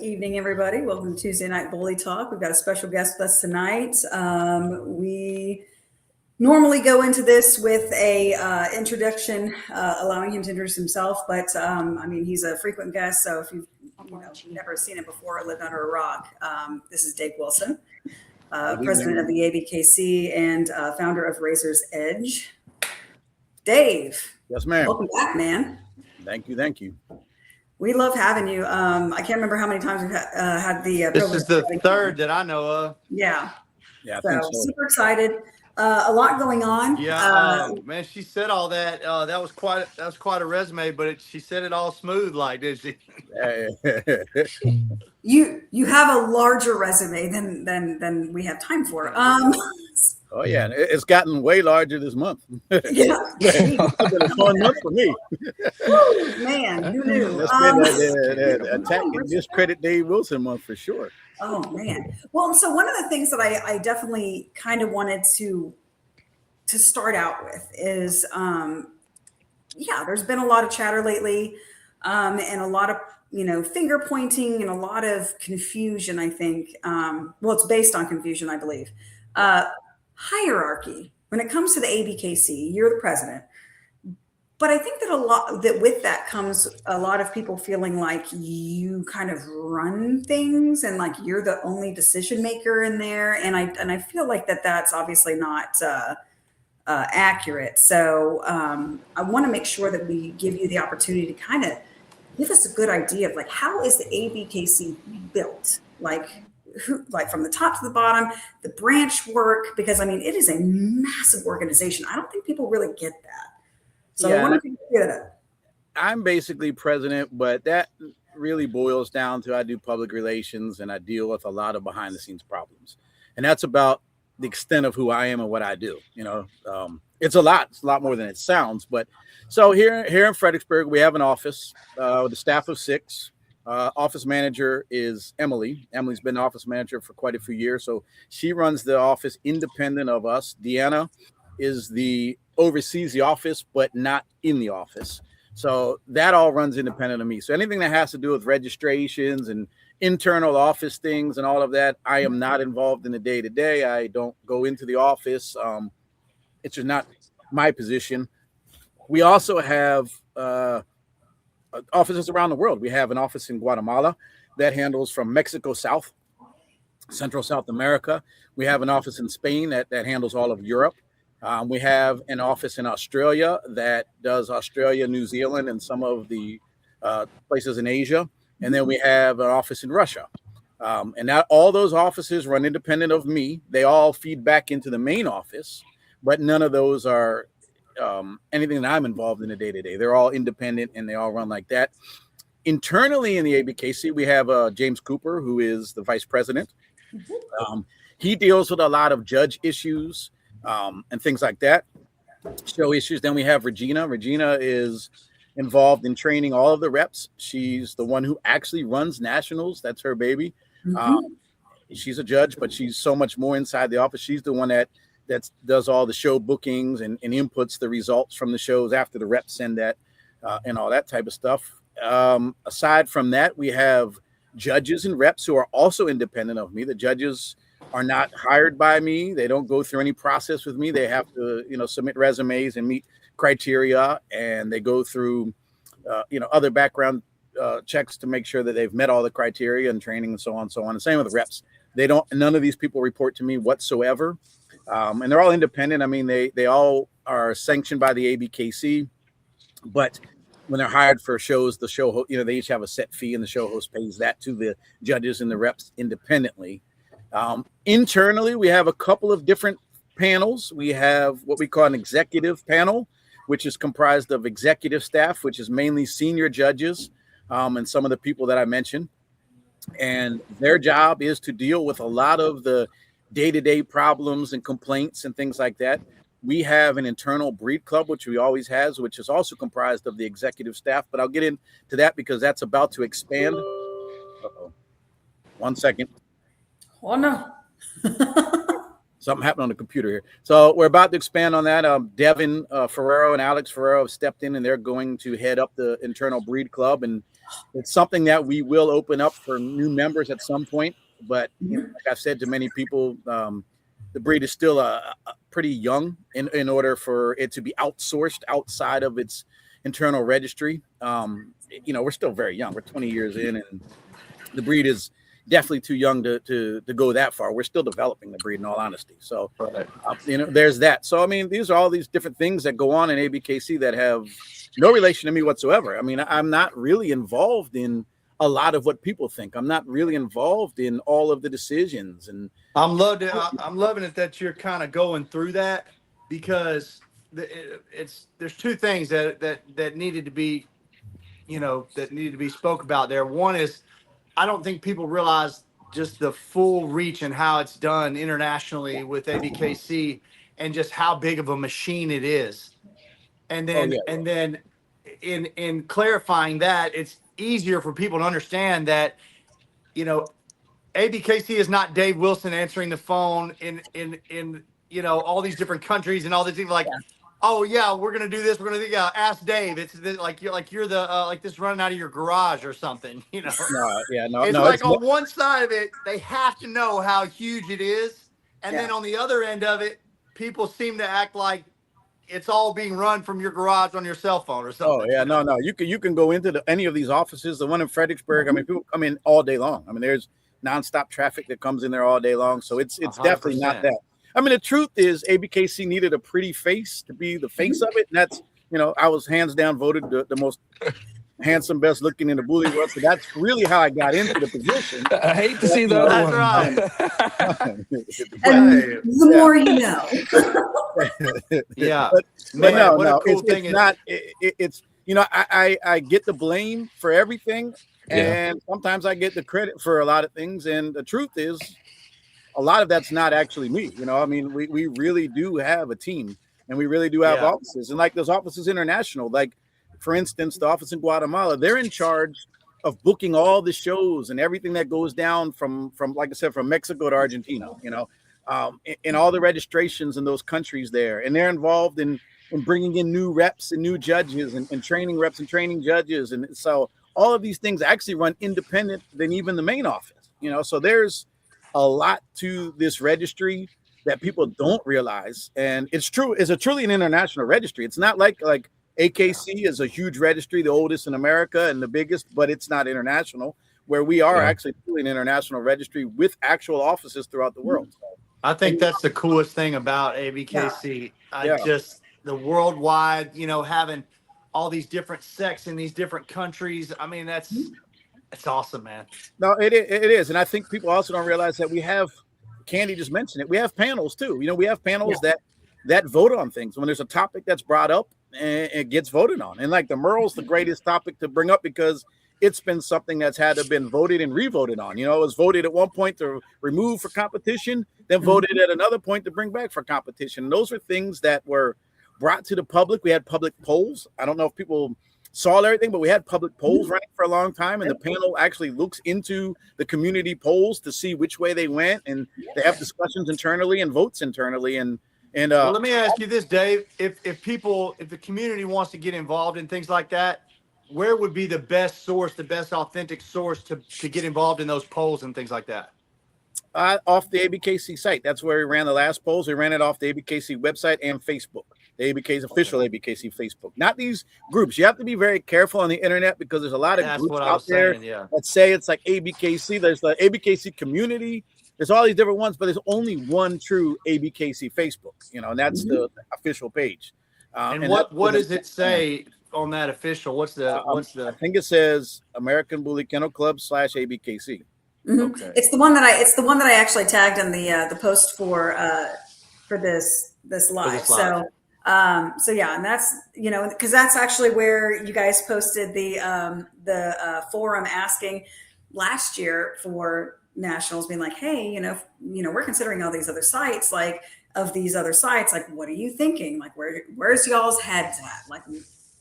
evening, everybody. Welcome to Tuesday Night Bully Talk. We've got a special guest with us tonight. We normally go into this with a introduction, allowing him to introduce himself. But I mean, he's a frequent guest, so if you've never seen it before or lived under a rock, this is Dave Wilson, president of the ABKC and founder of Razor's Edge. Dave. Yes, ma'am. Welcome back, man. Thank you. Thank you. We love having you. I can't remember how many times we've had the. This is the third that I know of. Yeah. Yeah. So super excited. A lot going on. Yeah. Man, she said all that. That was quite a resume, but she said it all smooth, like, did she? You have a larger resume than we have time for. Oh yeah, it's gotten way larger this month. Yeah, it's been a fun month for me. Woo, man, who knew? It's been the attack and discredit Dave Wilson month for sure. Oh man. Well, so one of the things that I definitely kind of wanted to start out with is, there's been a lot of chatter lately, and a lot of finger pointing and a lot of confusion. I think, it's based on confusion, I believe. Hierarchy when it comes to the ABKC. You're the president, but I think that with that comes a lot of people feeling like you kind of run things and like you're the only decision maker in there, and I feel like that's obviously not accurate. So I want to make sure that we give you the opportunity to kind of give us a good idea of like, how is the ABKC built, like from the top to the bottom, the branch work, because I mean, it is a massive organization. I don't think people really get that. So I want to get it. I'm basically president, but that really boils down to I do public relations and I deal with a lot of behind the scenes problems. And that's about the extent of who I am and what I do. It's a lot more than it sounds. But so here in Fredericksburg, we have an office with a staff of 6. Office manager is Emily. Emily's been office manager for quite a few years, so she runs the office independent of us. Deanna oversees the office, but not in the office. So that all runs independent of me. So anything that has to do with registrations and internal office things and all of that, I am not involved in the day-to-day. I don't go into the office. It's just not my position. We also have offices around the world. We have an office in Guatemala that handles from Mexico South, Central South America. We have an office in Spain that handles all of Europe. We have an office in Australia that does Australia, New Zealand, and some of the places in Asia. And then we have an office in Russia. And now all those offices run independent of me. They all feed back into the main office, but none of those are anything that I'm involved in the day-to-day. They're all independent and they all run like that. Internally in the ABKC, we have James Cooper, who is the vice president. He deals with a lot of judge issues and things like that, show issues. Then we have Regina. Regina is involved in training all of the reps. She's the one who actually runs nationals. That's her baby. She's a judge, but she's so much more inside the office. She's the one that does all the show bookings and inputs the results from the shows after the reps send that and all that type of stuff. Aside from that, we have judges and reps who are also independent of me. The judges are not hired by me. They don't go through any process with me. They have to, submit resumes and meet criteria, and they go through, other background checks to make sure that they've met all the criteria and training and so on and so on. The same with the reps. None of these people report to me whatsoever. And they're all independent. I mean, they all are sanctioned by the ABKC, but when they're hired for shows, the show, they each have a set fee, and the show host pays that to the judges and the reps independently. Internally, we have a couple of different panels. We have what we call an executive panel, which is comprised of executive staff, which is mainly senior judges and some of the people that I mentioned. And their job is to deal with a lot of the day-to-day problems and complaints and things like that. We have an internal breed club, which we always has, which is also comprised of the executive staff, but I'll get into that because that's about to expand. Uh-oh. 1 second. Oh no. Something happened on the computer here. So we're about to expand on that. Devin Ferrero and Alex Ferrero have stepped in, and they're going to head up the internal breed club. And it's something that we will open up for new members at some point. But like I've said to many people, the breed is still a pretty young in order for it to be outsourced outside of its internal registry. We're still very young. We're 20 years in, and the breed is definitely too young to go that far. We're still developing the breed, in all honesty. So, there's that. So, I mean, these are all these different things that go on in ABKC that have no relation to me whatsoever. I mean, I'm not really involved in a lot of what people think. I'm not really involved in all of the decisions. And I'm loving it that you're kind of going through that, because there's two things that needed to be, that needed to be spoke about there. One is, I don't think people realize just the full reach and how it's done internationally with ABKC, and just how big of a machine it is. And then in clarifying that, it's easier for people to understand that, ABKC is not Dave Wilson answering the phone in all these different countries and all these things like, oh yeah, we're gonna do this. We're gonna do ask Dave. It's like you're the like this running out of your garage or something. It's like on one side of it, they have to know how huge it is, and then on the other end of it, people seem to act like it's all being run from your garage on your cell phone or something. Oh yeah, no. You can go into any of these offices. The one in Fredericksburg. I mean, people come in all day long. I mean, there's nonstop traffic that comes in there all day long. So it's 100%. Definitely not that. I mean, the truth is ABKC needed a pretty face to be the face of it. And that's, I was hands down voted the most handsome, best looking in the bully world. So that's really how I got into the position. I hate to see that. That's right. The more you know. Yeah. But no, what a cool it's thing not, it's, I get the blame for everything. And sometimes I get the credit for a lot of things. And the truth is, a lot of that's not actually me. I mean, we really do have a team, and we really do have offices. And like those offices international, like for instance, the office in Guatemala, they're in charge of booking all the shows and everything that goes down from like I said, from Mexico to Argentina, and all the registrations in those countries there. And they're involved in bringing in new reps and new judges and training reps and training judges. And so all of these things actually run independent than even the main office, so there's a lot to this registry that people don't realize. And it's truly an international registry. It's not like AKC is a huge registry, the oldest in America and the biggest, but it's not international, where we are actually truly an international registry with actual offices throughout the world. I think that's the coolest thing about ABKC. Just the worldwide, having all these different sects in these different countries. I mean, it's awesome, man. No, it is. And I think people also don't realize that we have, Candy just mentioned it, we have panels too. We have panels that vote on things. When there's a topic that's brought up, and it gets voted on. And like the Merle's the greatest topic to bring up, because it's been something that's had to been voted and re-voted on. It was voted at one point to remove for competition, then voted at another point to bring back for competition. And those are things that were brought to the public. We had public polls. I don't know if people saw everything, but we had public polls running for a long time, and the panel actually looks into the community polls to see which way they went, and they have discussions internally and votes internally. And well, let me ask you this, Dave: if the community wants to get involved in things like that, where would be the best source, the best authentic source to get involved in those polls and things like that? Off the ABKC site. That's where we ran the last polls. We ran it off the ABKC website and Facebook, the ABKC official ABKC Facebook. Not these groups. You have to be very careful on the internet, because there's a lot of groups out there that say it's like ABKC. There's the ABKC community. There's all these different ones, but there's only one true ABKC Facebook, and that's the official page. And what does it say on that official? What's the? I think it says American Bully Kennel Club /ABKC. Okay. It's the one that I actually tagged in the post for this live. So yeah, and that's because that's actually where you guys posted the forum asking last year for nationals, being like, hey, we're considering all these other sites, like of these other sites, like what are you thinking? Like where's y'all's heads at? Like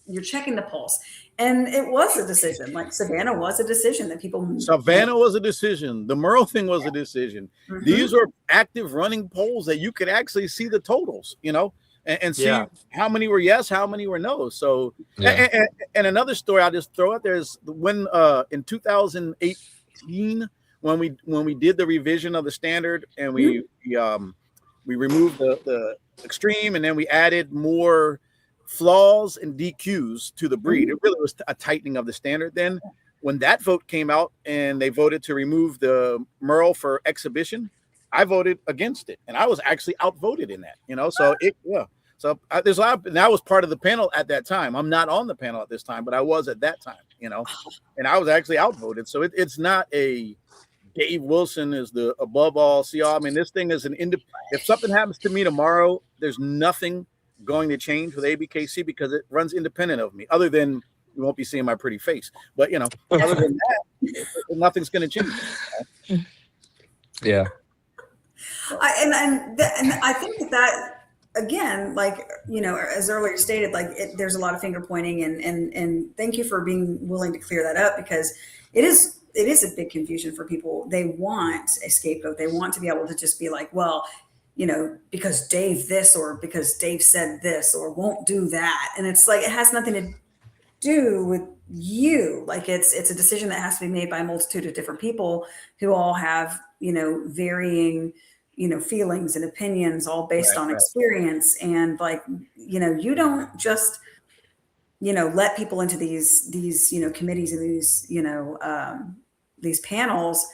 you're checking the pulse. And it was a decision. Like Savannah was a decision that people. Savannah was a decision. The Merle thing was a decision. These were active running polls that you could actually see the totals. and see Yeah. how many were yes, how many were no. So, Yeah. and another story I'll just throw out there is when in 2018 when we did the revision of the standard and we removed the extreme and then we added more flaws and DQs to the breed. It really was a tightening of the standard. Then when that vote came out and they voted to remove the Merle for exhibition, I voted against it, and I was actually outvoted in that. So there's a lot. And I was part of the panel at that time. I'm not on the panel at this time, but I was at that time. And I was actually outvoted. So it's not a Dave Wilson is the above all, see all. I mean, this thing is if something happens to me tomorrow, there's nothing going to change with ABKC because it runs independent of me, other than you won't be seeing my pretty face. But other than that, nothing's going to change. Yeah. And I think that again, like, as earlier stated, like there's a lot of finger pointing and thank you for being willing to clear that up, because it is a big confusion for people. They want a scapegoat. They want to be able to just be like, well, because Dave this, or because Dave said this, or won't do that. And it's like, it has nothing to do with you. Like it's a decision that has to be made by a multitude of different people who all have, varying, feelings and opinions, all based on experience. And like, you don't just, let people into these, committees and these panels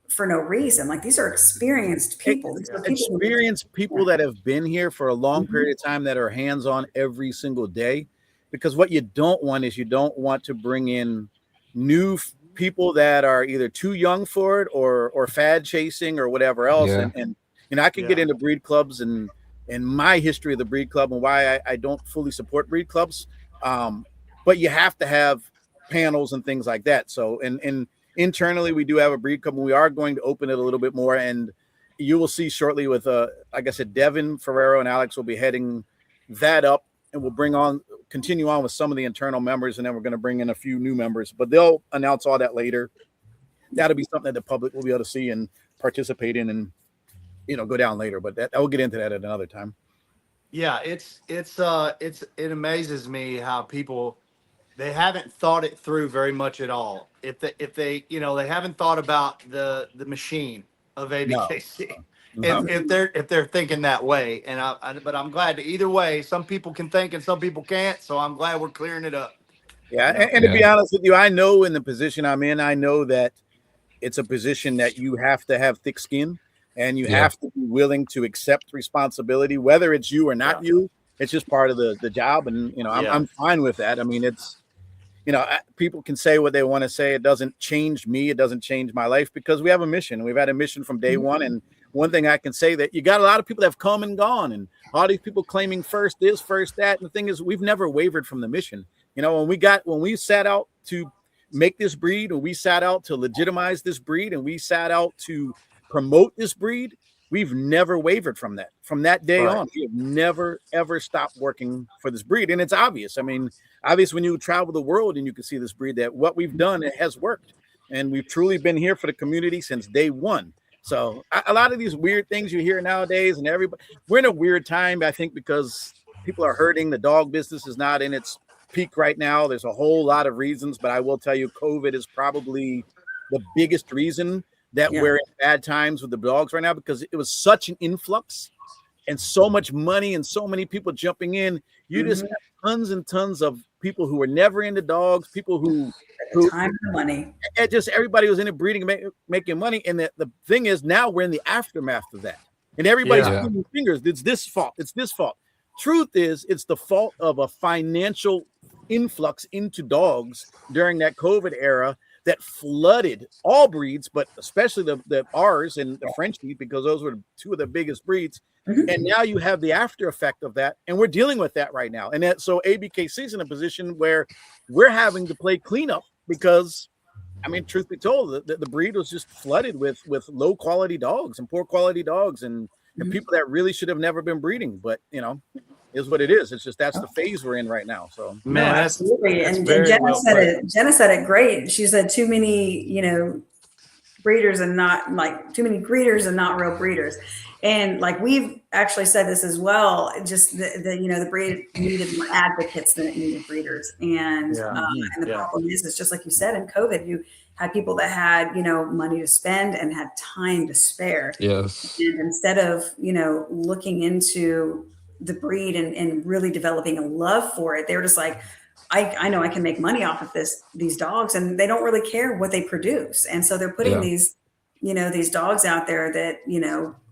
for no reason. Like, these are experienced people. These are experienced people that have been here for a long period of time, that are hands-on every single day. Because what you don't want is you don't want to bring in new people that are either too young for it or fad chasing or whatever else. Yeah. And I can get into breed clubs and my history of the breed club and why I don't fully support breed clubs. But you have to have panels and things like that. So, and internally we do have a breed club, and we are going to open it a little bit more. And you will see shortly with, like I said, Devin Ferrero and Alex will be heading that up, and we'll continue on with some of the internal members, and then we're going to bring in a few new members, but they'll announce all that later. That'll be something that the public will be able to see and participate in and, go down later, but I will get into that at another time. Yeah. It amazes me how people, they haven't thought it through very much at all. If they they haven't thought about the machine of ABKC. No. If they're thinking that way, but I'm glad that either way, some people can think and some people can't. So I'm glad we're clearing it up. Yeah, and to be honest with you, I know in the position I'm in, I know that it's a position that you have to have thick skin, and you have to be willing to accept responsibility, whether it's you or not you. It's just part of the job, and I'm fine with that. I mean, it's people can say what they want to say. It doesn't change me. It doesn't change my life, because we have a mission. We've had a mission from day one, and one thing I can say, that you got a lot of people that have come and gone, and all these people claiming first this, first that. And the thing is, we've never wavered from the mission. When we set out to make this breed, or we set out to legitimize this breed, and we set out to promote this breed, we've never wavered from that. From that day on, we have never, ever stopped working for this breed. And it's obvious. I mean, obvious when you travel the world and you can see this breed, that what we've done, it has worked. And we've truly been here for the community since day one. So a lot of these weird things you hear nowadays, and everybody, we're in a weird time, I think, because people are hurting. The dog business is not in its peak right now. There's a whole lot of reasons, but I will tell you, COVID is probably the biggest reason that we're in bad times with the dogs right now, because it was such an influx and so much money and so many people jumping in. You just have tons and tons of people who were never into dogs, people who time and money, and just everybody was into breeding, making money. And the thing is, now we're in the aftermath of that, and everybody's pointing fingers. It's this fault. It's this fault. Truth is, it's the fault of a financial influx into dogs during that COVID era that flooded all breeds, but especially the ours and the Frenchie, because those were two of the biggest breeds. And now you have the after effect of that, and we're dealing with that right now. And so ABKC is in a position where we're having to play cleanup, because, I mean, truth be told, the breed was just flooded with low quality dogs and poor quality dogs, and people that really should have never been breeding. But is what it is. It's just that's the phase we're in right now. So man, absolutely. That's and very Jenna well said put. it. Jenna said it great. She said too many, breeders and not like too many breeders and not real breeders. And like we've actually said this as well, just the breed needed more advocates than it needed breeders. And Yeah. and the Yeah. problem is, it's just like you said, in COVID, you had people that had, money to spend and had time to spare. Yes. And instead of, looking into the breed and really developing a love for it, they were just like, I know I can make money off of these dogs, and they don't really care what they produce. And so they're putting Yeah. these dogs out there that,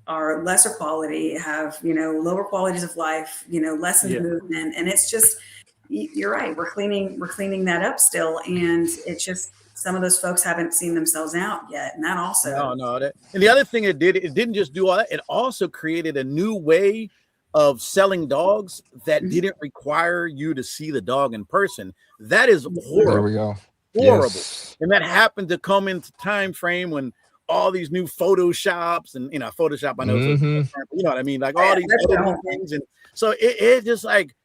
are lesser quality, have, lower qualities of life, lessened Yeah. movement. And it's just, you're right. We're cleaning that up still. And it's just, some of those folks haven't seen themselves out yet. And that also. No. And the other thing it didn't just do all that. It also created a new way of selling dogs that didn't require you to see the dog in person. That is horrible. There we go. Horrible. Yes. And that happened to come into time frame when all these new Photoshops and, Photoshop, I know, you know what I mean? Like all these other things. And so it just like,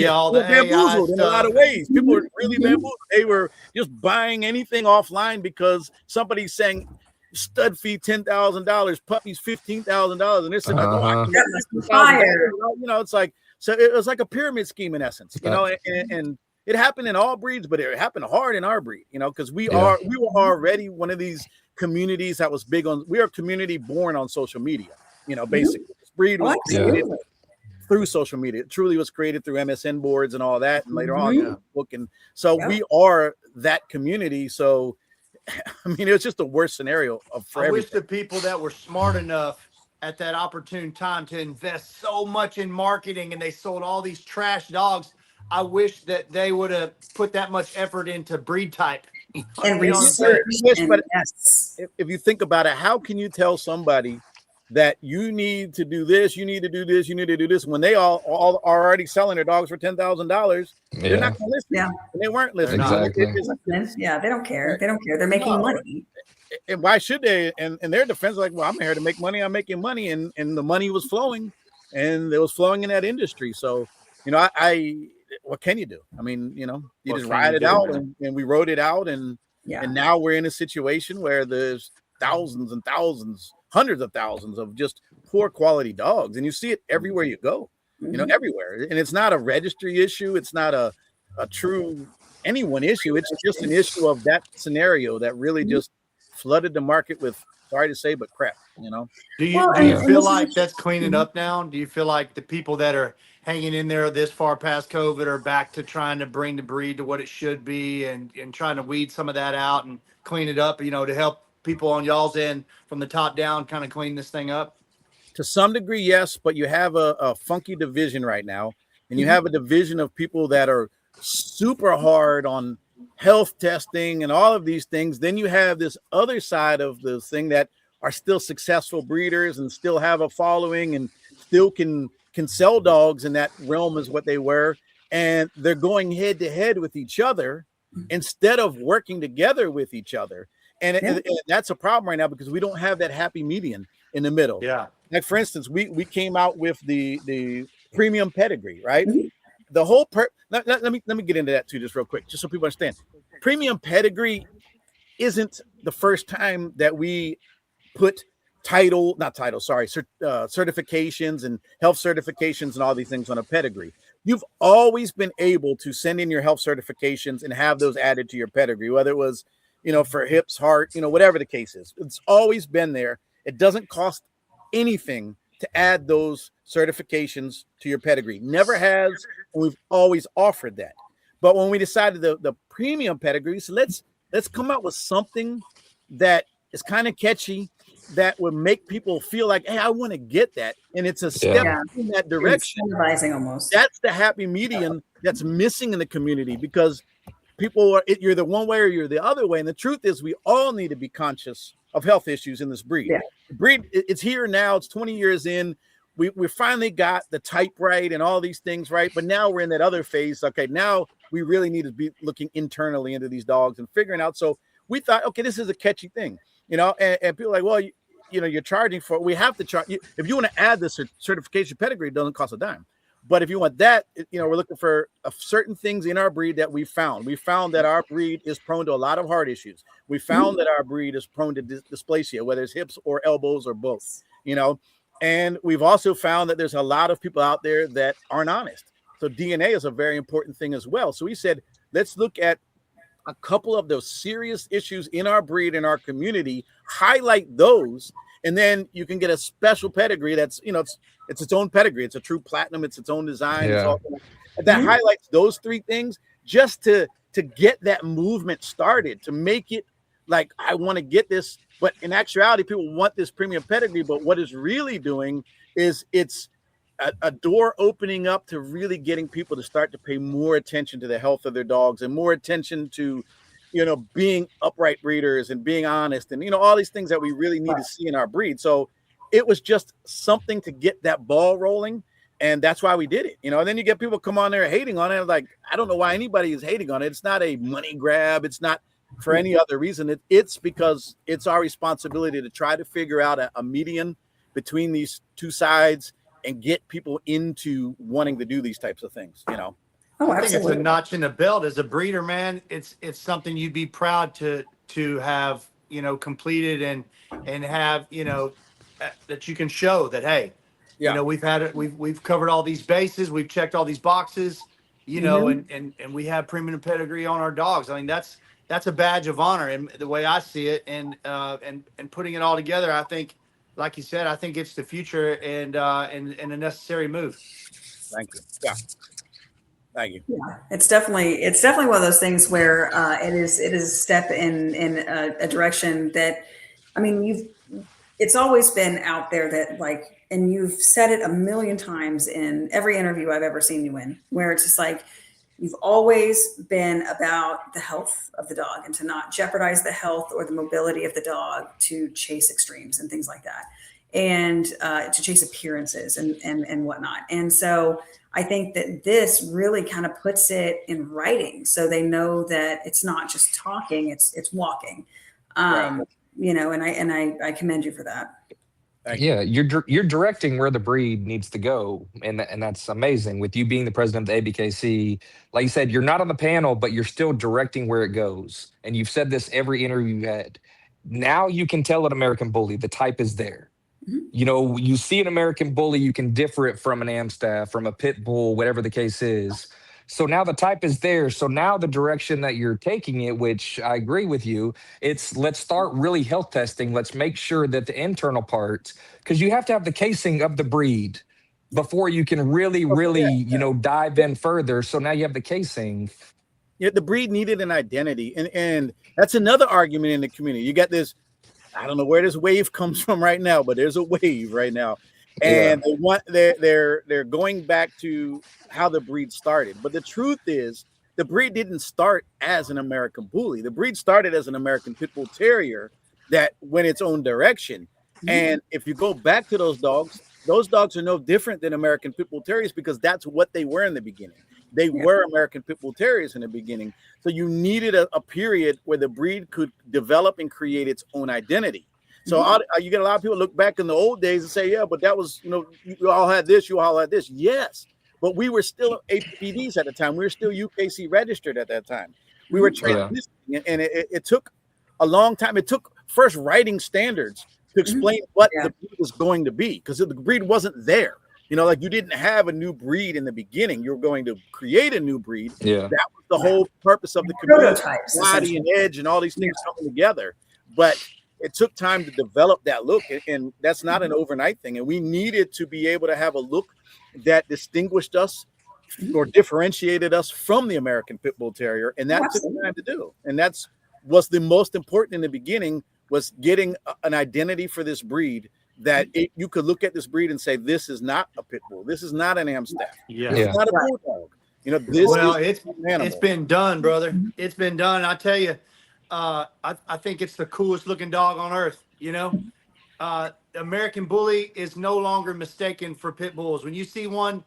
all the bamboozled in a lot of ways. People were really bamboozled. They were just buying anything offline because somebody's saying stud fee $10,000, puppies $15,000, and they're saying, it's like, so it was like a pyramid scheme in essence, and it happened in all breeds, but it happened hard in our breed, because we were already one of these communities that was big on. We are a community born on social media, basically. This breed was created through social media. It truly was created through MSN boards and all that, and later on book. And so we are that community. So I mean, it was just the worst scenario for everything. I wish the people that were smart enough at that opportune time to invest so much in marketing, and they sold all these trash dogs, I wish that they would have put that much effort into breed type. And research. But if you think about it, how can you tell somebody that you need to do this, you need to do this, you need to do this, when they all are already selling their dogs for $10,000? They're not going to listen. Yeah, and they weren't listening. Exactly. Yeah, they don't care. They don't care. They're making money. And why should they? And in their defense, like, well, I'm here to make money. I'm making money, and the money was flowing, and it was flowing in that industry. So, I what can you do? I mean, you just ride it out, and we rode it out, and now we're in a situation where there's thousands and thousands, hundreds of thousands of just poor quality dogs, and you see it everywhere you go, everywhere. And it's not a registry issue. It's not a true anyone issue. It's just an issue of that scenario that really just flooded the market with, sorry to say, but crap. Do you feel like that's cleaning up now? Do you feel like the people that are hanging in there this far past COVID are back to trying to bring the breed to what it should be, and trying to weed some of that out and clean it up, to help people on y'all's end from the top down kind of clean this thing up? To some degree, yes, but you have a funky division right now, and you have a division of people that are super hard on health testing and all of these things. Then you have this other side of the thing that are still successful breeders and still have a following and still can sell dogs in that realm as what they were, and they're going head to head with each other instead of working together with each other. And that's a problem right now, because we don't have that happy median in the middle. Yeah. Like, for instance, we came out with the premium pedigree, right? The whole let me get into that too, just real quick, just so people understand. Premium pedigree isn't the first time that we put certifications and health certifications and all these things on a pedigree. You've always been able to send in your health certifications and have those added to your pedigree, whether it was, for hips, heart, whatever the case is. It's always been there. It doesn't cost anything to add those certifications to your pedigree. Never has, and we've always offered that. But when we decided the premium pedigrees, let's come up with something that is kind of catchy, that would make people feel like, hey, I want to get that. And it's a step in that direction. Almost. That's the happy medium that's missing in the community, because people are, you're the one way or you're the other way. And the truth is, we all need to be conscious of health issues in this breed. Yeah. The breed, it's here now. It's 20 years in. We finally got the type right and all these things right. But now we're in that other phase. Okay, now we really need to be looking internally into these dogs and figuring out. So we thought, okay, this is a catchy thing, and people are like, well, you're charging for it. We have to charge. If you want to add this certification pedigree, it doesn't cost a dime. But if you want that, we're looking for certain things in our breed that we found. We found that our breed is prone to a lot of heart issues. We found that our breed is prone to dysplasia, whether it's hips or elbows or both. And we've also found that there's a lot of people out there that aren't honest. So DNA is a very important thing as well. So we said, let's look at a couple of those serious issues in our breed, in our community, highlight those, and then you can get a special pedigree that's, it's its own pedigree. It's a true platinum. It's its own design. It's all that highlights those three things, just to get that movement started, to make it like, I want to get this. But in actuality, people want this premium pedigree. But what it's really doing is it's a door opening up to really getting people to start to pay more attention to the health of their dogs, and more attention to, being upright breeders and being honest, and, all these things that we really need to see in our breed. So it was just something to get that ball rolling. And that's why we did it, and then you get people come on there hating on it. Like, I don't know why anybody is hating on it. It's not a money grab. It's not for any other reason. It's because it's our responsibility to try to figure out a median between these two sides and get people into wanting to do these types of things, Oh, I think it's a absolutely. notch in the belt as a breeder, man. It's something you'd be proud to have, completed and have, that you can show that, hey, we've had it, we've covered all these bases, we've checked all these boxes, and we have premium pedigree on our dogs. I mean, that's a badge of honor, and the way I see it, and putting it all together, I think, like you said, I think it's the future and a necessary move. Thank you. Yeah. Thank you. Yeah, it's definitely one of those things where it is a step in a direction that, I mean, it's always been out there that, like, and you've said it a million times in every interview I've ever seen you in, where it's just like, you've always been about the health of the dog and to not jeopardize the health or the mobility of the dog to chase extremes and things like that, and to chase appearances and whatnot. And so I think that this really kind of puts it in writing, so they know that it's not just talking, it's walking. And I commend you for that. Yeah, you're directing where the breed needs to go, and that's amazing. With you being the president of the ABKC, like you said, you're not on the panel, but you're still directing where it goes. And you've said this every interview you had. Now you can tell an American Bully the type is there. You see an American Bully, you can differ it from an Amstaff, from a Pit Bull, whatever the case is. So now the type is there. So now the direction that you're taking it, which I agree with you, it's let's start really health testing. Let's make sure that the internal parts, because you have to have the casing of the breed before you can really, dive in further. So now you have the casing. Yeah, the breed needed an identity. And that's another argument in the community. You got this, I don't know where this wave comes from right now, but there's a wave right now. And they're going back to how the breed started. But the truth is, the breed didn't start as an American Bully. The breed started as an American Pit Bull Terrier that went its own direction. And if you go back to those dogs are no different than American Pit Bull Terriers, because that's what they were in the beginning. They were American Pit Bull Terriers in the beginning. So you needed a period where the breed could develop and create its own identity. So you get a lot of people look back in the old days and say, yeah, but that was, you all had this, you all had this. Yes, but we were still APDs at the time. We were still UKC registered at that time. We were transitioning, and it took a long time. It took first writing standards to explain what the breed was going to be, because the breed wasn't there. Like, you didn't have a new breed in the beginning. You were going to create a new breed. Yeah. That was the whole purpose of the community, body and edge and all these things coming together. But it took time to develop that look, and that's not an overnight thing. And we needed to be able to have a look that distinguished us or differentiated us from the American Pit Bull Terrier, and that took time to do. And that's was the most important in the beginning, was getting an identity for this breed that you could look at this breed and say, this is not a Pit Bull, this is not an Amstaff, this is not a Bulldog. It's been done, brother. It's been done. I tell you. I think it's the coolest looking dog on earth. American Bully is no longer mistaken for Pit Bulls. When you see one,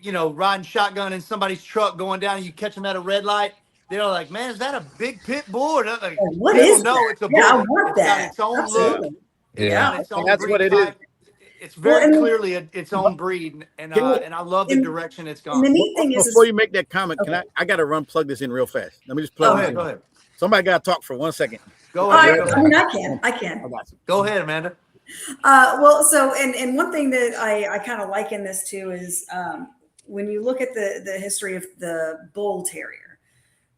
riding shotgun in somebody's truck going down, and you catch them at a red light, they're like, man, is that a big Pit Bull? Like, what is that? It's a bull. I want It's that. got its own Absolutely. look. Yeah. Its own that's breed what it type. is. It's very clearly its own breed, and I love the direction it's gone. The neat thing Before you make that comment, can I got to plug this in real fast. Let me just plug it in. Go ahead. Somebody got to talk for 1 second. Go ahead. I can. Go ahead, Amanda. Well, so and one thing that I kind of like in this too is when you look at the history of the bull terrier.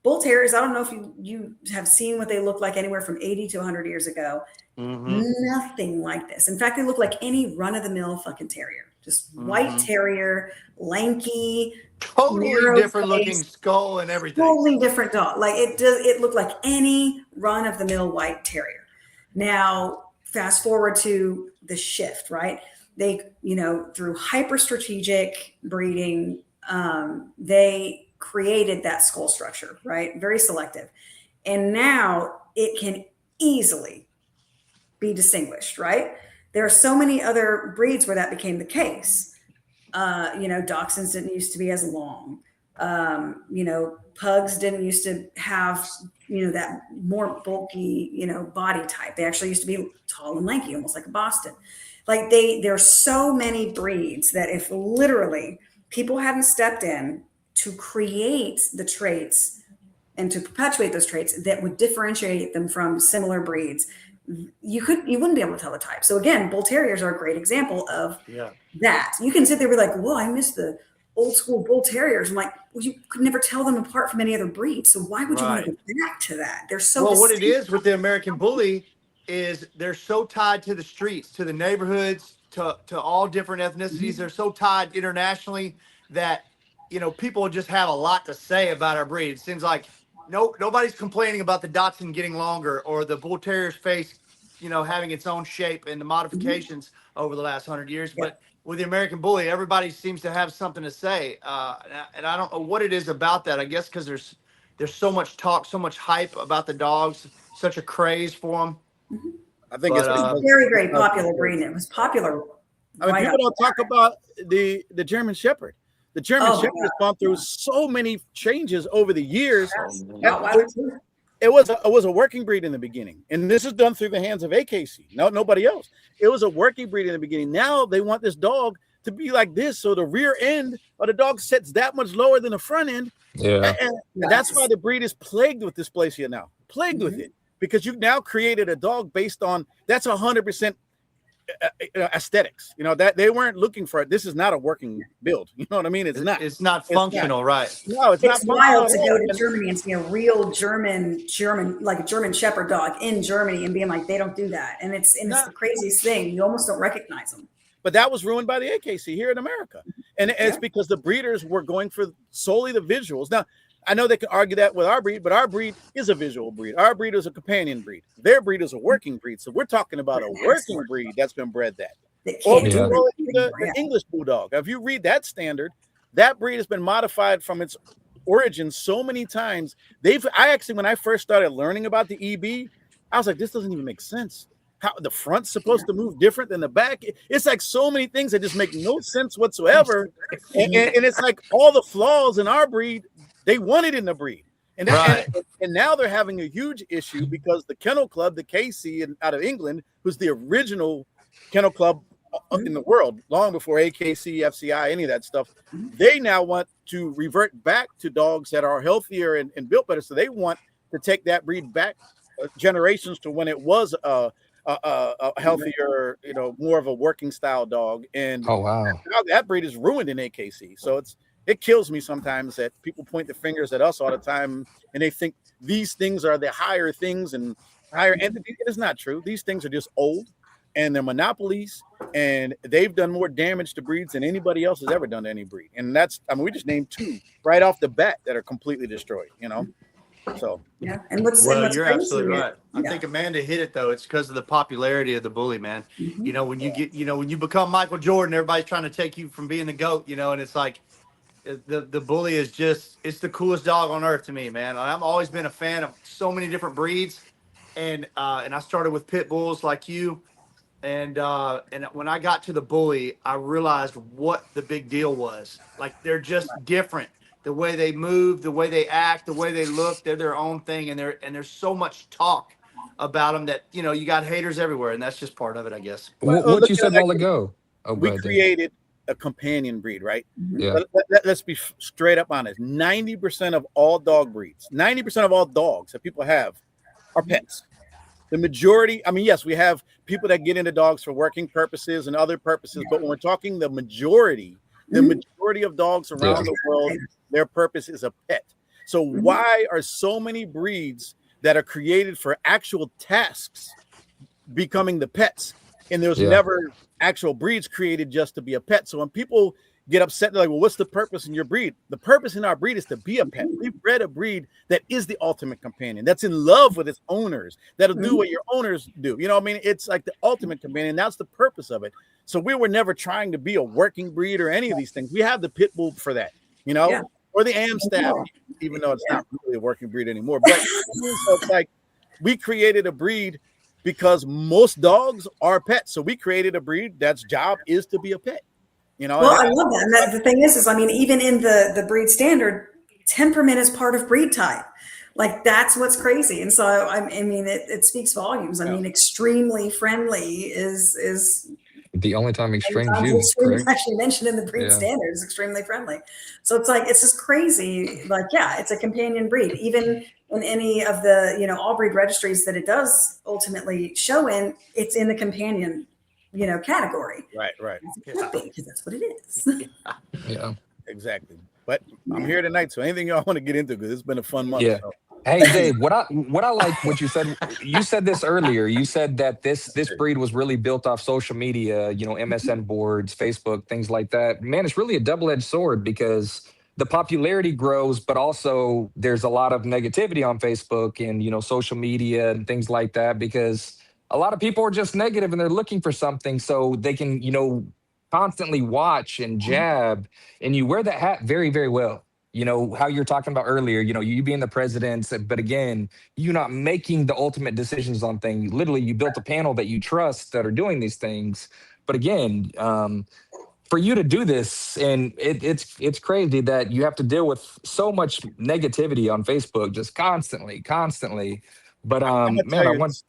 Bull terriers, I don't know if you have seen what they look like anywhere from 80 to 100 years ago. Mm-hmm. Nothing like this. In fact, they look like any run-of-the-mill fucking terrier. Just white terrier, lanky, Totally narrow different looking face, skull and everything. totally different dog. Like it looked like any run-of-the-mill white terrier. Now, fast forward to the shift, right? They, through hyper strategic breeding, they created that skull structure, right? Very selective. And now it can easily be distinguished, right? There are so many other breeds where that became the case. Dachshunds didn't used to be as long. Pugs didn't used to have, that more bulky, body type. They actually used to be tall and lanky, almost like a Boston. Like there's so many breeds that if literally people hadn't stepped in to create the traits and to perpetuate those traits that would differentiate them from similar breeds, you wouldn't be able to tell the type. So again, bull terriers are a great example of that. You can sit there and be like, well, I miss the old school bull terriers. I'm like, well, you could never tell them apart from any other breed. So why would you want to go back to that? They're so well, distinct. what it is with the American Bully is they're so tied to the streets, to the neighborhoods, to all different ethnicities. They're so tied internationally that, people just have a lot to say about our breed. It seems like nobody's complaining about the Dachshund getting longer or the Bull Terrier's face, having its own shape and the modifications over the last 100 years. But with the American Bully, everybody seems to have something to say. And I don't know what it is about that. I guess because there's so much talk, so much hype about the dogs, such a craze for them. I think it's very, very popular breed. And it was popular. I mean, people don't talk about the German Shepherd. The German Shepherd has gone through so many changes over the years. It was a working breed in the beginning, and this is done through the hands of AKC. Nobody else. It was a working breed in the beginning. Now they want this dog to be like this, so the rear end of the dog sits that much lower than the front end. Yeah, and that's why the breed is plagued with dysplasia now. Plagued with it, because you've now created a dog based on that's 100%. Aesthetics, that they weren't looking for it. This is not a working build. You know what I mean? It's not functional, right? No, it's not wild to go to Germany and see a real German, like a German Shepherd dog in Germany and being like, they don't do that. And it's the craziest thing. You almost don't recognize them. But that was ruined by the AKC here in America. And it's because the breeders were going for solely the visuals. Now, I know they can argue that with our breed, but our breed is a visual breed. Our breed is a companion breed. Their breed is a working breed. So we're talking about a working breed that's been bred that. Or the English Bulldog. If you read that standard, that breed has been modified from its origin so many times. I actually, when I first started learning about the EB, I was like, this doesn't even make sense. How the front's supposed to move different than the back. It's like so many things that just make no sense whatsoever. And it's like all the flaws in our breed, they want it in the breed. And now they're having a huge issue because the Kennel Club, the KC out of England, who's the original kennel club in the world, long before AKC, FCI, any of that stuff, they now want to revert back to dogs that are healthier and built better. So they want to take that breed back generations to when it was a healthier, more of a working style dog. And now that breed is ruined in AKC. So it kills me sometimes that people point the fingers at us all the time and they think these things are the higher things and higher entities. It is not true. These things are just old and they're monopolies, and they've done more damage to breeds than anybody else has ever done to any breed. And we just named two right off the bat that are completely destroyed, So and you're absolutely right. I think Amanda hit it though. It's because of the popularity of the bully, man. When you become Michael Jordan, everybody's trying to take you from being the GOAT, and it's like the bully is it's the coolest dog on earth to me, man. I've always been a fan of so many different breeds, and I started with pit bulls like you, and when I got to the bully, I realized what the big deal was. Like they're just different. The way they move, the way they act, the way they look, they're their own thing, and there's so much talk about them that you got haters everywhere, and that's just part of it, I guess. What you said a while ago. We created a companion breed, right? Yeah. Let's be straight up honest. 90% of all dog breeds, 90% of all dogs that people have are pets. The majority, I mean, yes, we have people that get into dogs for working purposes and other purposes, but when we're talking the majority of dogs around the world, their purpose is a pet. So why are so many breeds that are created for actual tasks becoming the pets? And there's never actual breeds created just to be a pet. So when people get upset, they're like, well, what's the purpose in your breed? The purpose in our breed is to be a pet. We've bred a breed that is the ultimate companion, that's in love with its owners, that'll do what your owners do. You know what I mean? It's like the ultimate companion. That's the purpose of it. So we were never trying to be a working breed or any of these things. We have the pit bull for that, you know, or the Amstaff, even though it's not really a working breed anymore. But so it's like we created a breed because most dogs are pets. So we created a breed that's job is to be a pet. You know, well, I love that. And the thing is, I mean, even in the breed standard, temperament is part of breed type. Like that's what's crazy. And so, I mean, it speaks volumes. I mean, extremely friendly is the only time extreme's used. It's actually mentioned in the breed standard is extremely friendly. So it's like, it's just crazy. Like, yeah, it's a companion breed. Even in any of the, you know, all breed registries that it does ultimately show in, it's in the companion, you know, category. Right. Because that's what it is. Yeah, exactly. But I'm here tonight, so anything y'all want to get into, because it's been a fun month. Yeah. So. Hey Dave, what I like what you said. You said this earlier. You said that this breed was really built off social media, you know, MSN boards, Facebook, things like that. Man, it's really a double-edged sword because the popularity grows, but also there's a lot of negativity on Facebook and, you know, social media and things like that, because a lot of people are just negative and they're looking for something so they can, you know, constantly watch and jab, and you wear that hat very, very well. You know, how you're talking about earlier, you know, you being the president, but again, you not making the ultimate decisions on things. Literally, you built a panel that you trust that are doing these things. But again, for you to do this, and it's crazy that you have to deal with so much negativity on Facebook, just constantly. But man, I want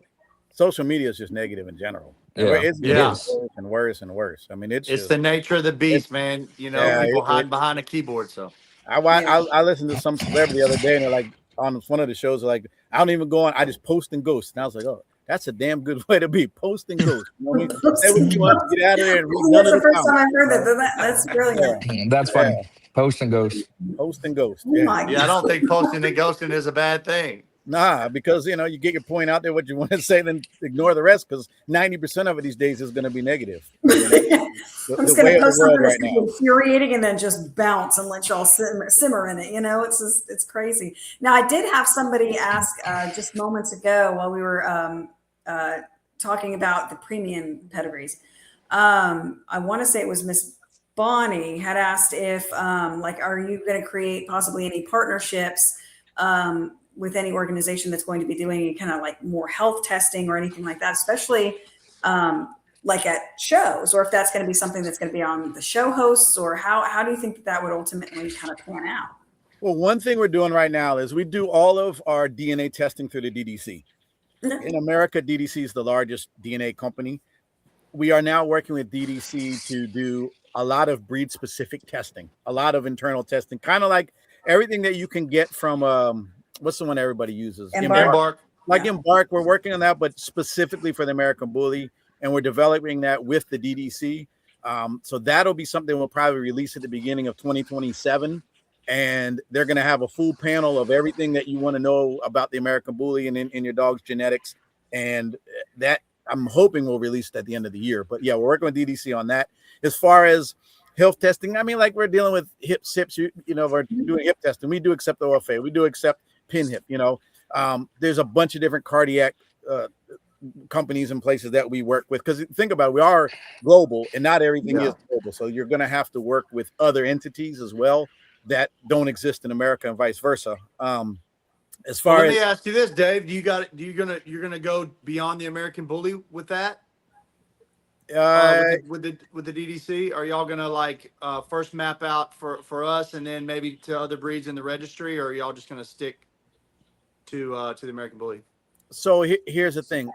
social media is just negative in general. It's worse and worse and worse. I mean, it's just the nature of the beast, man. You know, people hide behind a keyboard. So I listened to some celebrity the other day, and they're like on one of the shows, like, I don't even go on, I just post and ghost. And I was like, oh, that's a damn good way to be, post and ghost. You know what I mean? Say what you want, get out of there and read none That's of the the first time comments. I've heard that. That's brilliant. that's funny. Post and ghost. Post and ghost. Oh my I don't think posting and ghosting is a bad thing. Nah, because, you know, you get your point out there, what you want to say, then ignore the rest, because 90% of it these days is going to be negative. I'm just going to post something that's infuriating and then just bounce and let y'all simmer in it. You know, it's crazy. Now, I did have somebody ask just moments ago while we were talking about the premium pedigrees. I want to say it was Miss Bonnie had asked if, like, are you going to create possibly any partnerships with any organization that's going to be doing any kind of like more health testing or anything like that, especially like at shows, or if that's going to be something that's going to be on the show hosts, or how do you think that would ultimately kind of pan out? Well, one thing we're doing right now is we do all of our DNA testing through the DDC. In America, DDC is the largest DNA company. We are now working with DDC to do a lot of breed specific testing, a lot of internal testing, kind of like everything that you can get from what's the one everybody uses? Embark. Like Embark, we're working on that, but specifically for the American Bully, and we're developing that with the DDC. So that'll be something we'll probably release at the beginning of 2027. And they're going to have a full panel of everything that you want to know about the American Bully and in your dog's genetics. And that I'm hoping we'll release it at the end of the year. But yeah, we're working with DDC on that. As far as health testing, I mean, like we're dealing with hips, you know, we're doing hip testing. We do accept the OFA. We do accept pin hip, you know. There's a bunch of different cardiac companies and places that we work with, because think about it, we are global and not everything is global. So you're going to have to work with other entities as well that don't exist in America and vice versa. As far let me ask you this, Dave, you're gonna go beyond the American Bully with that? With the DDC, are y'all gonna like first map out for us and then maybe to other breeds in the registry, or are y'all just gonna stick to the American Bully? So here's the thing.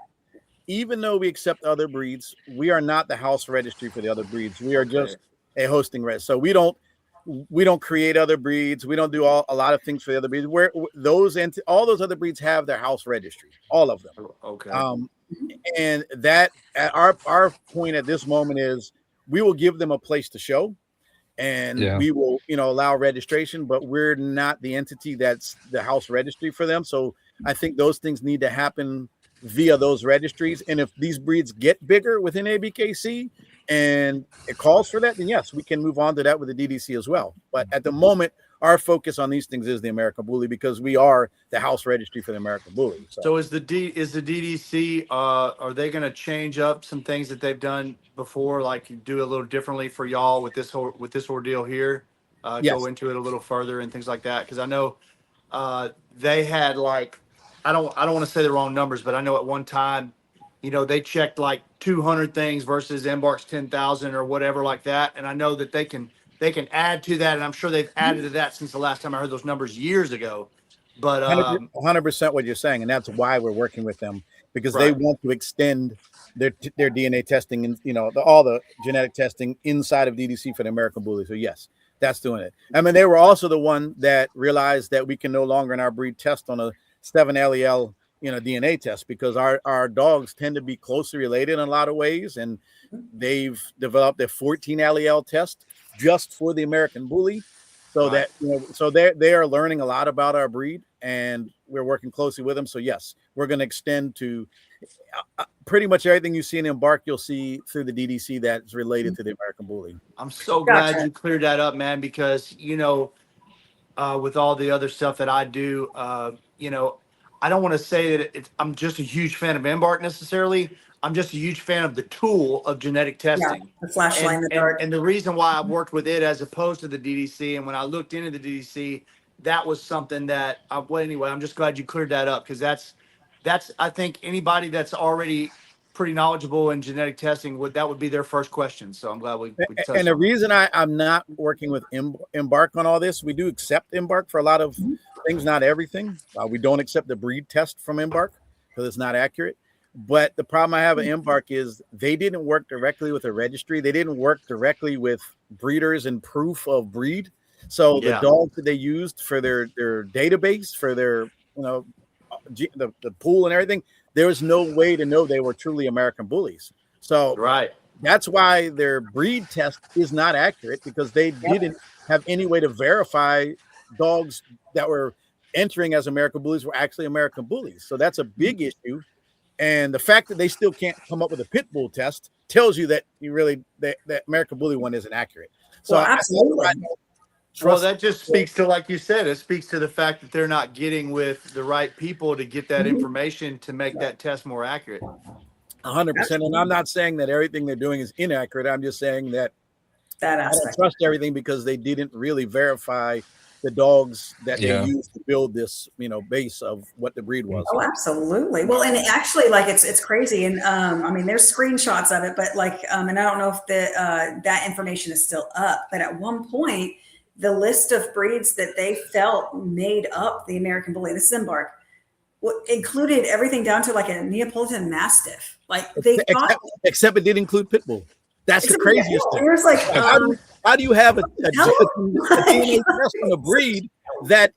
Even though we accept other breeds, we are not the house registry for the other breeds. We are just a hosting registry. So we don't we don't create other breeds. We don't do a lot of things for the other breeds. Where all those other breeds have their house registry, all of them. Okay. And that at our point at this moment is we will give them a place to show, and we will, allow registration, but we're not the entity that's the house registry for them. So I think those things need to happen via those registries. And if these breeds get bigger within ABKC and it calls for that, then yes, we can move on to that with the DDC as well. But at the moment, our focus on these things is the American Bully, because we are the house registry for the American Bully. So is the DDC, are they going to change up some things that they've done before, like do a little differently for y'all with this ordeal here? Yes. Go into it a little further and things like that, because I know they had like, I don't want to say the wrong numbers, but I know at one time, they checked like 200 things versus Embark's 10,000 or whatever like that, and I know that they can add to that, and I'm sure they've added to that since the last time I heard those numbers years ago. But 100% what you're saying, and that's why we're working with them, because Right. they want to extend their DNA testing and all the genetic testing inside of DDC for the American Bully. So yes, that's doing it. I mean, they were also the one that realized that we can no longer in our breed test on a 7 LEL DNA test, because our dogs tend to be closely related in a lot of ways, and they've developed a 14 LEL test just for the American Bully. So Right. that so they are learning a lot about our breed, and we're working closely with them. So yes, we're going to extend to pretty much everything you see in Embark, you'll see through the DDC that's related to the American Bully. I'm so glad Gotcha. you cleared that up, man, because with all the other stuff that I do, I don't want to say that I'm just a huge fan of Embark necessarily. I'm just a huge fan of the tool of genetic testing. The flashlight in the dark. And the reason why I've worked with it as opposed to the DDC, and when I looked into the DDC, that was something that, well, anyway, I'm just glad you cleared that up, because that's I think anybody that's already pretty knowledgeable in genetic testing that would be their first question. So I'm glad we touched And the on that. reason I'm not working with Embark on all this, we do accept Embark for a lot of things, not everything. We don't accept the breed test from Embark because it's not accurate. But the problem I have with Embark is they didn't work directly with a registry. They didn't work directly with breeders and proof of breed. So the dogs that they used for their database, for their the pool and everything, there was no way to know they were truly American Bullies. So Right. that's why their breed test is not accurate, because they didn't have any way to verify dogs that were entering as American Bullies were actually American Bullies. So that's a big issue. And the fact that they still can't come up with a pit bull test tells you that that American Bully one isn't accurate. So Well, absolutely. Well, that just speaks to, like you said, it speaks to the fact that they're not getting with the right people to get that information to make that test more accurate. 100%. And I'm not saying that everything they're doing is inaccurate. I'm just saying that That I don't aspect. trust everything, because they didn't really verify the dogs that they used to build this, base of what the breed was. Oh, absolutely. Well, and actually, like it's crazy, and I mean, there's screenshots of it, but like, and I don't know if that information is still up, but at one point, the list of breeds that they felt made up the American Bully, this is Embark, included everything down to like a Neapolitan Mastiff. Like they thought, except it did include pit bull. That's the craziest thing. It was like, How do you have a DNA test on a breed that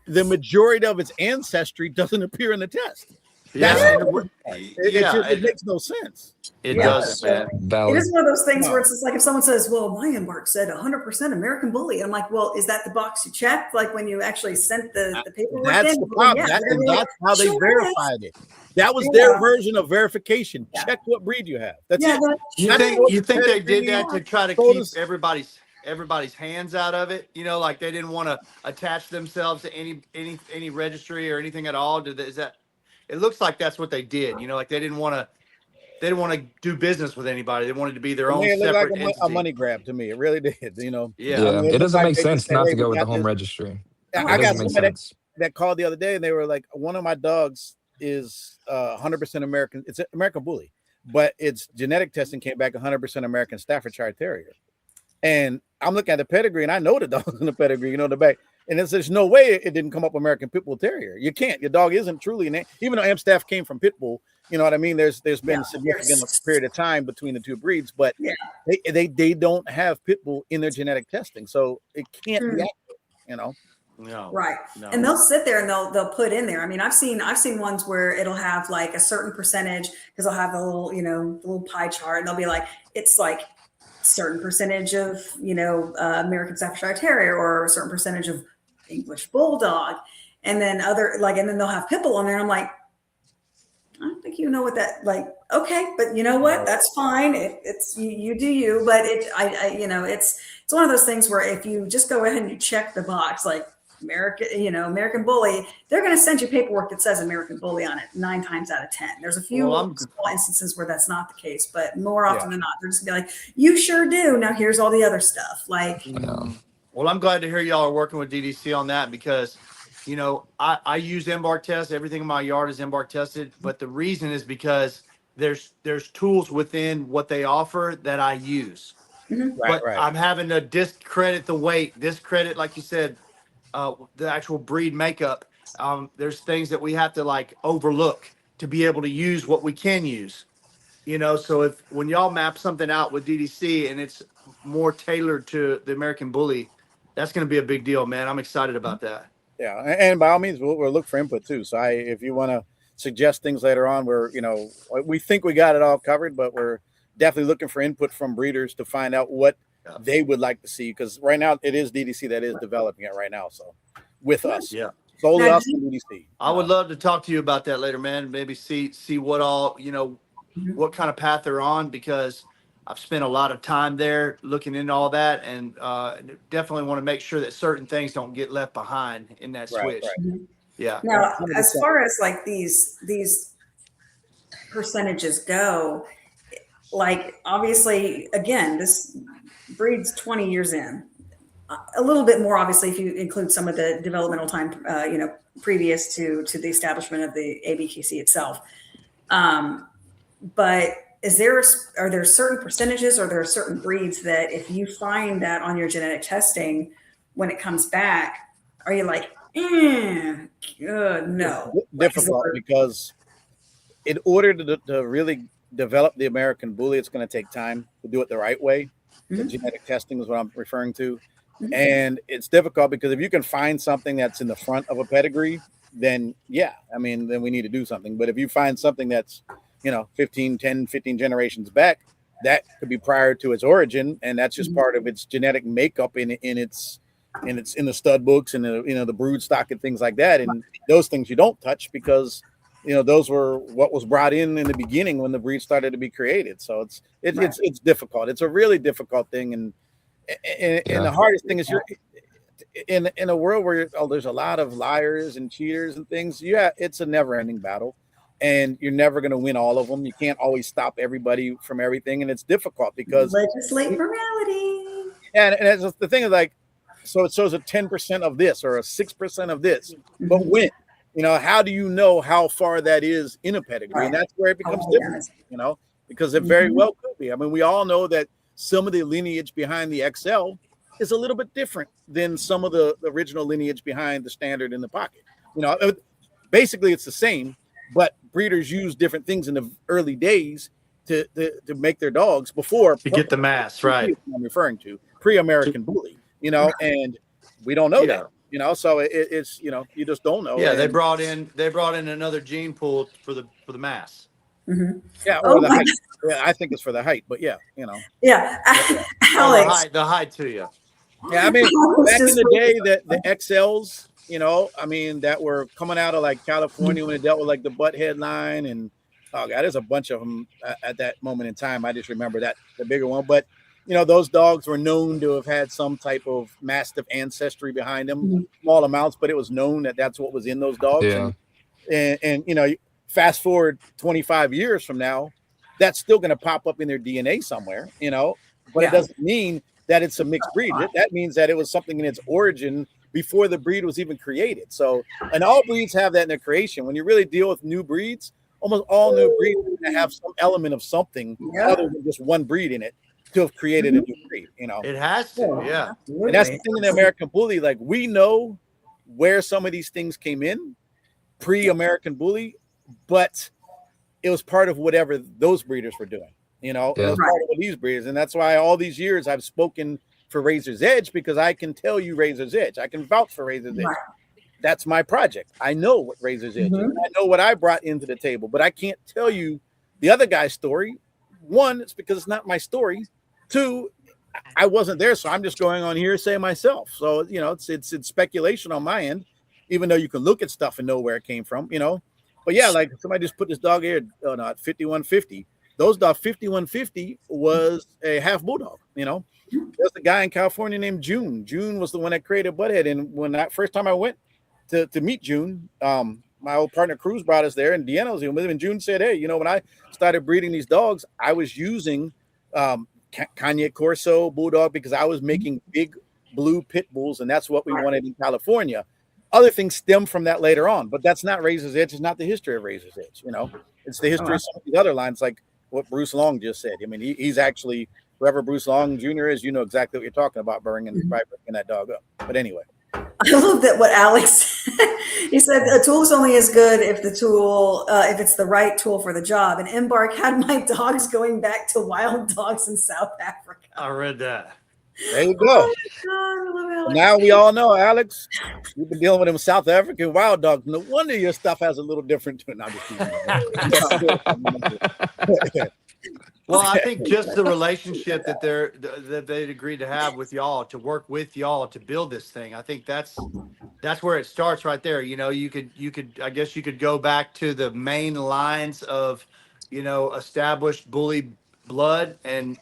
the majority of its ancestry doesn't appear in the test? It makes no sense. It doesn't, man. it is one of those things where it's just like, if someone says, well, my Embark said 100% American Bully, I'm like, well, is that the box you checked? Like when you actually sent the paperwork That's in? the problem. That's how they verified it. That was their version of verification. Check what breed you have. That's it. You think they did that to try to keep everybody's hands out of it? Like they didn't want to attach themselves to any registry or anything at all. Is that? It looks like that's what they did. Like they didn't want to do business with anybody. They wanted to be their own separate entity. A money grab to me. It really did. Yeah. I mean, It doesn't like make they sense just said, not hey, to go we with the got home this. registry. I got Doesn't make somebody sense. that called the other day, and they were like, one of my dogs is 100% American. It's an American Bully, but its genetic testing came back 100% American Staffordshire Terrier. And I'm looking at the pedigree, and I know the dog's in the pedigree, the back. And there's no way it didn't come up American Pit Bull Terrier. You can't. Your dog isn't truly even though Amstaff came from Pit Bull. You know what I mean? There's been a significant period of time between the two breeds, but they don't have Pit Bull in their genetic testing, so it can't be accurate. No. Right. No. And they'll sit there and they'll put in there. I mean, I've seen ones where it'll have like a certain percentage, because they'll have a little, the little pie chart, and they'll be like, it's like certain percentage of, American Staffordshire Terrier, or a certain percentage of English Bulldog. And then and then they'll have Pit Bull on there. And I'm like, I don't think you know what that, like, okay, but you know what? That's fine. It's you do you, but it's one of those things where if you just go ahead and you check the box, like American Bully, they're going to send you paperwork that says American Bully on it 9 times out of 10. There's a few small instances where that's not the case, but more often than not, they're just going to be like, you sure do. Now here's all the other stuff. Like, well, I'm glad to hear y'all are working with DDC on that, because I use embark tests. Everything in my yard is embark tested, but the reason is because there's tools within what they offer that I use. But I'm having to discredit the weight, discredit, like you said, the actual breed makeup. There's things that we have to like overlook to be able to use what we can use. So when y'all map something out with DDC and it's more tailored to the American Bully, that's going to be a big deal, man. I'm excited about that. Yeah, and by all means, we'll look for input too. So if you want to suggest things later on, we think we got it all covered, but we're definitely looking for input from breeders to find out what they would like to see, because right now it is DDC that is developing it right now. So with us, solely us and DDC. I would love to talk to you about that later, man. Maybe see what all what kind of path they're on, because I've spent a lot of time there looking into all that, and definitely want to make sure that certain things don't get left behind in that switch. Right. Yeah. Now, as far as like these percentages go, like obviously, again, this breed's 20 years in, a little bit more obviously if you include some of the developmental time, previous to the establishment of the ABKC itself. But are there certain percentages, or there are certain breeds that if you find that on your genetic testing, when it comes back, are you like, no? It's difficult, because in order to really develop the American Bully, it's going to take time to do it the right way. The genetic testing is what I'm referring to. And it's difficult because if you can find something that's in the front of a pedigree, then then we need to do something. But if you find something that's 15 generations back, that could be prior to its origin, and that's just part of its genetic makeup in the stud books and the brood stock and things like that. And those things you don't touch, because those were what was brought in the beginning when the breed started to be created. So it's difficult. It's a really difficult thing, and the hardest thing is you're in a world where there's a lot of liars and cheaters and things. It's a never-ending battle. And you're never going to win all of them. You can't always stop everybody from everything. And it's difficult because legislate morality. And the thing is, like, so it shows a 10% of this or a 6% of this. But when, how do you know how far that is in a pedigree? And that's where it becomes different, because it very well could be. I mean, we all know that some of the lineage behind the XL is a little bit different than some of the original lineage behind the standard in the pocket. Basically it's the same, but breeders use different things in the early days to make their dogs before to get the mass right. I'm referring to pre-American Bully, and we don't know that, so it's you just don't know. Yeah, they brought in another gene pool for the mass. Yeah, or the height. Yeah, I think it's for the height, but Yeah, Alex, the height to you. Yeah, I mean, back in the day, the XLs. That were coming out of like California when it dealt with like the butt headline, and there's a bunch of them at that moment in time. I just remember that the bigger one, but those dogs were known to have had some type of mastiff ancestry behind them, small amounts, but it was known that that's what was in those dogs. Yeah. And fast forward 25 years from now, that's still going to pop up in their DNA somewhere, but it doesn't mean that it's a mixed breed. That means that it was something in its origin before the breed was even created. So, and all breeds have that in their creation. When you really deal with new breeds, almost all new breeds have some element of something other than just one breed in it to have created a new breed, you know. It has to, Oh, yeah. absolutely. And that's the thing in the American Bully. Like, we know where some of these things came in pre-American Bully, but it was part of whatever those breeders were doing, you know, and it was Right. part of what these breeders. And that's why all these years I've spoken for Razor's Edge, because I can tell you Razor's Edge. I can vouch for Razor's Edge. Right. That's my project. I know what Razor's Edge is. Mhm. I know what I brought into the table, but I can't tell you the other guy's story. One, it's because it's not my story. Two, I wasn't there, so I'm just going on hearsay myself. So, you know, it's speculation on my end, even though you can look at stuff and know where it came from, you know. But yeah, like somebody just put this dog here, at 5150. Those dog 5150 was a half bulldog, you know. There's a guy in California named June. June was the one that created Butthead. And when first time I went to meet June, my old partner Cruz brought us there, and Deanna was with him. And June said, "Hey, you know, when I started breeding these dogs, I was using Kanye Corso Bulldog because I was making big blue pit bulls, and that's what we wanted in California. Other things stem from that later on, but that's not Razor's Edge. It's not the history of Razor's Edge. You know, it's the history of some of these other lines, like what Bruce Long just said. I mean, he's actually, whoever Bruce Long Jr. is, you know exactly what you're talking about, bringing that dog up. But anyway, I love that what Alex he said. A tool's only as good if the tool, if it's the right tool for the job. And Embark had my dogs going back to wild dogs in South Africa. I read that. there you go. Oh my God, I love Alex. Now we all know, Alex, you've been dealing with them South African wild dogs. No wonder your stuff has a little different. No, I'm just kidding. Well, I think just the relationship that they'd agreed to have with y'all, to work with y'all to build this thing. I think that's where it starts right there. You know, you could I guess you could go back to the main lines of, you know, established bully blood and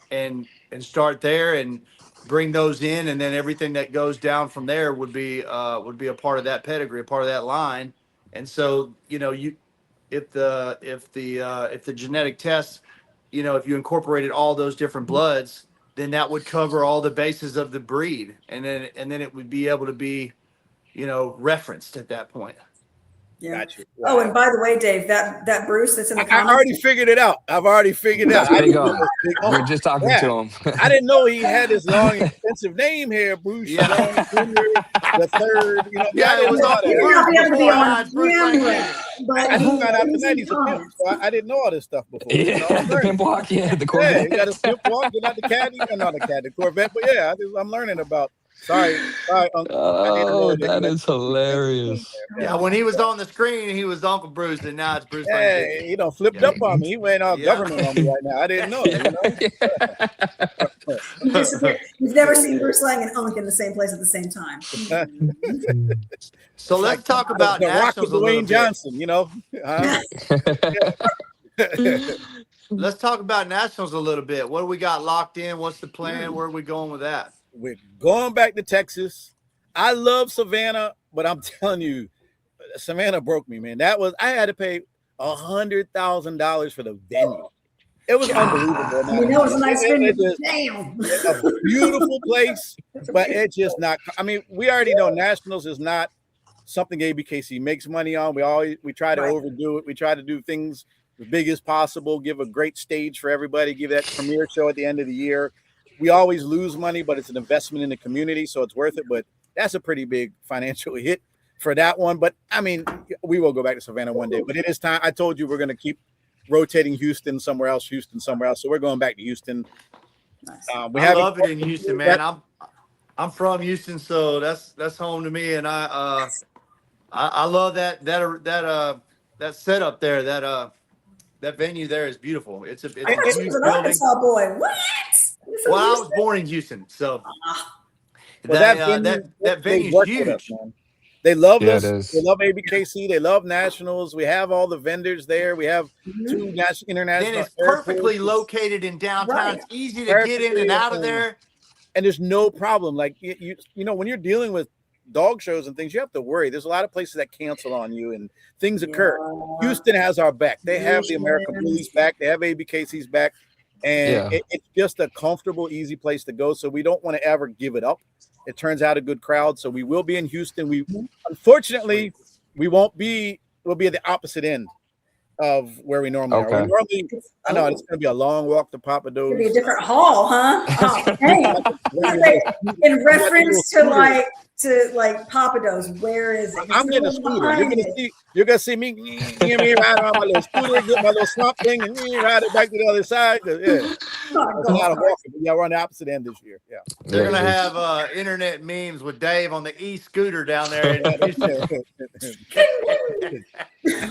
start there and bring those in, and then everything that goes down from there would be a part of that pedigree, a part of that line. And so, you know, if the genetic tests, you know, if you incorporated all those different bloods, then that would cover all the bases of the breed, and then it would be able to be, you know, referenced at that point. Yeah. Gotcha. Oh, and by the way, Dave, that Bruce that's in the I comments. already figured it out. I've already figured it out. That's big I on. didn't We're just talking Yeah. to him. I didn't know he had this long, expensive name here, Bruce Yeah. Long Jr., the third. You know, Yeah, I didn't it was know all that. He may not be able to be Before on odds, Bruce camera, Lang. but I just found out he's tonight in he's a pimp. comments. So I didn't know all this stuff before. You know, Yeah, I'm the learning. pimp walk, yeah, the Yeah, Corvette. you got a pimp walk, get out the caddy, not the caddy, Corvette. But yeah, I'm learning about. Sorry, Uncle. I didn't know Oh, that he is had hilarious. Yeah, when he was on the screen, he was Uncle Bruce, and now it's Bruce Lang. Hey, he done flipped Yeah. up on me. He went all Yeah. government on me right now. I didn't know. You know? He disappeared. You've never seen Bruce Lang and Unk in the same place at the same time. So let's talk about the Rock with nationals a little Dwayne bit. Johnson. You know. Let's talk about nationals a little bit. What do we got locked in? What's the plan? Where are we going with that? We're going back to Texas. I love Savannah, but I'm telling you, Savannah broke me, man. I had to pay $100,000 for the venue. It was unbelievable. I mean, that was a nice venue. Just Damn. a beautiful place, but it's just not. I mean, we already know nationals is not something ABKC makes money on. We try to overdo it. We try to do things as big as possible, give a great stage for everybody, give that premiere show at the end of the year. We always lose money, but it's an investment in the community, so it's worth it. But that's a pretty big financial hit for that one. But I mean, we will go back to Savannah one day. But it is time. I told you we're going to keep rotating Houston somewhere else. So we're going back to Houston. Nice. I love it in Houston, man. I'm from Houston, so that's home to me, and I love that setup there. That venue there is beautiful. It's a I thought huge she was an building. Arkansas boy. What? Well, I was born in Houston, so Well, that venue's work with us, huge. man. They love Yeah, us. it is. They love ABKC. They love nationals. We have all the vendors there. We have two international. Then it's perfectly airports. located in downtown. Right. It's easy to get in and out of there. And there's no problem. Like you know, when you're dealing with dog shows and things, you have to worry. There's a lot of places that cancel on you and things occur. Yeah. Houston has our back. They have the American Bullies back. They have ABKC's back. And it's just a comfortable, easy place to go. So we don't want to ever give it up. It turns out a good crowd. So we will be in Houston. Unfortunately, we'll be at the opposite end of where we normally are. Okay. We normally, I know it's going to be a long walk to Papa Do's. It'd be a different hall, huh? Oh, dang. In reference to like Papa Do's, where is it? I'm getting a scooter. You're gonna see me ride on my little scooter, get my little swamp thing, and ride it back to the other side. Yeah, it's a lot of walking. Yeah, we're on the opposite end this year. Yeah, they're gonna have internet memes with Dave on the e-scooter down there.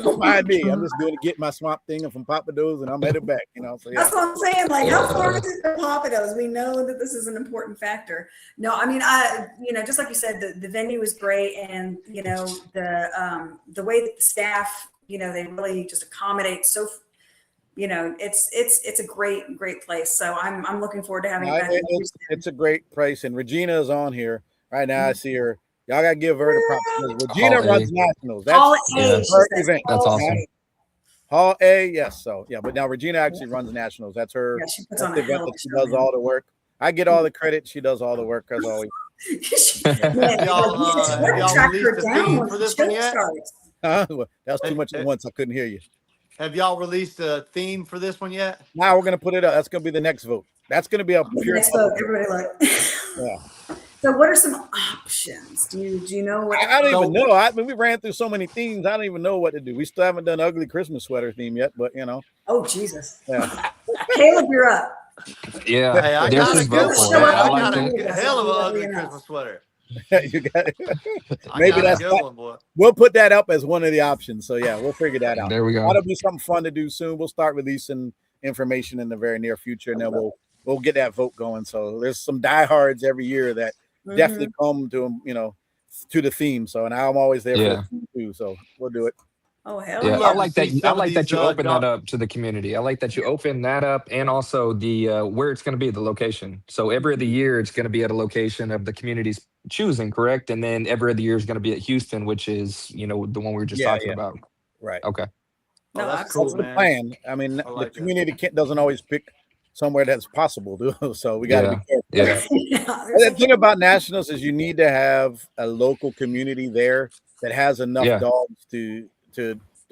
Don't mind me. I'm just going to get my swamp thing from Papa Do's, and I'm headed back. So yeah. That's what I'm saying. Like, how far is it to Papa Do's? We know that this is an important factor. No, I mean, just like you said, the venue is great, and the way that the staff, they really just accommodate. So, it's a great place. So I'm looking forward to having it back. It's a great place, and Regina is on here right now. I see her. Y'all gotta give her the props. Regina runs nationals. That's her event. That's awesome. Hall A, yes. So yeah, but now Regina actually runs nationals. That's her. Yeah, she puts on a event hell of that a she show, does all the work. I get all the credit. She does all the work as always. Y'all released the theme for this one yet? Well, that was too much at once. I couldn't hear you. Have y'all released a theme for this one yet? Now we're gonna put it up. That's gonna be the next vote. That's gonna be a pure next vote. Everybody look. Yeah. So what are some options? Do you know what? I don't even know. I mean, we ran through so many themes. I don't even know what to do. We still haven't done ugly Christmas sweater theme yet, but Oh Jesus. Yeah. Caleb, you're up. Yeah. Hey, I got a good one. I got a hell of an ugly Christmas sweater. You got it. Maybe that's a good one, boy. We'll put that up as one of the options. So yeah, we'll figure that out. There we go. That'll be something fun to do soon. We'll start releasing information in the very near future, and then we'll get that vote going. So there's some diehards every year that definitely come to to the theme. So, and I'm always there for the theme too. So we'll do it. Oh hell yeah! I like that. I like that you open that up to the community. I like that you open that up, and also the where it's going to be, the location. So every other year, it's going to be at a location of the community's choosing, correct? And then every other year is going to be at Houston, which is the one we were just talking about. Right. Okay. No, that's cool, the plan. I mean, the community doesn't always pick somewhere that's possible, so we got to be careful. The thing about nationals is you need to have a local community there that has enough dogs to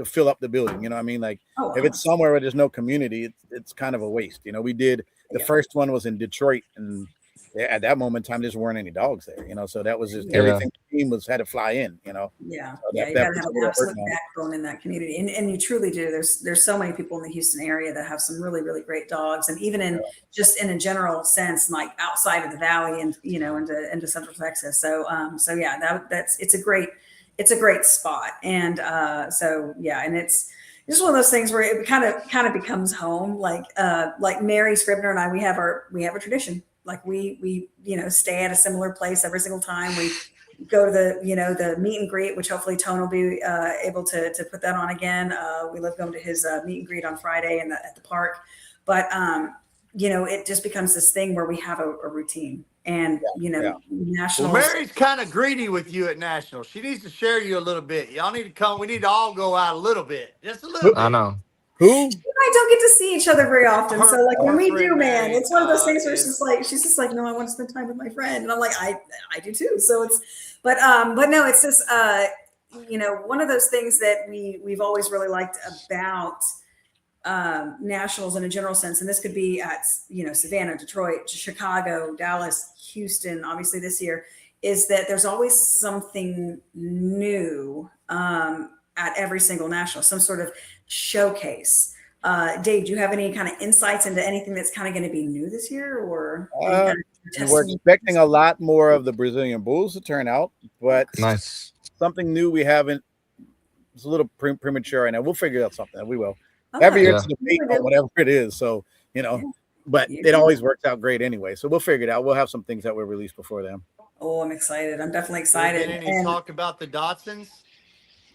fill up the building. You know what I mean? Like if it's somewhere where there's no community, it's kind of a waste. We did the first one was in Detroit, and at that moment in time, there just weren't any dogs there. So that was just everything. The team had to fly in. Yeah, so you gotta have an absolute backbone in that community, and you truly do. There's so many people in the Houston area that have some really, really great dogs, and even in just in a general sense, like outside of the valley and into Central Texas. So yeah, it's a great spot, and and it's just one of those things where it kind of becomes home. Like Mary Scribner and I, we have a tradition. Like we stay at a similar place every single time. We go to the meet and greet, which hopefully Tone will be able to put that on again. We love going to his meet and greet on Friday at the park, but it just becomes this thing where we have a routine. And nationals. Well, Mary's kind of greedy with you at nationals. She needs to share you a little bit. Y'all need to come. We need to all go out a little bit, just a little bit. I know. Who? You and I don't get to see each other very often. So like when we do, man, it's one of those things where she's just like, no, I want to spend time with my friend. And I'm like, I do too. So but no, it's just, one of those things that we've always really liked about nationals in a general sense. And this could be at, Savannah, Detroit, Chicago, Dallas, Houston, obviously this year, is that there's always something new at every single national, some sort of showcase. Dave, do you have any kind of insights into anything that's kind of going to be new this year, or we're expecting a lot more of the Brazilian bulls to turn out, but nice something new we haven't. It's a little premature right now. We'll figure out something. We will. Every year it's a debate on whatever it is. So but it always works out great anyway. So we'll figure it out. We'll have some things that were released before them. Oh, I'm excited. I'm definitely excited. Any talk about the Datsuns?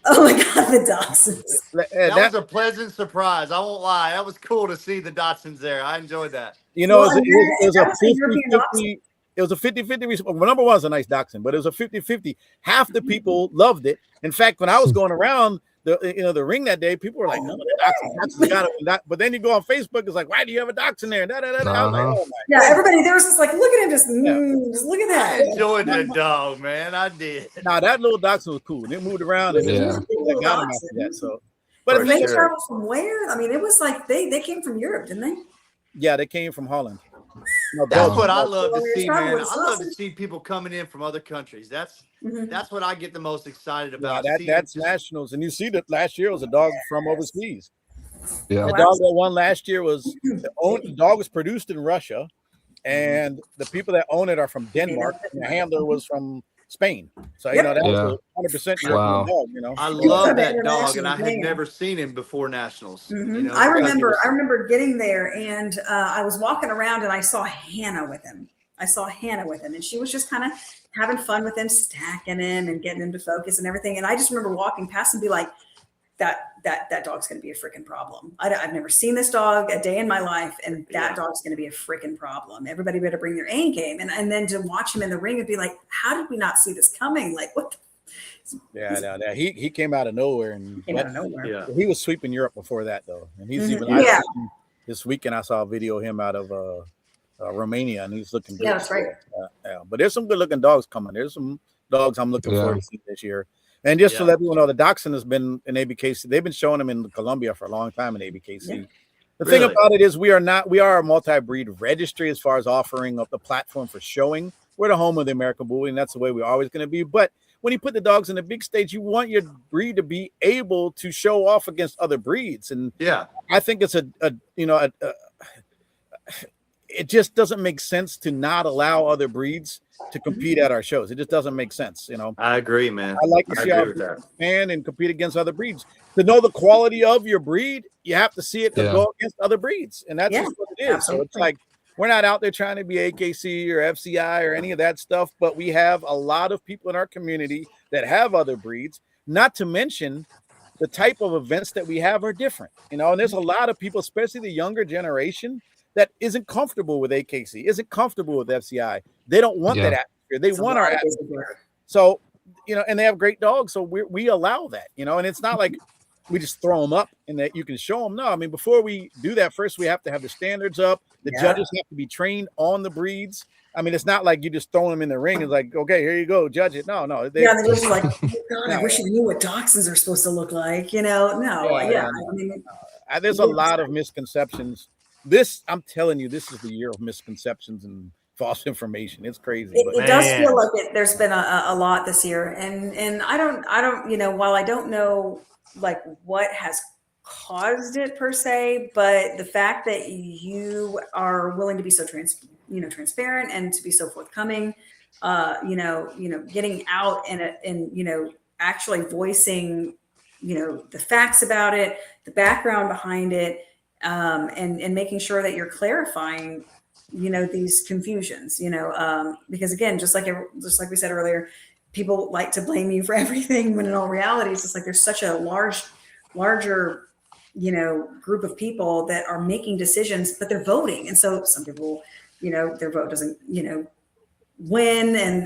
Oh my God, the Datsuns. That was a pleasant surprise. I won't lie. That was cool to see the Datsuns there. I enjoyed that. It was a 50-50. It was a 50-50. Well, number one is a nice dachshund, but it was a 50-50. Half the people loved it. In fact, when I was going around the ring that day, people were like, "No, the dachshund got it." But then you go on Facebook, it's like, "Why do you have a dachshund there?" I was like, "Oh my God." Everybody there was just like, "Look at him, just look at that." I enjoyed that dog, man. I did. Now that little dachshund was cool. They moved around and got him after that. So But For the They thing is, sure. traveled from where? I mean, it was like they came from Europe, didn't they? yeah, they came from Holland. No, That's Belgium. what I Well, love to you're see, traveling man. with I love to sausage. see people coming in from other countries. Mhm. That's what I get the most excited Yeah, about. Seeing that's just nationals. And you see that last year was a dog from Yes. overseas. Yeah. The Oh, dog absolutely. that won last year was the dog was produced in Russia, and the people that own it are from Denmark, and the handler was from Spain. So you know Yep. that was Yeah. a 100% European Wow. dog. You know, I You talk love about that dog, and international I had thing. never seen him before nationals. I Because he remember. was I remember getting there, and I was walking around, and I saw Hannah with him. And she was just kind of having fun with him, stacking him and getting him to focus and everything. And I just remember walking past and be like, that dog's going to be a freaking problem. I've never seen this dog a day in my life, and that dog's going to be a freaking problem. Everybody better bring their A game. And then to watch him in the ring and be like, how did we not see this coming? Like, what? yeah. He came out of nowhere, and Came out of nowhere. yeah. he was sweeping Europe before that though. And he's Mhm. even Yeah. this weekend. I saw a video of him out of Romania, and he's looking good. Yeah, that's right. Yeah, but there's some good looking dogs coming. There's some dogs I'm looking Yeah. forward to see this year. And just to Yeah. let people know, the dachshund has been in ABKC. They've been showing them in Colombia for a long time in ABKC. Yeah. The thing Really? about it is we are a multi-breed registry as far as offering up the platform for showing. We're the home of the American Bully, and that's the way we're always going to be. But when you put the dogs in the big stage, you want your breed to be able to show off against other breeds. And Yeah. I think it's it just doesn't make sense to not allow other breeds to compete at our shows. It just doesn't make sense, you know. I agree, man. I like to I see how agree with that. fan and compete against other breeds. To know the quality of your breed, you have to see it Yeah. go against other breeds, and that's Yeah, just what it is. So it's absolutely. like we're not out there trying to be AKC or FCI or any of that stuff, but we have a lot of people in our community that have other breeds. Not to mention the type of events that we have are different, you know. And there's a lot of people, especially the younger generation, that isn't comfortable with AKC, isn't comfortable with FCI. They don't want Yeah. that atmosphere. They It's a want our lot of atmosphere. busy work. So, you know, and they have great dogs. So we allow that, you know, and it's not like we just throw them up and that you can show them. No, I mean, before we do that, first we have to have the standards up. The Yeah. judges have to be trained on the breeds. I mean, it's not like you just throw them in the ring. It's like, okay, here you go, judge it. No. Yeah, they're just like, oh God, I No. wish I knew what dachshunds are supposed to look like. No. Yeah. I mean, There's a lot of misconceptions. I'm telling you, this is the year of misconceptions and false information. It's crazy. it does Man. feel like there's been a lot this year, and I don't, you know, while I don't know like what has caused it per se, but the fact that you are willing to be so transparent and to be so forthcoming, getting out and actually voicing, the facts about it, the background behind it, and making sure that you're clarifying, these confusions, because again, just like we said earlier, people like to blame you for everything when in all reality, it's just like there's such a larger, group of people that are making decisions, but they're voting. And so some people, their vote doesn't, win.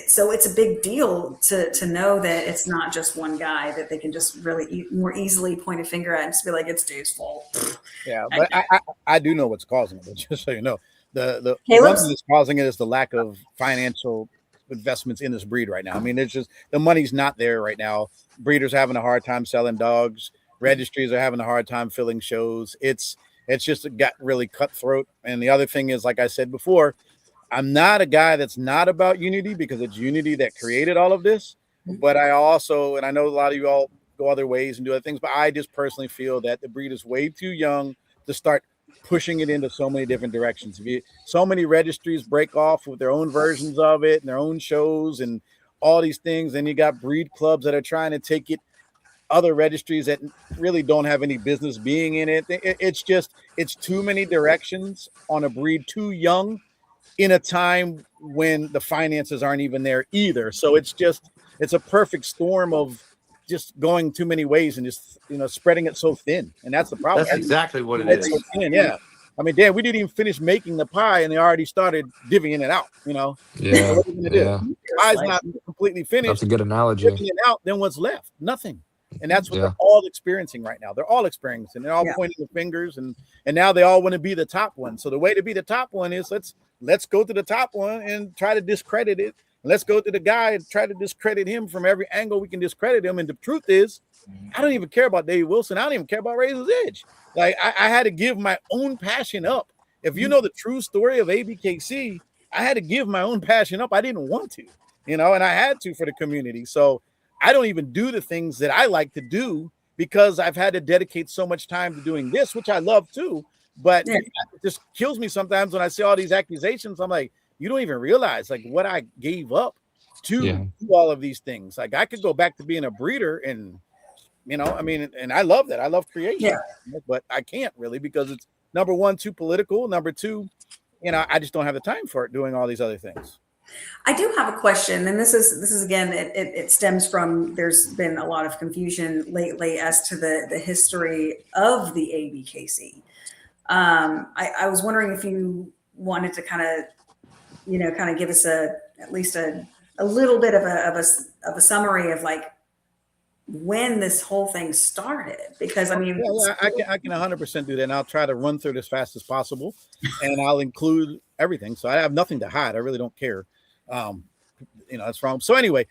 So it's a big deal to know that it's not just one guy that they can just really more easily point a finger at and just be like, it's Dave's fault. Yeah, but I do know what's causing it, just so you know. The Caleb's? one that's causing it is the lack of financial investments in this breed right now. I mean, it's just the money's not there right now. Breeders are having a hard time selling dogs. Registries are having a hard time filling shows. It's just got really cutthroat. And the other thing is, like I said before, I'm not a guy that's not about unity, because it's unity that created all of this. But I also, and I know a lot of you all go other ways and do other things, but I just personally feel that the breed is way too young to start pushing it into so many different directions. So many registries break off with their own versions of it and their own shows and all these things. Then you got breed clubs that are trying to take it other registries that really don't have any business being in it. It's too many directions on a breed too young in a time when the finances aren't even there either. So it's a perfect storm of just going too many ways and just, spreading it so thin. And that's the problem. That's exactly what it It's is. so thin, yeah. I mean, Dan, we didn't even finish making the pie and they already started divvying it out, So Yeah. what are you gonna Yeah. do? Pie's not completely finished. That's a good analogy. Divvying it out, then what's left? Nothing. And that's what Yeah. they're all experiencing right now. They're all experiencing. They're all pointing the fingers, and now they all want to be the top one. So the way to be the top one is let's go to the top one and try to discredit it let's go to the guy and try to discredit him from every angle we can discredit him. And the truth is, I don't even care about David Wilson. I don't even care about Razor's Edge. Like I had to give my own passion up. If you know the true story of ABKC, I had to give my own passion up. I didn't want to, and I had to for the community. So I don't even do the things that I like to do because I've had to dedicate so much time to doing this, which I love too. But it just kills me sometimes when I see all these accusations. I'm like, you don't even realize like what I gave up to do all of these things. Like I could go back to being a breeder and, and I love that. I love creation, but I can't really because it's number one, too political. Number two, I just don't have the time for it doing all these other things. I do have a question, and this is again, it stems from there's been a lot of confusion lately as to the history of the ABKC. I was wondering if you wanted to kind of give us at least a little bit of a summary of like when this whole thing started, because I mean, I can 100% do that, and I'll try to run through it as fast as possible, and I'll include everything. So I have nothing to hide. I really don't care. That's wrong. So anyway,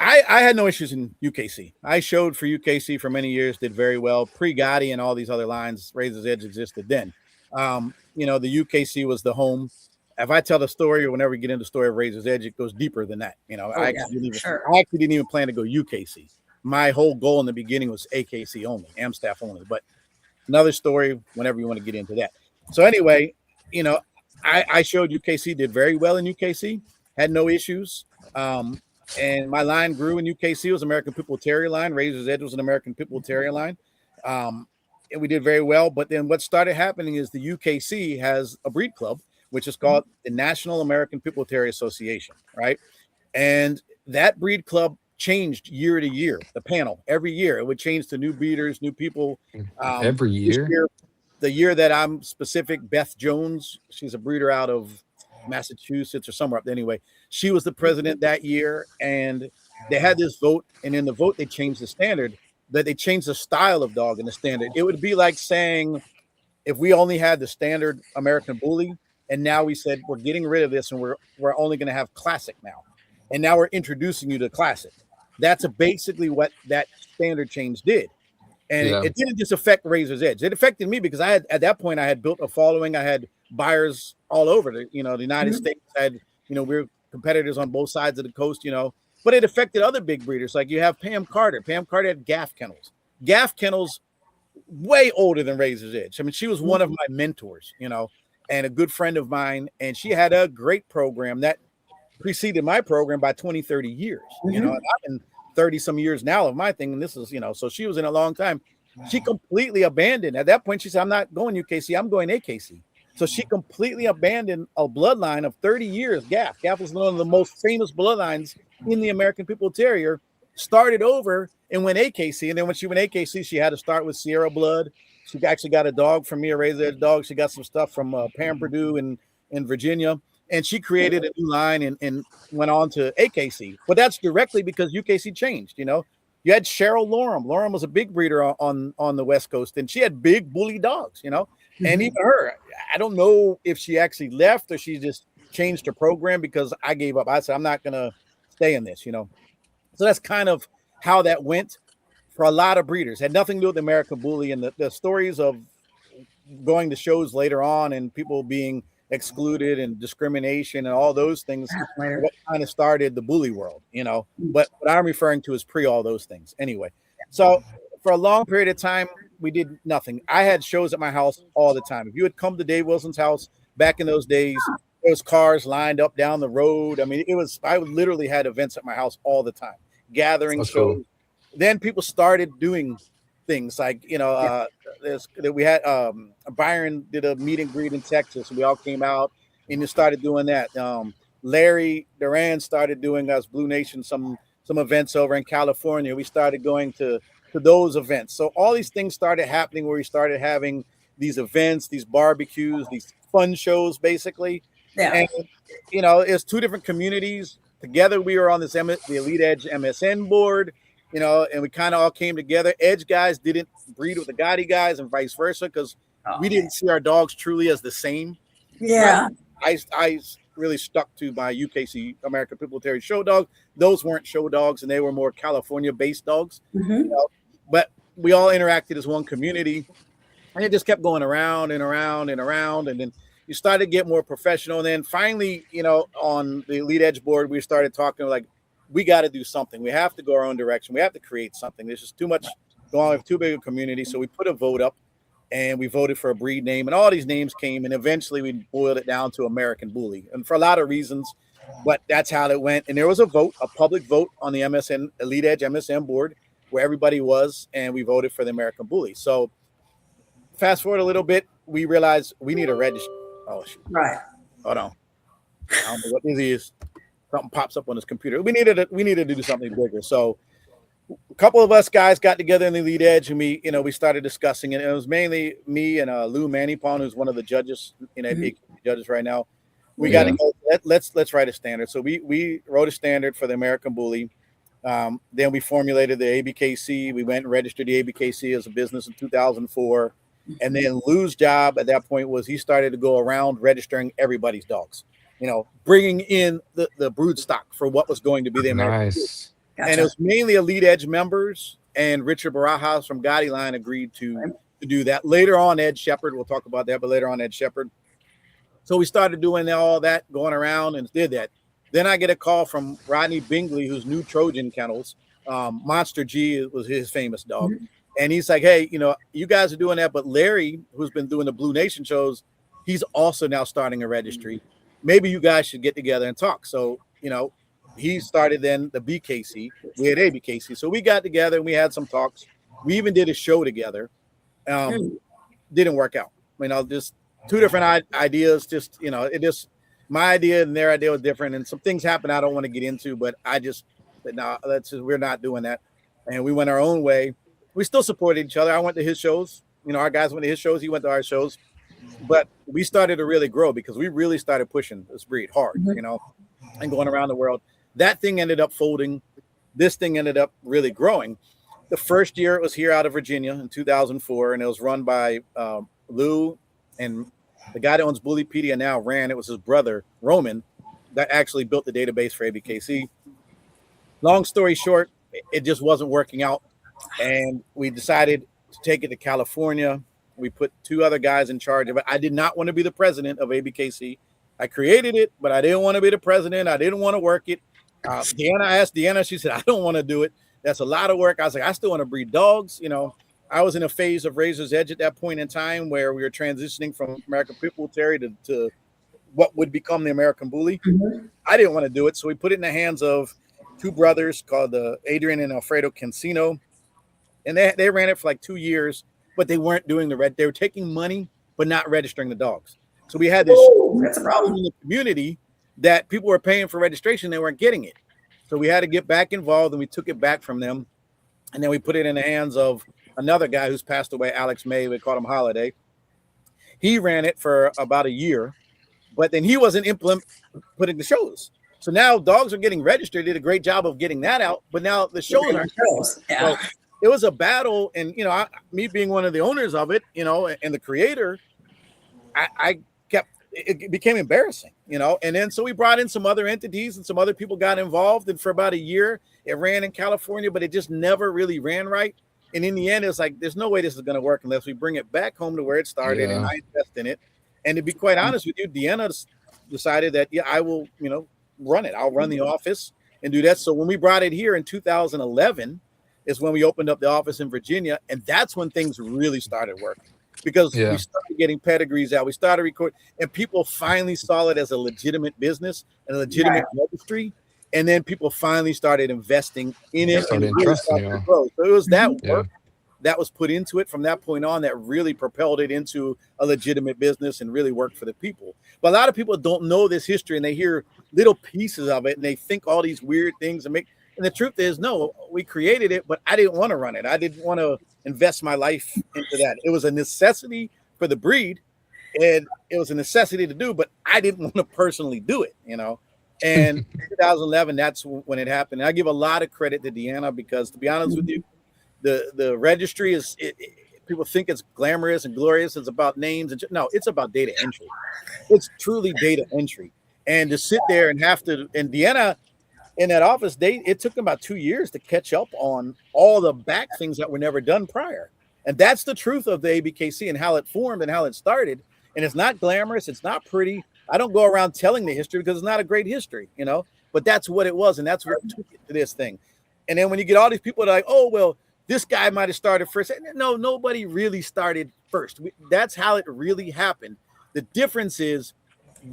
I had no issues in UKC. I showed for UKC for many years, did very well. Pre-Gotti and all these other lines, Razor's Edge existed then. The UKC was the home. If I tell the story or whenever we get into the story of Razor's Edge, it goes deeper than that. I actually didn't even plan to go UKC. My whole goal in the beginning was AKC only, Amstaff only. But another story whenever you want to get into that. So anyway, I showed UKC, did very well in UKC, had no issues. And my line grew in UKC. It was American Pit Bull Terrier line. Razor's Edge was an American Pit Bull Terrier line. And we did very well. But then what started happening is the UKC has a breed club, which is called the National American Pit Bull Terrier Association, right? And that breed club changed year to year, the panel. Every year, it would change to new breeders, new people. Every year? The year that I'm specific, Beth Jones, she's a breeder out of Massachusetts or somewhere up there. Anyway, she was the president that year, and they had this vote, and in the vote, they changed the standard, that they changed the style of dog in the standard. It would be like saying, if we only had the standard American Bully, and now we said, we're getting rid of this, and we're only going to have Classic now. And now we're introducing you to Classic. That's basically what that standard change did. And it didn't just affect Razor's Edge. It affected me because at that point, I had built a following. I had buyers all over the United States. I had, we were competitors on both sides of the coast, but it affected other big breeders. Like you have Pam Carter. Pam Carter had Gaff Kennels. Gaff Kennels, way older than Razor's Edge. I mean, she was one of my mentors, and a good friend of mine. And she had a great program that preceded my program by 20, 30 years, and I've been 30 some years now of my thing. And this is, so she was in a long time. She completely abandoned. At that point, she said, I'm not going UKC, I'm going AKC. So she completely abandoned a bloodline of 30 years. Gaff was one of the most famous bloodlines in the American Pit Bull Terrier, started over and went AKC. And then when she went AKC, she had to start with Sierra blood. She actually got a dog from me, a Razor's Edge dog. She got some stuff from Pam Purdue in Virginia. And she created a new line and went on to AKC. But that's directly because UKC changed, You had Cheryl Lorem. Lorem was a big breeder on the West Coast, and she had big bully dogs, And even her, I don't know if she actually left or she just changed her program because I gave up. I said, I'm not going to stay in this, So that's kind of how that went for a lot of breeders. Had nothing to do with American Bully, and the stories of going to shows later on and people being excluded and discrimination and all those things what kind of started the bully world, but what I'm referring to is pre all those things anyway. So for a long period of time, we did nothing. I had shows at my house all the time. If you had come to Dave Wilson's house back in those days, there was cars lined up down the road. I mean, I literally had events at my house all the time, gathering shows. Cool. Then people started doing things like, we had Byron did a meet and greet in Texas. We all came out and just started doing that. Larry Duran started doing us Blue Nation, some events over in California. We started going to those events. So all these things started happening where we started having these events, these barbecues, these fun shows, basically. Yeah. And, it's two different communities. Together, we were on this the Elite Edge MSN board. And we kind of all came together. Edge guys didn't breed with the Gotti guys and vice versa because we didn't see our dogs truly as the same. Yeah. I really stuck to my UKC, American Pit Bull Terrier show dogs. Those weren't show dogs, and they were more California-based dogs. Mhm. But we all interacted as one community, and it just kept going around and around and around. And then you started to get more professional. And then finally, on the Elite Edge board, we started talking like, we got to do something. We have to go our own direction. We have to create something. There's just too much going on. We have too big a community. So we put a vote up, and we voted for a breed name, and all these names came, and eventually we boiled it down to American Bully, and for a lot of reasons, but that's how it went. And there was a vote, a public vote on the MSN Elite Edge MSN board where everybody was, and we voted for the American Bully. So fast forward a little bit, we realized we need a register. Oh, shoot. Right. Hold on. I don't know what this is. Something pops up on his computer. We needed to do something bigger. So a couple of us guys got together in the Elite Edge, and we started discussing it. And it was mainly me and Lou Manipon, who's one of the judges, big judges right now. We got to go. Let's write a standard. So we wrote a standard for the American Bully. Then we formulated the ABKC. We went and registered the ABKC as a business in 2004. And then Lou's job at that point was he started to go around registering everybody's dogs, bringing in the brood stock for what was going to be the American Bully. Gotcha. And it was mainly Elite Edge members, and Richard Barajas from Gotti Line agreed to do that. Later on, Ed Shepard, we'll talk about that, but later on, Ed Shepard. So we started doing all that, going around and did that. Then I get a call from Rodney Bingley, who's New Trojan Kennels. Monster G was his famous dog. Mm-hmm. And he's like, hey, you guys are doing that, but Larry, who's been doing the Blue Nation shows, he's also now starting a registry. Maybe you guys should get together and talk. So, he started then the BKC. We had ABKC. So we got together and we had some talks. We even did a show together. Didn't work out. Just two different ideas. My idea and their idea was different. And some things happened I don't want to get into, but I just said, no, we're not doing that. And we went our own way. We still supported each other. I went to his shows. Our guys went to his shows. He went to our shows. But we started to really grow because we really started pushing this breed hard, and going around the world. That thing ended up folding. This thing ended up really growing. The first year it was here out of Virginia in 2004, and it was run by Lou, and the guy that owns Bullypedia now ran. It was his brother, Roman, that actually built the database for ABKC. Long story short, it just wasn't working out, and we decided to take it to California. We put two other guys in charge of it. I did not want to be the president of ABKC. I created it, but I didn't want to be the president. I didn't want to work it. I asked Deanna, she said, I don't want to do it. That's a lot of work. I was like, I still want to breed dogs. I was in a phase of Razor's Edge at that point in time where we were transitioning from American Pit Bull Terrier to what would become the American Bully. Mm-hmm. I didn't want to do it. So we put it in the hands of two brothers called Adrian and Alfredo Cancino. And they ran it for like 2 years, but they weren't doing they were taking money, but not registering the dogs. So we had this that's a problem in the community that people were paying for registration. They weren't getting it. So we had to get back involved, and we took it back from them. And then we put it in the hands of another guy who's passed away, Alex May. We called him Holiday. He ran it for about a year, but then he wasn't putting the shows. So now dogs are getting registered. Did a great job of getting that out, but now the shows are. Yeah. So it was a battle, and me being one of the owners of it, and the creator, it became embarrassing, and then so we brought in some other entities and some other people got involved, and for about a year it ran in California, but it just never really ran right. And in the end, it's like, there's no way this is going to work unless we bring it back home to where it started. And I invest in it. And to be quite honest with you, Deanna decided that, I will, run it. I'll run the office and do that. So when we brought it here in 2011 is when we opened up the office in Virginia. And that's when things really started working. Because we started getting pedigrees out, we started recording, and people finally saw it as a legitimate business and a legitimate registry. And then people finally started investing in it. And really started to grow. So it was that work that was put into it from that point on that really propelled it into a legitimate business and really worked for the people. But a lot of people don't know this history, and they hear little pieces of it and they think all these weird things and the truth is, no, we created it, but I didn't want to run it. I didn't want to invest my life into that. It was a necessity for the breed, and it was a necessity to do, but I didn't want to personally do it, And 2011, that's when it happened. And I give a lot of credit to Deanna because, to be honest with you, the registry is people think it's glamorous and glorious. It's about names no, it's about data entry. It's truly data entry. And to sit there and have to, and Deanna in that office, it took them about 2 years to catch up on all the back things that were never done prior. And that's the truth of the ABKC and how it formed and how it started. And it's not glamorous. It's not pretty. I don't go around telling the history because it's not a great history, but that's what it was. And that's what took it to this thing. And then when you get all these people that are like, oh, well, this guy might have started first. No, nobody really started first. That's how it really happened. The difference is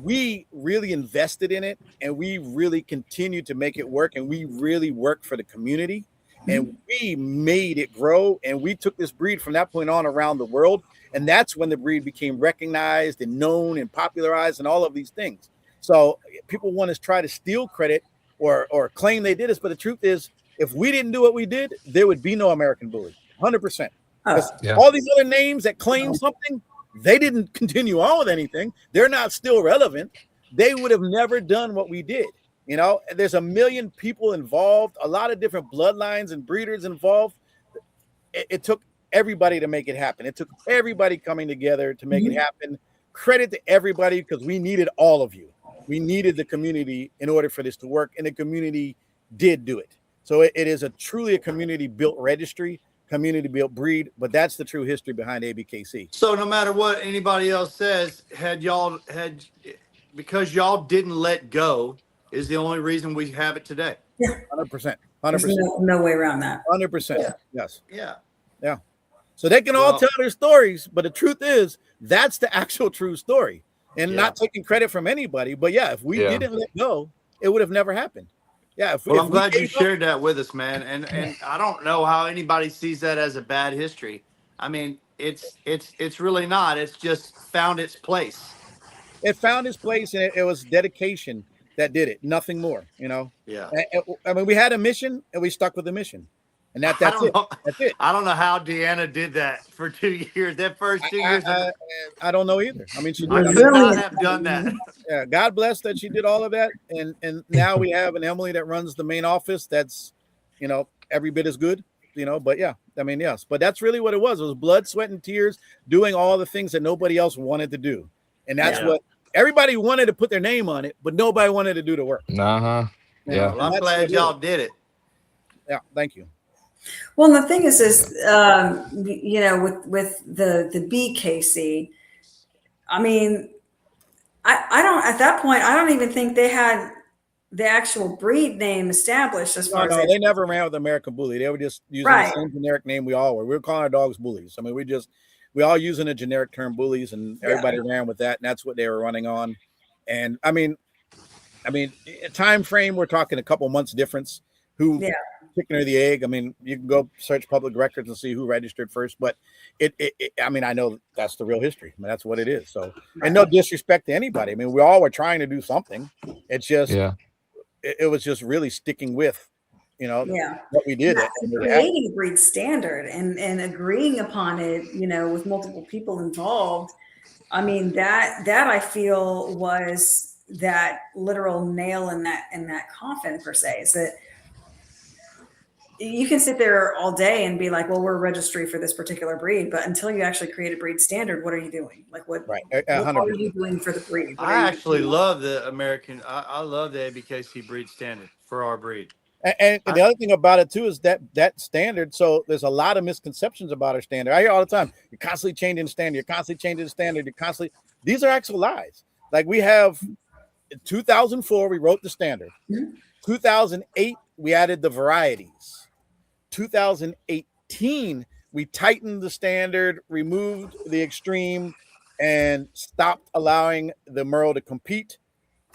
we really invested in it, and we really continued to make it work, and we really worked for the community, and we made it grow, and we took this breed from that point on around the world, and that's when the breed became recognized and known and popularized and all of these things. So people want to try to steal credit or claim they did this, but the truth is, if we didn't do what we did, there would be no American Bully, 100%. All these other names that claim something, they didn't continue on with anything. They're not still relevant. They would have never done what we did. There's a million people involved, a lot of different bloodlines and breeders involved. It took everybody to make it happen. It took everybody coming together to make it happen. Credit to everybody, because we needed all of you. We needed the community in order for this to work, and the community did do it. So it is truly a community-built registry, community-built breed, but that's the true history behind ABKC. So no matter what anybody else says, because y'all didn't let go is the only reason we have it today. Yeah. 100%. There's no way around that. 100%. Yeah. Yes. Yeah. So they can all tell their stories, but the truth is that's the actual true story, and not taking credit from anybody. But if we didn't let go, it would have never happened. Yeah. I'm glad you shared that with us, man. And I don't know how anybody sees that as a bad history. I mean, it's really not. It's just found its place. It found its place, and it was dedication that did it. Nothing more, Yeah. I mean, we had a mission, and we stuck with the mission, and that's it. That's it. I don't know how Deanna did that for 2 years. That first 2 years. I don't know either. I mean, she I did. could not have done that. Yeah, God bless that she did all of that, and now we have an Emily that runs the main office. That's, every bit as good, But I mean, yes, but that's really what it was. It was blood, sweat, and tears, doing all the things that nobody else wanted to do, and that's what everybody wanted to put their name on it, but nobody wanted to do the work. Yeah. Well, I'm glad y'all did it. Yeah, thank you. Well, and the thing is with the BKC, I mean, I don't, at that point, I don't even think they had the actual breed name established as far as they never ran with American Bully. They were just using the same generic name we all were. We were calling our dogs bullies. I mean, we all using a generic term, bullies, and everybody ran with that, and that's what they were running on. And I mean, time frame, we're talking a couple months difference. Chicken or the egg? I mean, you can go search public records and see who registered first, but I mean, I know that's the real history. I mean, that's what it is. So, and no disrespect to anybody. I mean, we all were trying to do something. It's just, it was just really sticking with, what we did. Creating a breed standard and agreeing upon it, with multiple people involved. I mean, that I feel was that literal nail in that coffin, per se, is that you can sit there all day and be like, well, we're a registry for this particular breed, but until you actually create a breed standard, what are you doing? Like what are you doing for the breed? I actually love the American. I love the ABKC breed standard for our breed. And the other thing about it too is that standard. So there's a lot of misconceptions about our standard. I hear all the time, you're constantly changing the standard. You're constantly changing the standard. These are actual lies. Like we have in 2004, we wrote the standard. 2008, we added the varieties. 2018, we tightened the standard, removed the extreme, and stopped allowing the Merle to compete.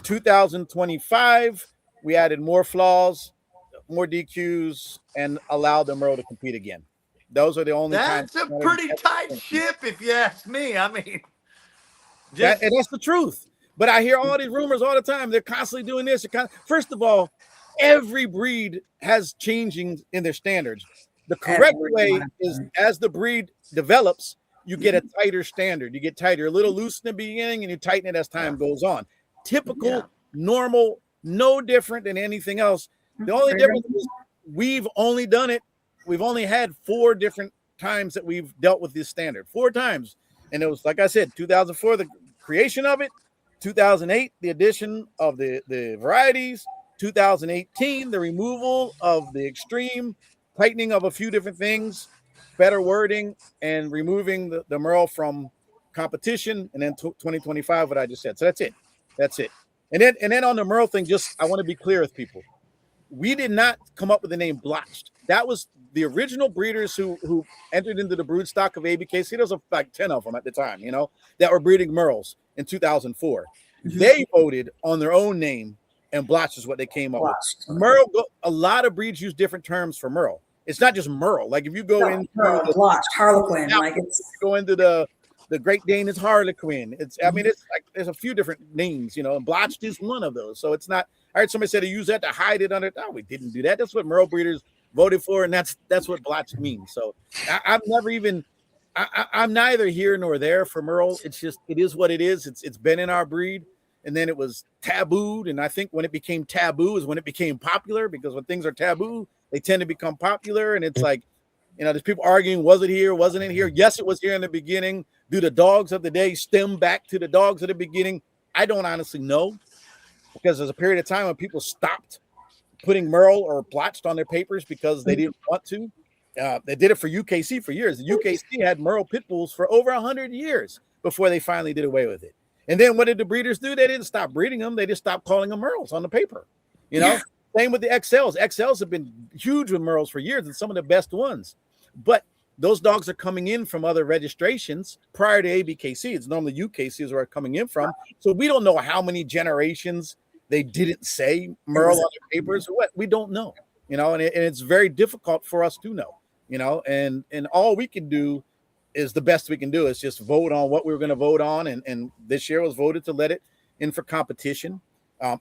2025, we added more flaws, more DQs, and allowed the Merle to compete again. Those are the only times. That's a pretty tight ship, if you ask me. I mean, and that's the truth. But I hear all these rumors all the time. They're constantly doing this. First of all, every breed has changing in their standards. The correct way is as the breed develops, you get a tighter standard. You get tighter, a little loose in the beginning, and you tighten it as time goes on. Typical, normal, no different than anything else. The only difference is we've only done it. We've only had 4 different times that we've dealt with this standard. 4 times. And it was, like I said, 2004, the creation of it, 2008, the addition of the varieties. 2018, the removal of the extreme, tightening of a few different things, better wording, and removing the Merle from competition. And then 2025, what I just said. So that's it. That's it. And then on the Merle thing, just I want to be clear with people. We did not come up with the name Blotched. That was the original breeders who entered into the brood stock of ABKC. There was like 10 of them at the time, you know, that were breeding Merles in 2004. They voted on their own name, and Blotched is what they came up with. Merle, a lot of breeds use different terms for Merle. It's not just Merle. Like if you go into Blotched, Harlequin, like it's go into the Great Dane is Harlequin. It's I mean it's like there's a few different names, you know, and Blotched is one of those. So it's not. I heard somebody say to use that to hide it under. No, we didn't do that. That's what Merle breeders voted for, and that's what Blotched means. So I've never even. I'm neither here nor there for Merle. It's just it is what it is. It's been in our breed. And then it was tabooed. And I think when it became taboo is when it became popular, because when things are taboo, they tend to become popular. And it's like, you know, there's people arguing, was it here? Wasn't it here? Yes, it was here in the beginning. Do the dogs of the day stem back to the dogs of the beginning? I don't honestly know, because there's a period of time when people stopped putting Merle or Blotched on their papers because they didn't want to. They did it for UKC for years. The UKC had Merle pit bulls for over 100 years before they finally did away with it. And then what did the breeders do? They didn't stop breeding them. They just stopped calling them Merles on the paper. You know, same with the XLs. XLs have been huge with Merles for years and some of the best ones. But those dogs are coming in from other registrations prior to ABKC. It's normally UKCs where are coming in from. So we don't know how many generations they didn't say Merle on their papers or what. We don't know, you know, and it's very difficult for us to know, you know, and all we can do is the best we can do is just vote on what we were going to vote on. And this year was voted to let it in for competition.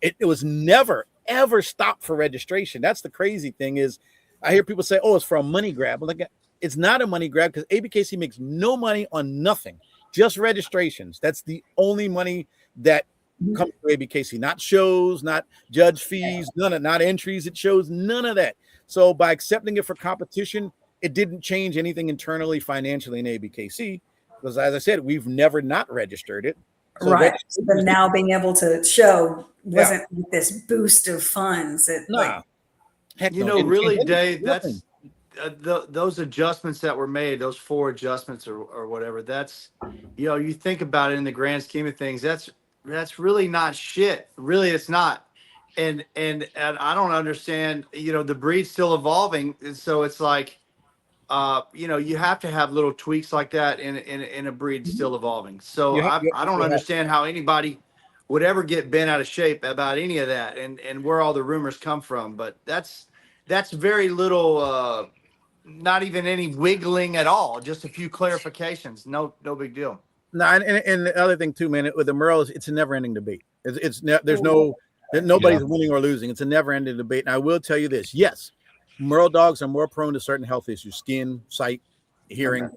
It was never, ever stopped for registration. That's the crazy thing is I hear people say, oh, it's for a money grab. Like, it's not a money grab because ABKC makes no money on nothing, just registrations. That's the only money that comes to ABKC, not shows, not judge fees, not entries. It shows none of that. So by accepting it for competition, it didn't change anything internally financially in ABKC because, as I said, we've never not registered it. So right. But now being able to show wasn't this boost of funds. You know, really, Dave, that's those adjustments that were made, those 4 adjustments or whatever. That's, you know, you think about it in the grand scheme of things. That's really not shit. Really, it's not. And I don't understand. You know, the breed's still evolving, and so it's like. You know, you have to have little tweaks like that in a breed still evolving. So I don't understand how anybody would ever get bent out of shape about any of that and where all the rumors come from. But that's very little, not even any wiggling at all. Just a few clarifications. No big deal. No, and the other thing too, man, with the Merles, it's a never-ending debate. There's nobody's winning or losing. It's a never-ending debate. And I will tell you this: yes. Merle dogs are more prone to certain health issues, skin, sight, hearing. Okay.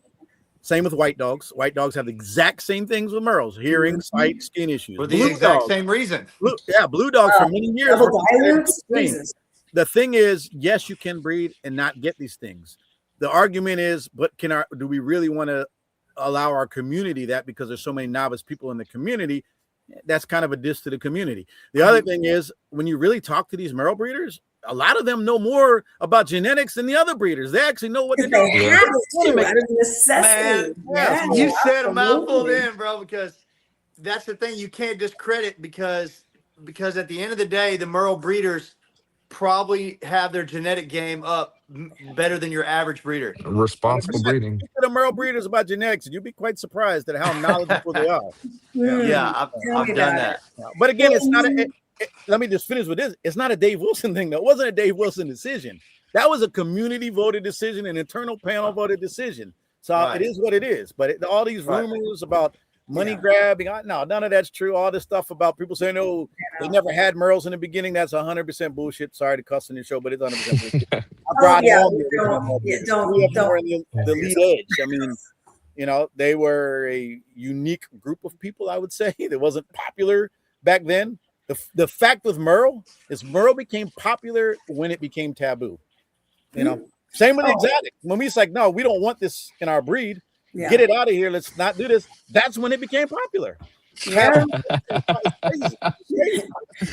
Same with white dogs. White dogs have the exact same things with Merles, hearing, sight, skin issues. For the exact same reason. Blue dogs for many years. The thing is, yes, you can breed and not get these things. The argument is, but do we really want to allow our community that because there's so many novice people in the community? That's kind of a diss to the community. The other thing is, when you really talk to these Merle breeders, a lot of them know more about genetics than the other breeders. They actually know what they're doing. They have to out of necessity. Man, you said a mouthful then, bro, because that's the thing. You can't discredit because at the end of the day, the Merle breeders probably have their genetic game up better than your average breeder. Responsible breeding. The Merle breeders about genetics, and you'd be quite surprised at how knowledgeable they are. Yeah, I've done that. But again, it's not let me just finish with this. It's not a Dave Wilson thing, though. It wasn't a Dave Wilson decision. That was a community voted decision, an internal panel voted decision. So it is what it is. But all these rumors about money grabbing, no, none of that's true. All this stuff about people saying, oh, they never had Merles in the beginning. That's 100% bullshit. Sorry to cuss on your show, but it's 100% bullshit. The lead edge. I mean, you know, they were a unique group of people, I would say. That wasn't popular back then. The fact with Merle is Merle became popular when it became taboo. You know, same with exotic. When we like, no, we don't want this in our breed. Get it out of here. Let's not do this. That's when it became popular. Yeah, It's crazy. It's crazy.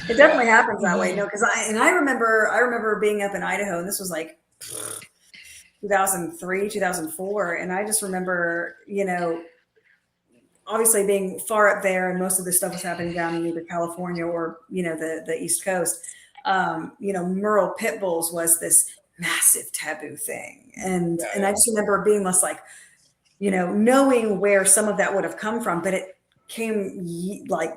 it definitely happens that way. No, because I remember being up in Idaho, and this was like 2003, 2004, and I just remember, obviously being far up there, and most of this stuff was happening down in either California or the East Coast. Merle pit bulls was this massive taboo thing, and I just remember being less like, knowing where some of that would have come from, but it came like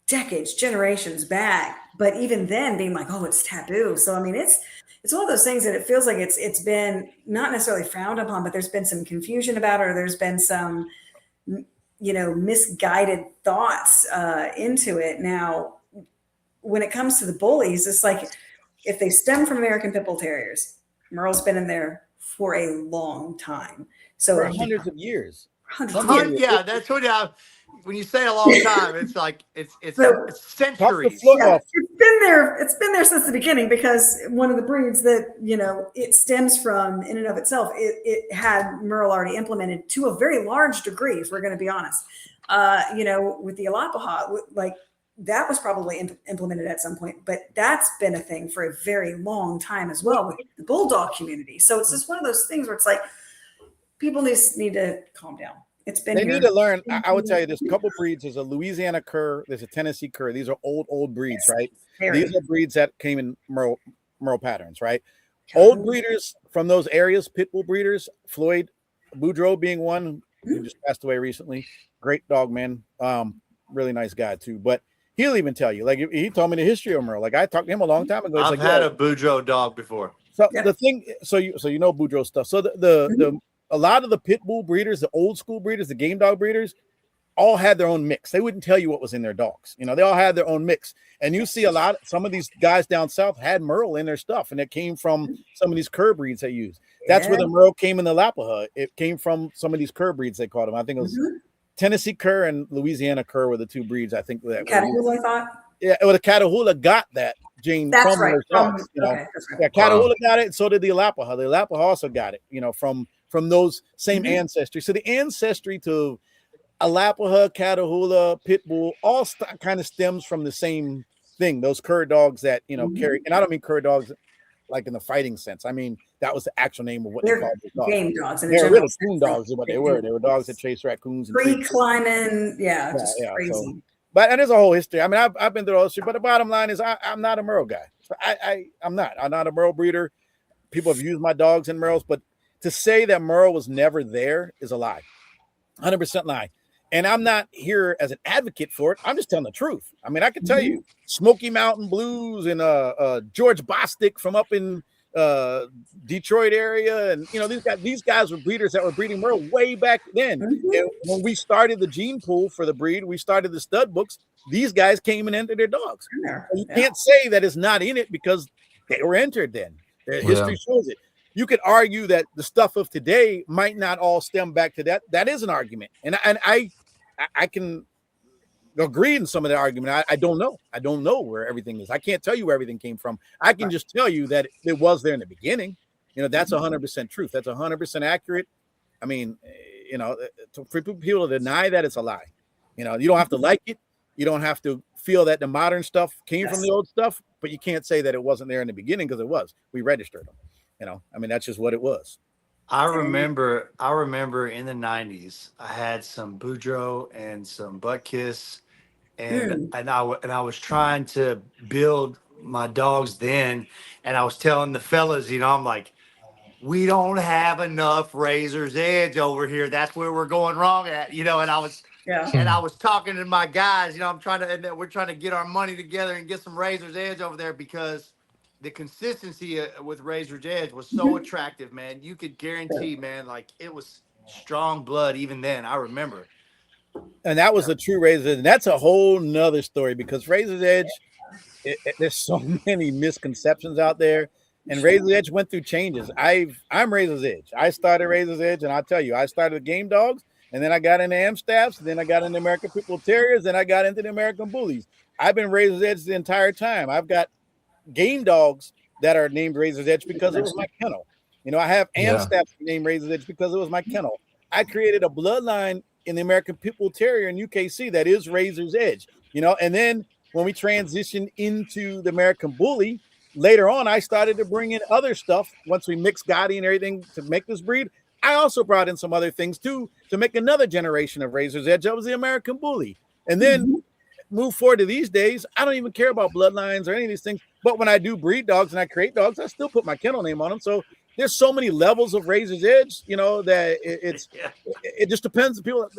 decades, generations back. But even then, being like, oh, it's taboo. So I mean, it's one of those things that it feels like it's been not necessarily frowned upon, but there's been some confusion about it, or there's been some misguided thoughts into it. Now, when it comes to the bullies, it's like if they stem from American Pit Bull Terriers, Merle's been in there for a long time. So For hundreds of years. Yeah, that's what when you say a long time, it's like it's centuries. Yeah, it's been there since the beginning, because one of the breeds that it stems from in and of itself, it had Merle already implemented to a very large degree, if we're going to be honest. With the Alapaha, like that was probably implemented at some point, but that's been a thing for a very long time as well with the bulldog community. So it's just one of those things where it's like people need to calm down. It's been They need to learn. I would tell you, there's a couple breeds. There's a Louisiana cur. There's a Tennessee cur. These are old breeds, right? These are breeds that came in Merle patterns, right? Old breeders from those areas, pit bull breeders, Floyd Boudreaux being one who just passed away recently. Great dog, man. Really nice guy too. But he'll even tell you, like he told me the history of Merle. Like I talked to him a long time ago. I've had a Boudreaux dog before. So the thing, so you know Boudreaux stuff. So the a lot of the pit bull breeders, the old school breeders, the game dog breeders, all had their own mix. They wouldn't tell you what was in their dogs. They all had their own mix. And you see some of these guys down south had Merle in their stuff, and it came from some of these cur breeds they use. That's where the Merle came in the Alapaha. It came from some of these cur breeds they called them. I think it was Tennessee cur and Louisiana cur were the two breeds. I think that Catahoula, I thought. Yeah, well, the Catahoula got that gene from their dogs. Okay, that's right. Yeah, Catahoula got it, and so did the Alapaha. The Alapaha also got it, from those same ancestry. So the ancestry to Alapaha, Catahoula, Pit Bull, all kind of stems from the same thing. Those cur dogs that carry, and I don't mean cur dogs like in the fighting sense. I mean that was the actual name of what they called the dogs. Game dogs. They're really coon dogs, is what they were. They were dogs that chased raccoons. Free climbing, just crazy. So, but and there's a whole history. I mean, I've been through all history. But the bottom line is, I'm not a Merle guy. I'm not. I'm not a Merle breeder. People have used my dogs in Merles, but to say that Merle was never there is a lie, 100% lie. And I'm not here as an advocate for it. I'm just telling the truth. I mean, I can tell you, Smoky Mountain Blues and George Bostic from up in Detroit area, and these guys were breeders that were breeding Merle way back then. And when we started the gene pool for the breed, we started the stud books. These guys came and entered their dogs. So you can't say that it's not in it because they were entered then. History shows it. You could argue that the stuff of today might not all stem back to that. That is an argument, and I can agree in some of the argument. I don't know. I don't know where everything is. I can't tell you where everything came from. I can just tell you that it was there in the beginning. That's 100% truth. That's 100% accurate. I mean, for people to deny that, it's a lie. You don't have to like it. You don't have to feel that the modern stuff came from the old stuff, but you can't say that it wasn't there in the beginning because it was. We registered them. I mean, that's just what it was. I remember in the 90s, I had some Boudreaux and some Butt Kiss, and I was trying to build my dogs then, and I was telling the fellas, I'm like, we don't have enough Razor's Edge over here. That's where we're going wrong at, and I was talking to my guys, we're trying to get our money together and get some Razor's Edge over there because the consistency with Razor's Edge was so attractive, man. You could guarantee, man, like it was strong blood even then. I remember. And that was the true Razor's Edge. And that's a whole nother story because Razor's Edge, there's so many misconceptions out there. And Razor's Edge went through changes. I'm Razor's Edge. I started Razor's Edge, and I'll tell you, I started with game dogs, and then I got into Amstaffs, then I got into American Pit Bull Terriers, then I got into the American Bullies. I've been Razor's Edge the entire time. I've got game dogs that are named Razor's Edge because it was my kennel. I have Amstaffs named Razor's Edge because it was my kennel. I created a bloodline in the American Pit Bull Terrier in UKC that is Razor's Edge, and then when we transitioned into the American Bully, later on, I started to bring in other stuff. Once we mixed Gotti and everything to make this breed, I also brought in some other things too to make another generation of Razor's Edge. That was the American Bully. And then move forward to these days, I don't even care about bloodlines or any of these things. But when I do breed dogs and I create dogs, I still put my kennel name on them. So there's so many levels of Razor's Edge, that it just depends. People,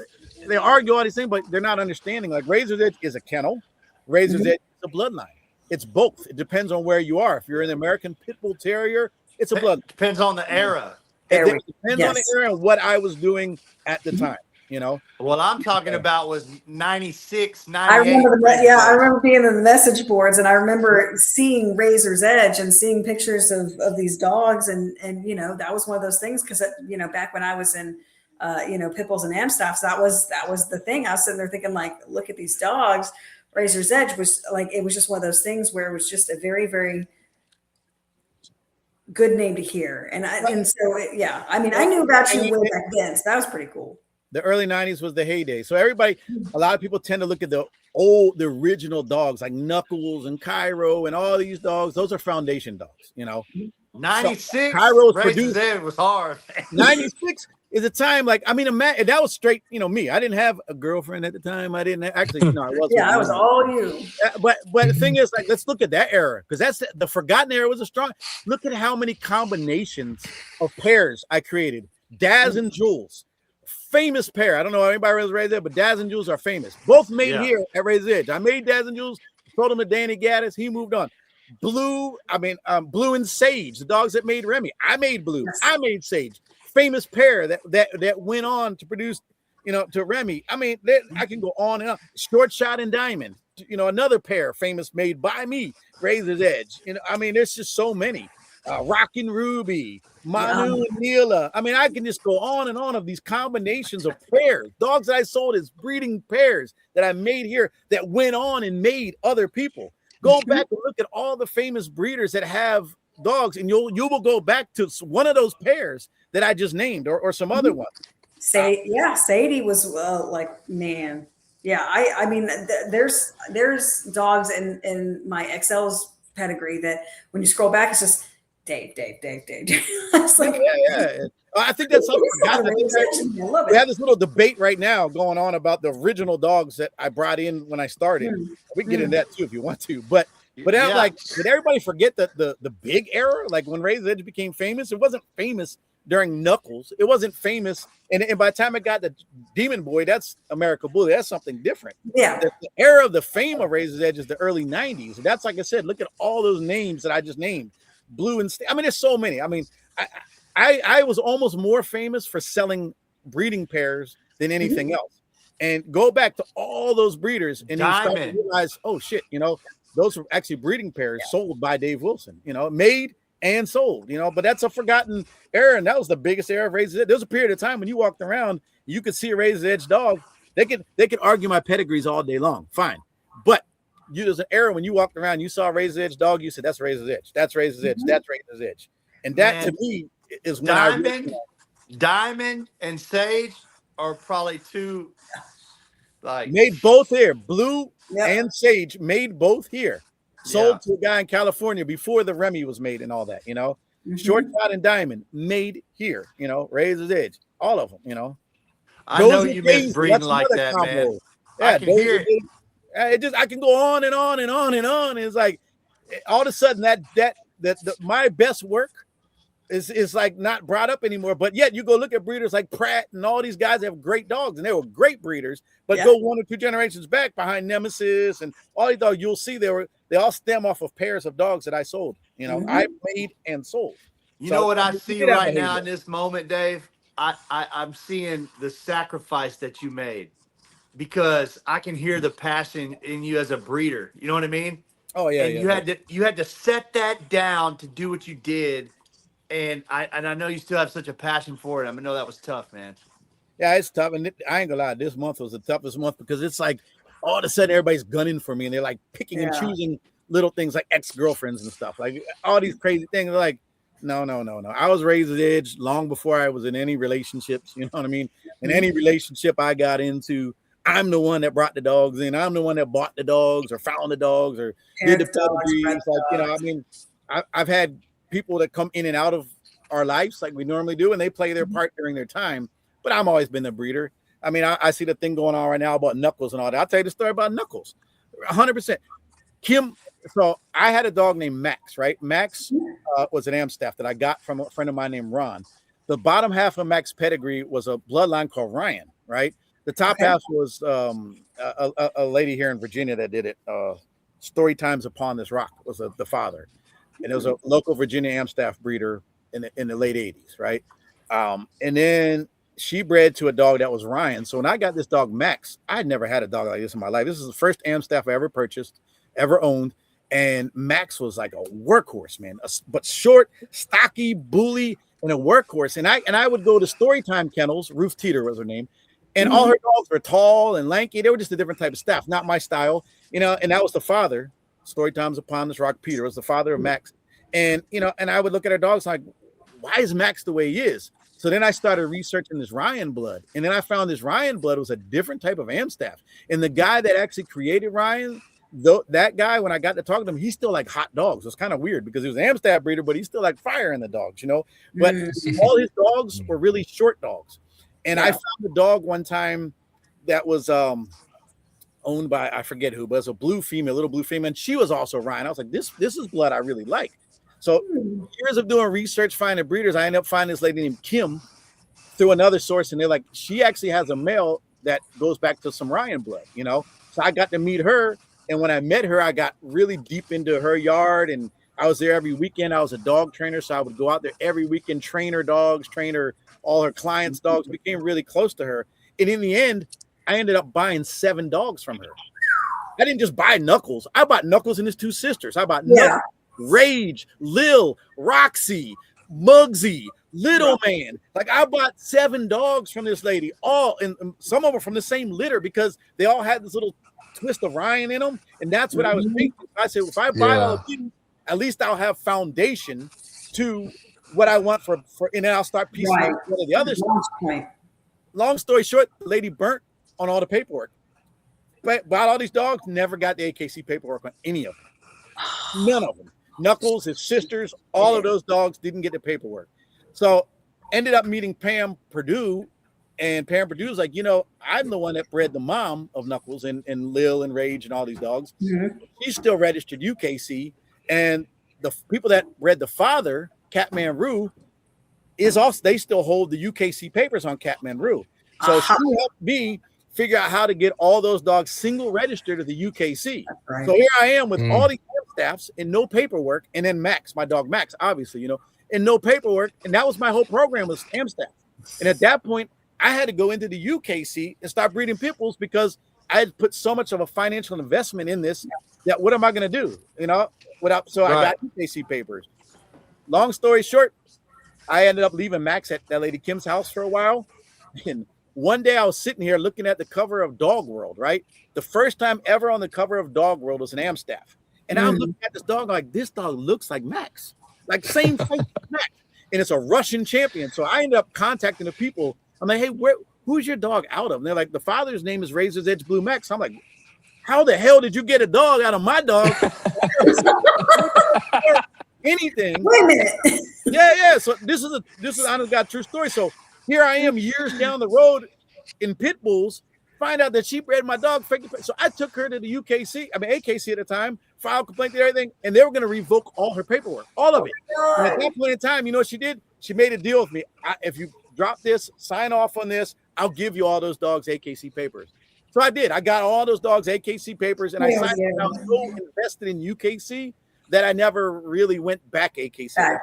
they argue all these things, but they're not understanding. Like Razor's Edge is a kennel. Razor's Edge is a bloodline. It's both. It depends on where you are. If you're an American Pit Bull Terrier, it's a bloodline. Depends on the era. It depends on the era and what I was doing at the time. What I'm talking about was 96, 98. I remember being in the message boards, and I remember seeing Razor's Edge and seeing pictures of these dogs, and that was one of those things, because back when I was in pit bulls and Amstaffs, that was the thing. I was sitting there thinking, like, look at these dogs. Razor's Edge was like, it was just one of those things where it was just a very, very good name to hear. And I knew about you way back then, so that was pretty cool. The early 90s was the heyday. So a lot of people tend to look at the original dogs like Knuckles and Cairo and all these dogs. Those are foundation dogs, 96, so Cairo's Razor's Edge was hard. 96 is a time that was straight, me. I didn't have a girlfriend at the time. I didn't I was. I was all you. But the thing is, like, let's look at that era, because that's the forgotten era. Was a strong. Look at how many combinations of pairs I created. Daz and Jules. Famous pair. I don't know if anybody raised Razor's Edge, but Daz and Jules are famous. Both made here at Razor's Edge. I made Daz and Jules, sold them to Danny Gaddis. He moved on. Blue and Sage, the dogs that made Remy. I made Blue. Yes. I made Sage. Famous pair that went on to produce, to Remy. I can go on and on. Short Shot and Diamond. Another pair famous made by me. Razor's Edge. There's just so many. Rockin' Ruby, Manu and Neela. I can just go on and on of these combinations of pairs. Dogs that I sold as breeding pairs that I made here that went on and made other people. Go back and look at all the famous breeders that have dogs, and you will go back to one of those pairs that I just named, or some other ones. Sadie was man. Yeah, there's dogs in my XL's pedigree that when you scroll back, it's just Dave. It's like, I think that's something. We have this little debate right now going on about the original dogs that I brought in when I started. We can get into that too if you want to, but did everybody forget that the big era, like when Razor's Edge became famous? It wasn't famous during Knuckles. It wasn't famous, and by the time it got to Demon Boy, that's American Bully. That's something different. Yeah, the era of the fame of Razor's Edge is the early '90s. And that's, like I said, look at all those names that I just named. Blue and there's so many. I was almost more famous for selling breeding pairs than anything else. And go back to all those breeders, and you start to realize, oh shit, those were actually breeding pairs sold by Dave Wilson. Made and sold. But that's a forgotten era, and that was the biggest era of Razor's Edge. There was a period of time when you walked around, you could see a Razor's Edge dog. They could argue my pedigrees all day long, fine, but there's an era when you walked around, you saw a Razor's Edge dog, you said, that's Razor's Edge, that's Razor's Edge, that's Razor's Edge. And that, to me, is when Diamond and Sage are probably two, made both here. Blue and Sage made both here. Sold to a guy in California before the Remy was made and all that, Short Shot and Diamond made here, Razor's Edge, all of them, I know you miss breeding like that, man. Yeah, I can hear it. I can go on and on and on and on. It's like all of a sudden that my best work is like not brought up anymore. But yet you go look at breeders like Pratt and all these guys have great dogs, and they were great breeders. But go 1 or 2 generations back behind Nemesis and all these dogs, you'll see they all stem off of pairs of dogs that I sold. I made and sold. You know what I see right now in this moment, Dave? I'm seeing the sacrifice that you made, because I can hear the passion in you as a breeder. You know what I mean? Oh yeah. And you had to set that down to do what you did. And I know you still have such a passion for it. I know that was tough, man. Yeah, it's tough. And I ain't gonna lie, this month was the toughest month, because it's like all of a sudden everybody's gunning for me, and they're like picking and choosing little things like ex-girlfriends and stuff, like all these crazy things. Like, No. I was raised at edge long before I was in any relationships. You know what I mean? In any relationship I got into, I'm the one that brought the dogs in. I'm the one that bought the dogs or found the dogs or did the pedigrees. Like, you know, I mean, I've had people that come in and out of our lives like we normally do, and they play their part during their time. But I've always been the breeder. I mean, I see the thing going on right now about Knuckles and all that. I'll tell you the story about Knuckles. 100%. Kim, so I had a dog named Max, right? Max was an Amstaff that I got from a friend of mine named Ron. The bottom half of Max's pedigree was a bloodline called Ryan, right? The top half was a lady here in Virginia that did it. Story Times Upon This Rock was the father. And it was a local Virginia Amstaff breeder in the late 80s, right? And then she bred to a dog that was Ryan. So when I got this dog, Max, I had never had a dog like this in my life. This is the first Amstaff I ever purchased, ever owned. And Max was like a workhorse, man, but short, stocky, bully, and a workhorse. And I would go to Storytime Kennels. Ruth Teeter was her name. And all her dogs were tall and lanky. They were just a different type of staff, not my style, you know. And that was the father. Storytimes Upon This Rock, Peter was the father of Max. And, you know, and I would look at her dogs like, why is Max the way he is? So then I started researching this Ryan blood. And then I found this Ryan blood was a different type of Amstaff. And the guy that actually created Ryan, though, that guy, when I got to talk to him, he still like hot dogs. It's kind of weird because he was an Amstaff breeder, but he still like fire in the dogs, you know. But all his dogs were really short dogs. And I found a dog one time that was owned by, I forget who, but it was a little blue female, and she was also Ryan. I was like, this is blood I really like. So years of doing research, finding breeders, I ended up finding this lady named Kim through another source, and they're like, she actually has a male that goes back to some Ryan blood, you know. So I got to meet her, and when I met her, I got really deep into her yard, and I was there every weekend. I was a dog trainer, so I would go out there every weekend, train her dogs, train her all her clients' dogs, became really close to her. And in the end, I ended up buying 7 dogs from her. I didn't just buy Knuckles. I bought Knuckles and his 2 sisters. I bought Knuckles, Rage, Lil, Roxy, Muggsy, Little Man. Like, I bought 7 dogs from this lady, all, and some of them from the same litter because they all had this little twist of Ryan in them. And that's what I was thinking. I said, if I buy all of these, at least I'll have foundation to what I want for and then I'll start piecing out one of the other stuff. Long story short, the lady burnt on all the paperwork. But bought all these dogs, never got the AKC paperwork on any of them. None of them. Knuckles, his sisters, all of those dogs didn't get the paperwork. So ended up meeting Pam Purdue, and Pam Purdue was like, you know, I'm the one that bred the mom of Knuckles and Lil and Rage and all these dogs. She's still registered UKC, and the people that bred the father, Catman Roo, is also, they still hold the UKC papers on Catman Roo. So she helped me figure out how to get all those dogs single registered to the UKC. So here I am with all these staffs and no paperwork, and then Max, my dog Max, obviously, you know, and no paperwork. And that was my whole program, was Amstaff. And at that point, I had to go into the UKC and start breeding pit bulls because I had put so much of a financial investment in this that what am I going to do, you know, without, so I got UKC papers. Long story short, I ended up leaving Max at that lady Kim's house for a while. And one day I was sitting here looking at the cover of Dog World, right? The first time ever on the cover of Dog World was an Amstaff. And I'm looking at this dog like, this dog looks like Max, like same face as Max. And it's a Russian champion. So I ended up contacting the people. I'm like, hey, who's your dog out of? And they're like, the father's name is Razor's Edge Blue Max. I'm like, how the hell did you get a dog out of my dog? Anything. Wait a minute. Yeah. So this is honest God true story. So here I am years down the road in pit bulls, find out that she bred my dog fake. So I took her to the AKC at the time, filed complaint and everything, and they were going to revoke all her paperwork, all of it. And at that point in time, you know what she did? She made a deal with me. If you drop this, sign off on this, I'll give you all those dogs AKC papers. So I did. I got all those dogs AKC papers, and I signed it. I was so invested in UKC that I never really went back AKC. I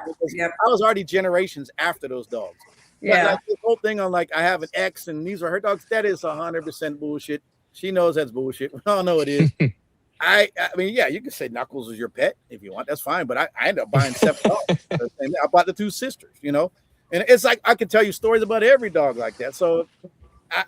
was already generations after those dogs. But like this whole thing on like I have an ex and these are her dogs, that is 100% bullshit. She knows that's bullshit. We all know it is. I mean, yeah, you can say Knuckles is your pet if you want. That's fine. But I ended up buying 7 dogs. And I bought the 2 sisters, you know. And it's like I can tell you stories about every dog like that. So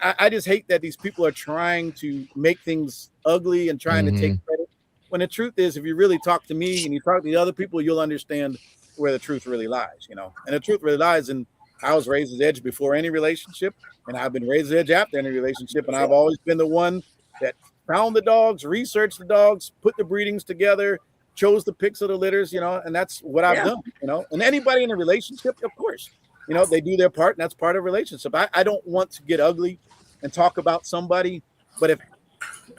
I just hate that these people are trying to make things ugly and trying to take credit. When the truth is, if you really talk to me and you talk to the other people, you'll understand where the truth really lies, you know. And the truth really lies in I was raised as edge before any relationship, and I've been raised as edge after any relationship, and I've always been the one that found the dogs, researched the dogs, put the breedings together, chose the picks of the litters, you know, and that's what I've done, you know. And anybody in a relationship, of course, you know, they do their part, and that's part of a relationship. I don't want to get ugly and talk about somebody, but if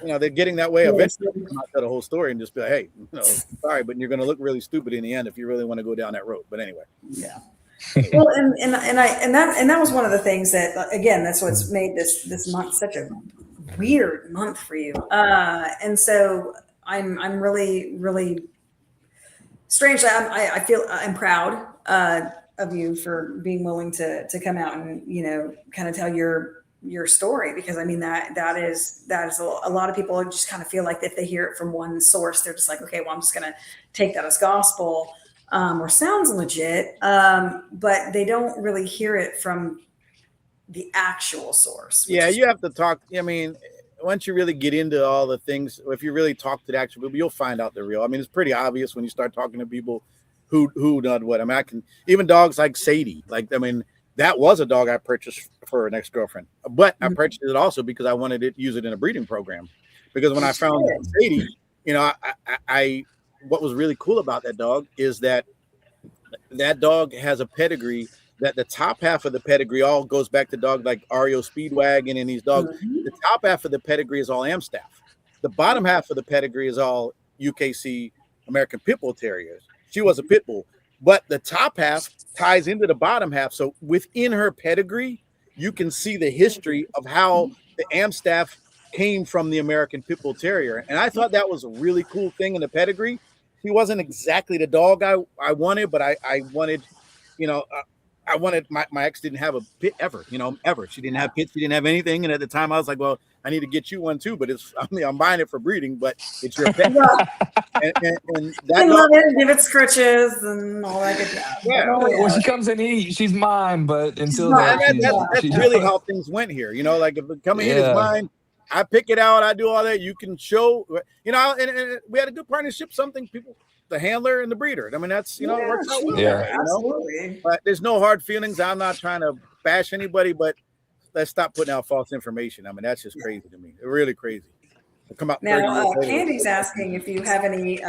you know they're getting that way, eventually I'm not tell the whole story and just be like, hey, you know, sorry, but you're going to look really stupid in the end if you really want to go down that road. But anyway, Well, and that was one of the things that, again, that's what's made this month such a weird month for you. And so I'm really strangely, I feel I'm proud of you for being willing to come out and, you know, kind of tell your story, because I mean that is a lot of people just kind of feel like if they hear it from one source, they're just like, okay, well, I'm just going to take that as gospel, or sounds legit, but they don't really hear it from the actual source. Yeah, you have to talk. I mean, once you really get into all the things, if you really talk to the actual people, you'll find out the real. I mean, it's pretty obvious when you start talking to people who done what. I mean, I can even dogs like Sadie. Like, I mean, that was a dog I purchased for an ex-girlfriend, but I purchased it also because I wanted to use it in a breeding program. Because when I found Sadie, you know, I what was really cool about that dog is that dog has a pedigree that the top half of the pedigree all goes back to dogs like Ario Speedwagon and these dogs. The top half of the pedigree is all Amstaff. The bottom half of the pedigree is all UKC American Pit Bull Terriers. She was a pit bull, but the top half ties into the bottom half. So within her pedigree, you can see the history of how the Amstaff came from the American Pit Bull Terrier. And I thought that was a really cool thing in the pedigree. He wasn't exactly the dog I wanted, but I wanted, you know, I wanted my ex didn't have a pit ever, you know, ever. She didn't have pits. She didn't have anything. And at the time I was like, well, I need to get you one too, but I'm buying it for breeding, but it's your pet. and I love it and give it scritches and all that good stuff. Yeah. When she comes in here, she's mine, but until that's she's really how things went here. You know, like if it coming in is mine, I pick it out, I do all that. You can show, you know, and we had a good partnership. Something people, the handler and the breeder. I mean, that's, you know, it works out well. Yeah, You know? absolutely. But there's no hard feelings. I'm not trying to bash anybody, but let's stop putting out false information. I mean, that's just crazy to me. Really crazy. Come out Now, Candy's asking if you have any,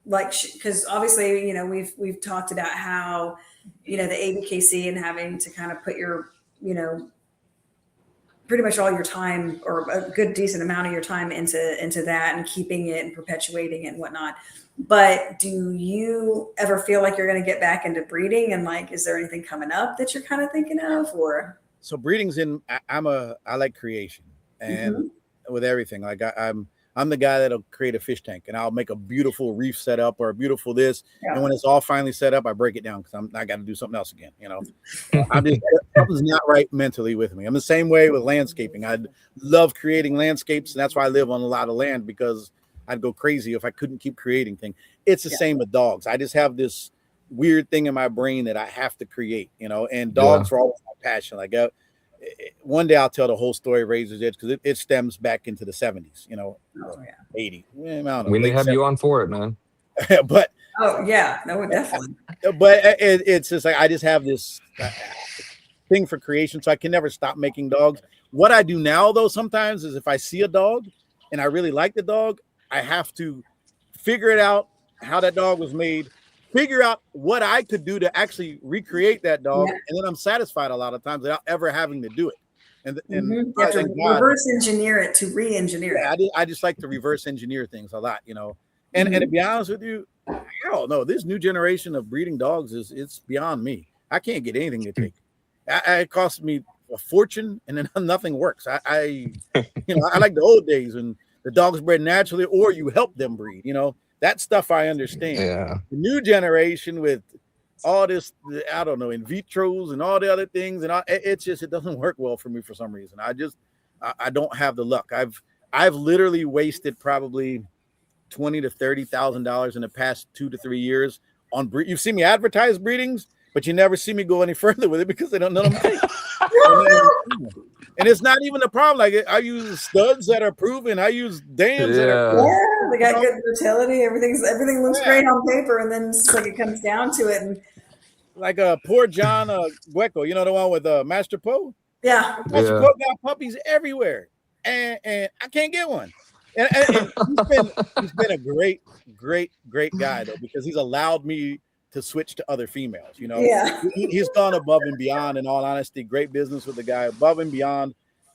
because obviously, you know, we've talked about how, you know, the ABKC and having to kind of put your, you know, pretty much all your time or a good decent amount of your time into that and keeping it and perpetuating it and whatnot. But do you ever feel like you're going to get back into breeding? And like, is there anything coming up that you're kind of thinking of, or? So breeding's I like creation and with everything. Like I'm the guy that'll create a fish tank and I'll make a beautiful reef setup or a beautiful this. Yeah. And when it's all finally set up, I break it down because I got to do something else again. You know, something's not right mentally with me. I'm the same way with landscaping. I love creating landscapes, and that's why I live on a lot of land, because I'd go crazy if I couldn't keep creating things. It's the same with dogs. I just have this weird thing in my brain that I have to create, you know, and dogs are always my passion. Like one day I'll tell the whole story of Razor's Edge because it stems back into the 70s, you know, 80. I don't know, we need to have 70s. You on for it, man. But definitely. But it's just like I just have this thing for creation, so I can never stop making dogs. What I do now, though, sometimes is if I see a dog and I really like the dog, I have to figure it out how that dog was made, figure out what I could do to actually recreate that dog, and then I'm satisfied a lot of times without ever having to do it. And you have to reverse engineer it to re-engineer it. I just like to reverse engineer things a lot, you know. And to be honest with you, I don't know. This new generation of breeding dogs it's beyond me. I can't get anything to take. It costs me a fortune, and then nothing works. I like the old days when the dogs bred naturally, or you help them breed. You know, that stuff I understand. Yeah. The new generation with all this, I don't know, in vitros and all the other things, and it doesn't work well for me for some reason. I don't have the luck. I've literally wasted probably $20,000 to $30,000 in the past 2 to 3 years on breed. You've seen me advertise breedings, but you never see me go any further with it because they don't know them. And it's not even a problem. Like I use studs that are proven. I use dams that are proven. they got good fertility. Everything looks great on paper, and then it's like it comes down to it. And like poor John Gueco, you know, the one with Master Poe. yeah, Master Poe got puppies everywhere, and I can't get one. And he's been a great guy though, because he's allowed me to switch to other females. You know, he's gone above and beyond. In all honesty, great business with the guy, above and beyond.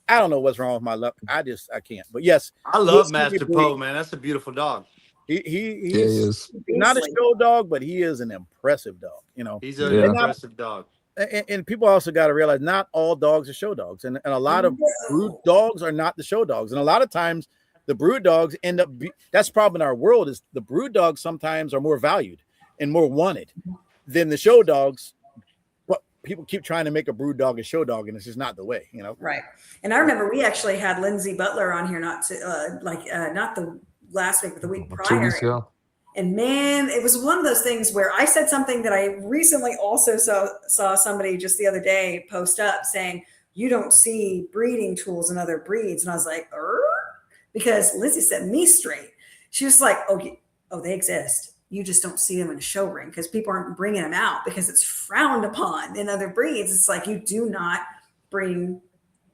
I don't know what's wrong with my luck. I can't. But yes, I love Master Poe, man. That's a beautiful dog. He's not a show dog, but he is an impressive dog. You know, he's an impressive dog. And people also got to realize not all dogs are show dogs, and a lot of brood dogs are not the show dogs, and a lot of times the brood dogs end up. That's the problem in our world is the brood dogs sometimes are more valued and more wanted than the show dogs. But people keep trying to make a brood dog a show dog, and it's just not the way, you know. Right. And I remember we actually had Lindsay Butler on here, not the last week, but the week prior. And man, it was one of those things where I said something that I recently also saw somebody just the other day post up saying, you don't see breeding tools in other breeds. And I was like, because Lindsay set me straight. She was like, oh, they exist. You just don't see them in a show ring because people aren't bringing them out because it's frowned upon in other breeds. It's like you do not bring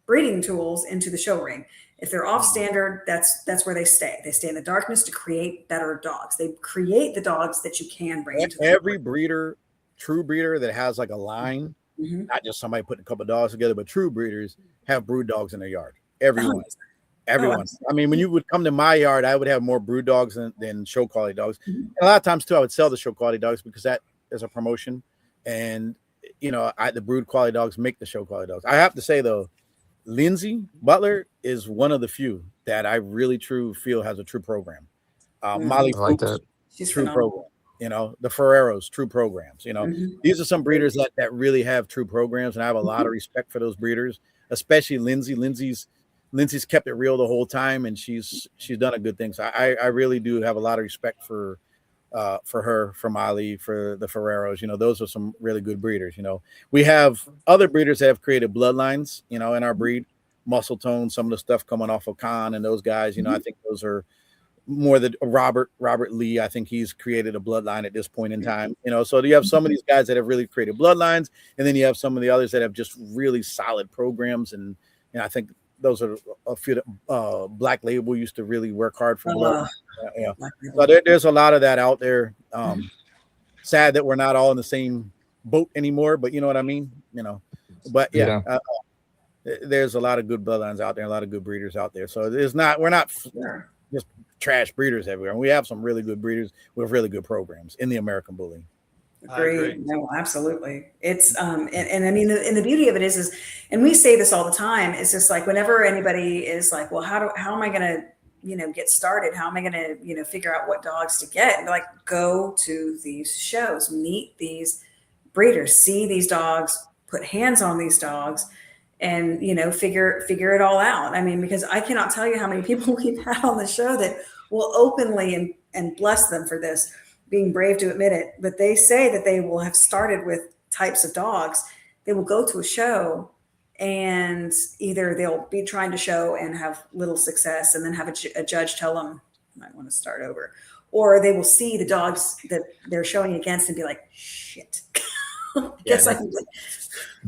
breeding tools into the show ring. If they're off standard, that's where they stay. They stay in the darkness to create better dogs. They create the dogs that you can bring into every breeder, true breeder that has like a line, not just somebody putting a couple of dogs together, but true breeders have brood dogs in their yard. Everyone. I mean, when you would come to my yard, I would have more brood dogs than show quality dogs. And a lot of times too, I would sell the show quality dogs because that is a promotion. And you know, the brood quality dogs make the show quality dogs. I have to say though, Lindsay Butler is one of the few that I really feel has a true program. Molly Fuchs, true program. You know, the Ferreros, true programs. You know, these are some breeders that really have true programs, and I have a lot of respect for those breeders, especially Lindsay. Lindsay's kept it real the whole time, and she's done a good thing. So I really do have a lot of respect for her, for Molly, for the Ferreros. You know, those are some really good breeders. You know, we have other breeders that have created bloodlines, you know, in our breed, muscle tone, some of the stuff coming off of Khan and those guys, you know, I think those are more the Robert Lee. I think he's created a bloodline at this point in time, you know, so you have some of these guys that have really created bloodlines, and then you have some of the others that have just really solid programs. And I think those are a few that Black Label used to really work hard for blood. So there's a lot of that out there. Sad that we're not all in the same boat anymore, but you know what I mean? You know, but there's a lot of good bloodlines out there, a lot of good breeders out there. So we're not just trash breeders everywhere. We have some really good breeders with really good programs in the American Bully. Agree. No, absolutely. It's and I mean, and the beauty of it is, and we say this all the time. It's just like whenever anybody is like, well, how am I going to, you know, get started? How am I going to, you know, figure out what dogs to get? And like, go to these shows, meet these breeders, see these dogs, put hands on these dogs, and, you know, figure it all out. I mean, because I cannot tell you how many people we've had on the show that will openly and bless them for this, being brave to admit it, but they say that they will have started with types of dogs. They will go to a show and either they'll be trying to show and have little success and then have a judge tell them, you might want to start over. Or they will see the dogs that they're showing against and be like, shit. Guess I can do.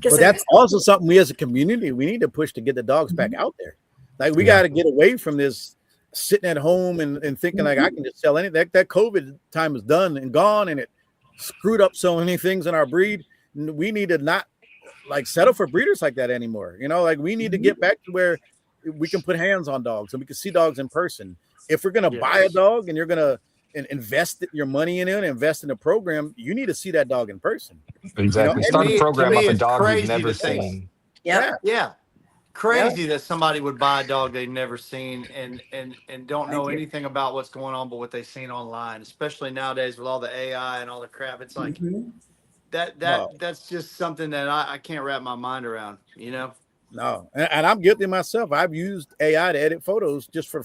But that's also something we as a community, we need to push to get the dogs back out there. Like we got to get away from this sitting at home and thinking like I can just sell anything. That COVID time is done and gone, and it screwed up so many things in our breed. We need to not like settle for breeders like that anymore. You know, like we need to get back to where we can put hands on dogs and we can see dogs in person. If we're going to buy a dog and you're going to invest your money in it and invest in a program, you need to see that dog in person. Exactly. You know? Start a program off a dog you've never seen. Yeah. Crazy that somebody would buy a dog they've never seen and don't know anything about what's going on but what they've seen online, especially nowadays with all the AI and all the crap. It's like that's just something that I can't wrap my mind around, you know. No, and I'm guilty myself. I've used AI to edit photos just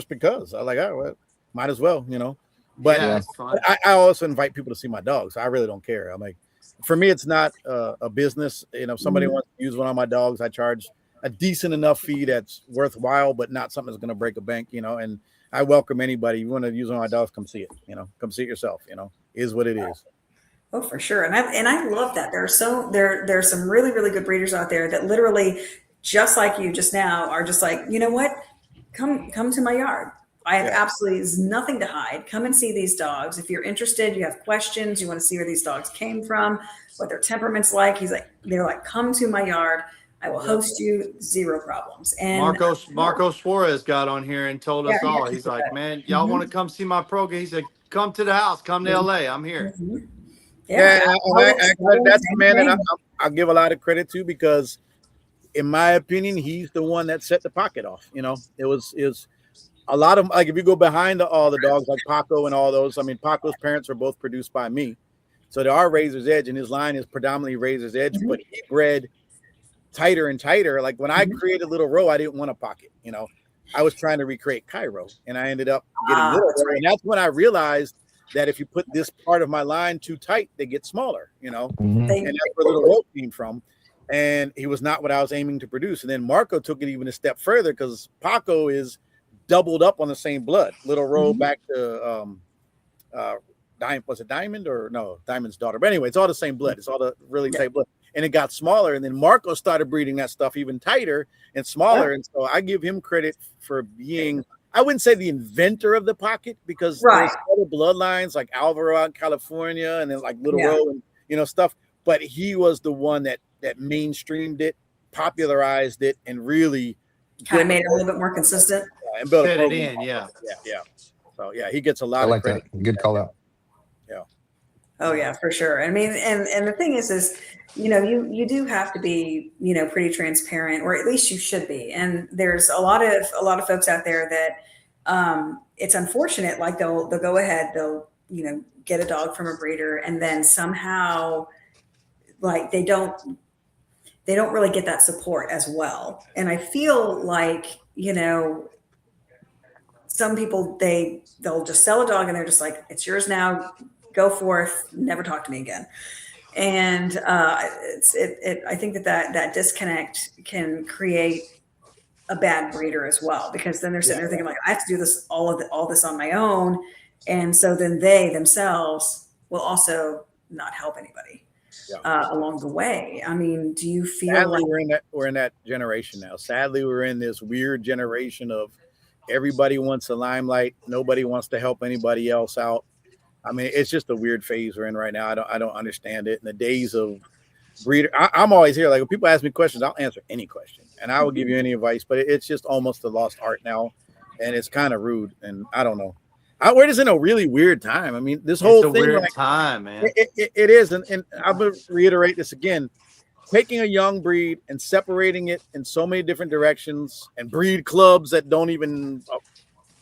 because I like, oh, well, might as well, you know. But I also invite people to see my dogs. I really don't care. I'm like, for me, it's not a business. You know, if somebody wants to use one of my dogs, I charge a decent enough fee that's worthwhile, but not something that's going to break a bank, you know. And I welcome anybody. You want to use one of my dogs, come see it. Come see it yourself. Is what it is. Oh, for sure. And I love that. There's some really, really good breeders out there that literally, just like you just now, are just like, you know what? Come to my yard. I have absolutely nothing to hide. Come and see these dogs. If you're interested, you have questions, you want to see where these dogs came from, what their temperament's like. They're like, come to my yard. I will host you, zero problems. And Marcos Suarez got on here and told us all. He's like, man, y'all want to come see my program? He said, come to the house, come to LA. I'm here. Yeah, and that's the man that I give a lot of credit to, because in my opinion, he's the one that set the pocket off. It was a lot of, like, if you go behind all the dogs like Paco and all those, I mean, Paco's parents are both produced by me. So there are Razor's Edge, and his line is predominantly Razor's Edge, but he bred tighter and tighter. Like when I created Little Row, I didn't want a pocket. I was trying to recreate Cairo, and I ended up getting Little Row. And that's when I realized that if you put this part of my line too tight, they get smaller, and that's where Little Row came from. And he was not what I was aiming to produce. And then Marco took it even a step further, because Paco is doubled up on the same blood. Little Row back to was it Diamond or no, Diamond's daughter. But anyway, it's all the same blood. It's all the really tight blood. And it got smaller. And then Marco started breeding that stuff even tighter and smaller. And so I give him credit for being, I wouldn't say the inventor of the pocket, because there's other bloodlines like Alvaro out in California, and then like Little Row and stuff. But he was the one that mainstreamed it, popularized it, and really kind of made it a little bit more consistent. And built it in. Yeah. So he gets a lot I like of credit. that. Good call out. Yeah. Oh yeah, for sure. I mean, and the thing is, you do have to be, pretty transparent, or at least you should be. And there's a lot of folks out there that it's unfortunate. Like they'll go ahead, they'll get a dog from a breeder, and then somehow, like they don't really get that support as well. And I feel like some people they'll just sell a dog and they're just like, it's yours now, go forth, never talk to me again. And I think that disconnect can create a bad breeder as well, because then they're sitting there thinking like, I have to do this all this on my own, and so then they themselves will also not help anybody along the way. I mean, do you feel Sadly, like we're in that generation now? Sadly, we're in this weird generation of everybody wants the limelight, nobody wants to help anybody else out. I mean, it's just a weird phase we're in right now. I don't understand it. In the days of breeder, I'm always here. Like when people ask me questions, I'll answer any question, and I will give you any advice. But it's just almost a lost art now, and it's kind of rude. And I don't know. We're just in a really weird time. I mean, this whole thing, weird time, man. It is, and I'm gonna reiterate this again. Taking a young breed and separating it in so many different directions, and breed clubs that don't even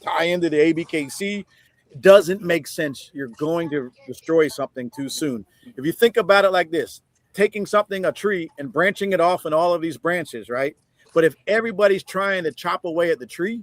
tie into the ABKC doesn't make sense. You're going to destroy something too soon. If you think about it like this, taking a tree and branching it off in all of these branches, right? But if everybody's trying to chop away at the tree,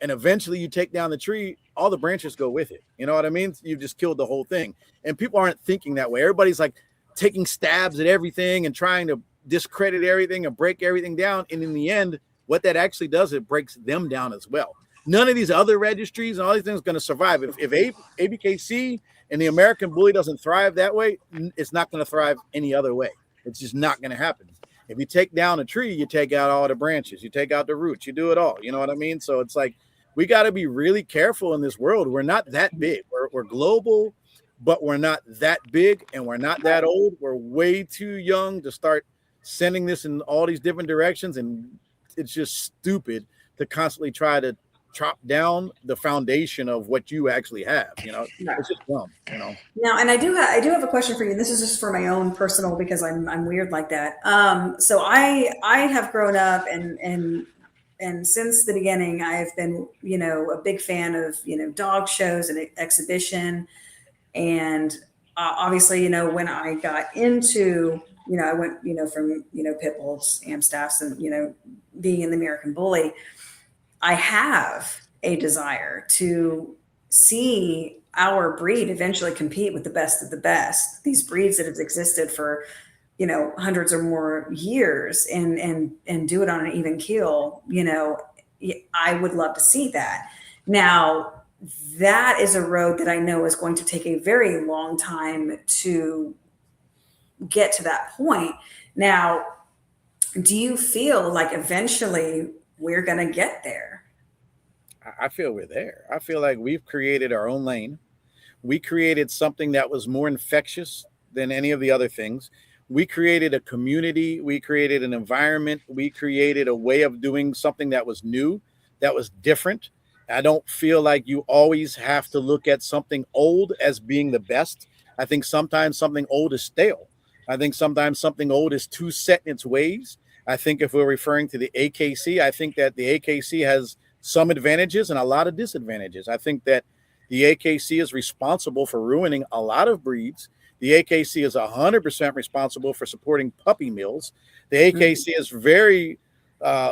and eventually you take down the tree, all the branches go with it. You know what I mean? You've just killed the whole thing. And people aren't thinking that way. Everybody's like taking stabs at everything and trying to discredit everything and break everything down. And in the end, what that actually does, it breaks them down as well. None of these other registries and all these things are going to survive. If ABKC and the American Bully doesn't thrive that way, it's not going to thrive any other way. It's just not going to happen. If you take down a tree, you take out all the branches, you take out the roots, you do it all. You know what I mean? So it's like, we got to be really careful in this world. We're not that big. We're global, but we're not that big, and we're not that old. We're way too young to start sending this in all these different directions. And it's just stupid to constantly try to chop down the foundation of what you actually have. It's just dumb. Now, and I do have a question for you. This is just for my own personal, because I'm weird like that. So I have grown up and since the beginning, I've been, a big fan of, dog shows and exhibition. And obviously, when I got into, I went, from, pit bulls, Amstaffs, and, being in the American Bully, I have a desire to see our breed eventually compete with the best of the best. These breeds that have existed for, hundreds or more years, and do it on an even keel. I would love to see that. Now, that is a road that I know is going to take a very long time to get to that point. Now, do you feel like eventually we're going to get there? I feel we're there. I feel like we've created our own lane. We created something that was more infectious than any of the other things. We created a community. We created an environment. We created a way of doing something that was new, that was different. I don't feel like you always have to look at something old as being the best. I think sometimes something old is stale. I think sometimes something old is too set in its ways. I think if we're referring to the AKC, I think that the AKC has some advantages and a lot of disadvantages. I think that the AKC is responsible for ruining a lot of breeds. The AKC is 100% responsible for supporting puppy mills. The AKC is very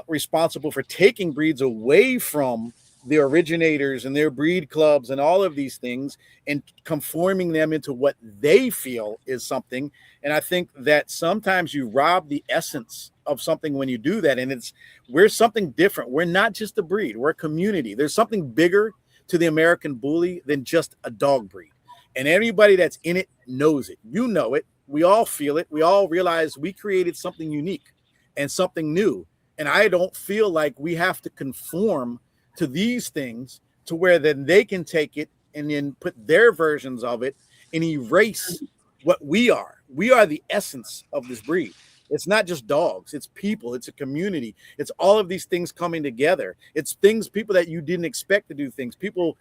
responsible for taking breeds away from the originators and their breed clubs and all of these things and conforming them into what they feel is something. And I think that sometimes you rob the essence of something when you do that. And we're something different. We're not just a breed. We're a community. There's something bigger to the American Bully than just a dog breed. And everybody that's in it knows it. You know it. We all feel it. We all realize we created something unique and something new. And I don't feel like we have to conform to these things to where then they can take it and then put their versions of it and erase what we are. We are the essence of this breed. It's not just dogs, it's people, it's a community. It's all of these things coming together. It's people that you didn't expect to do things. People,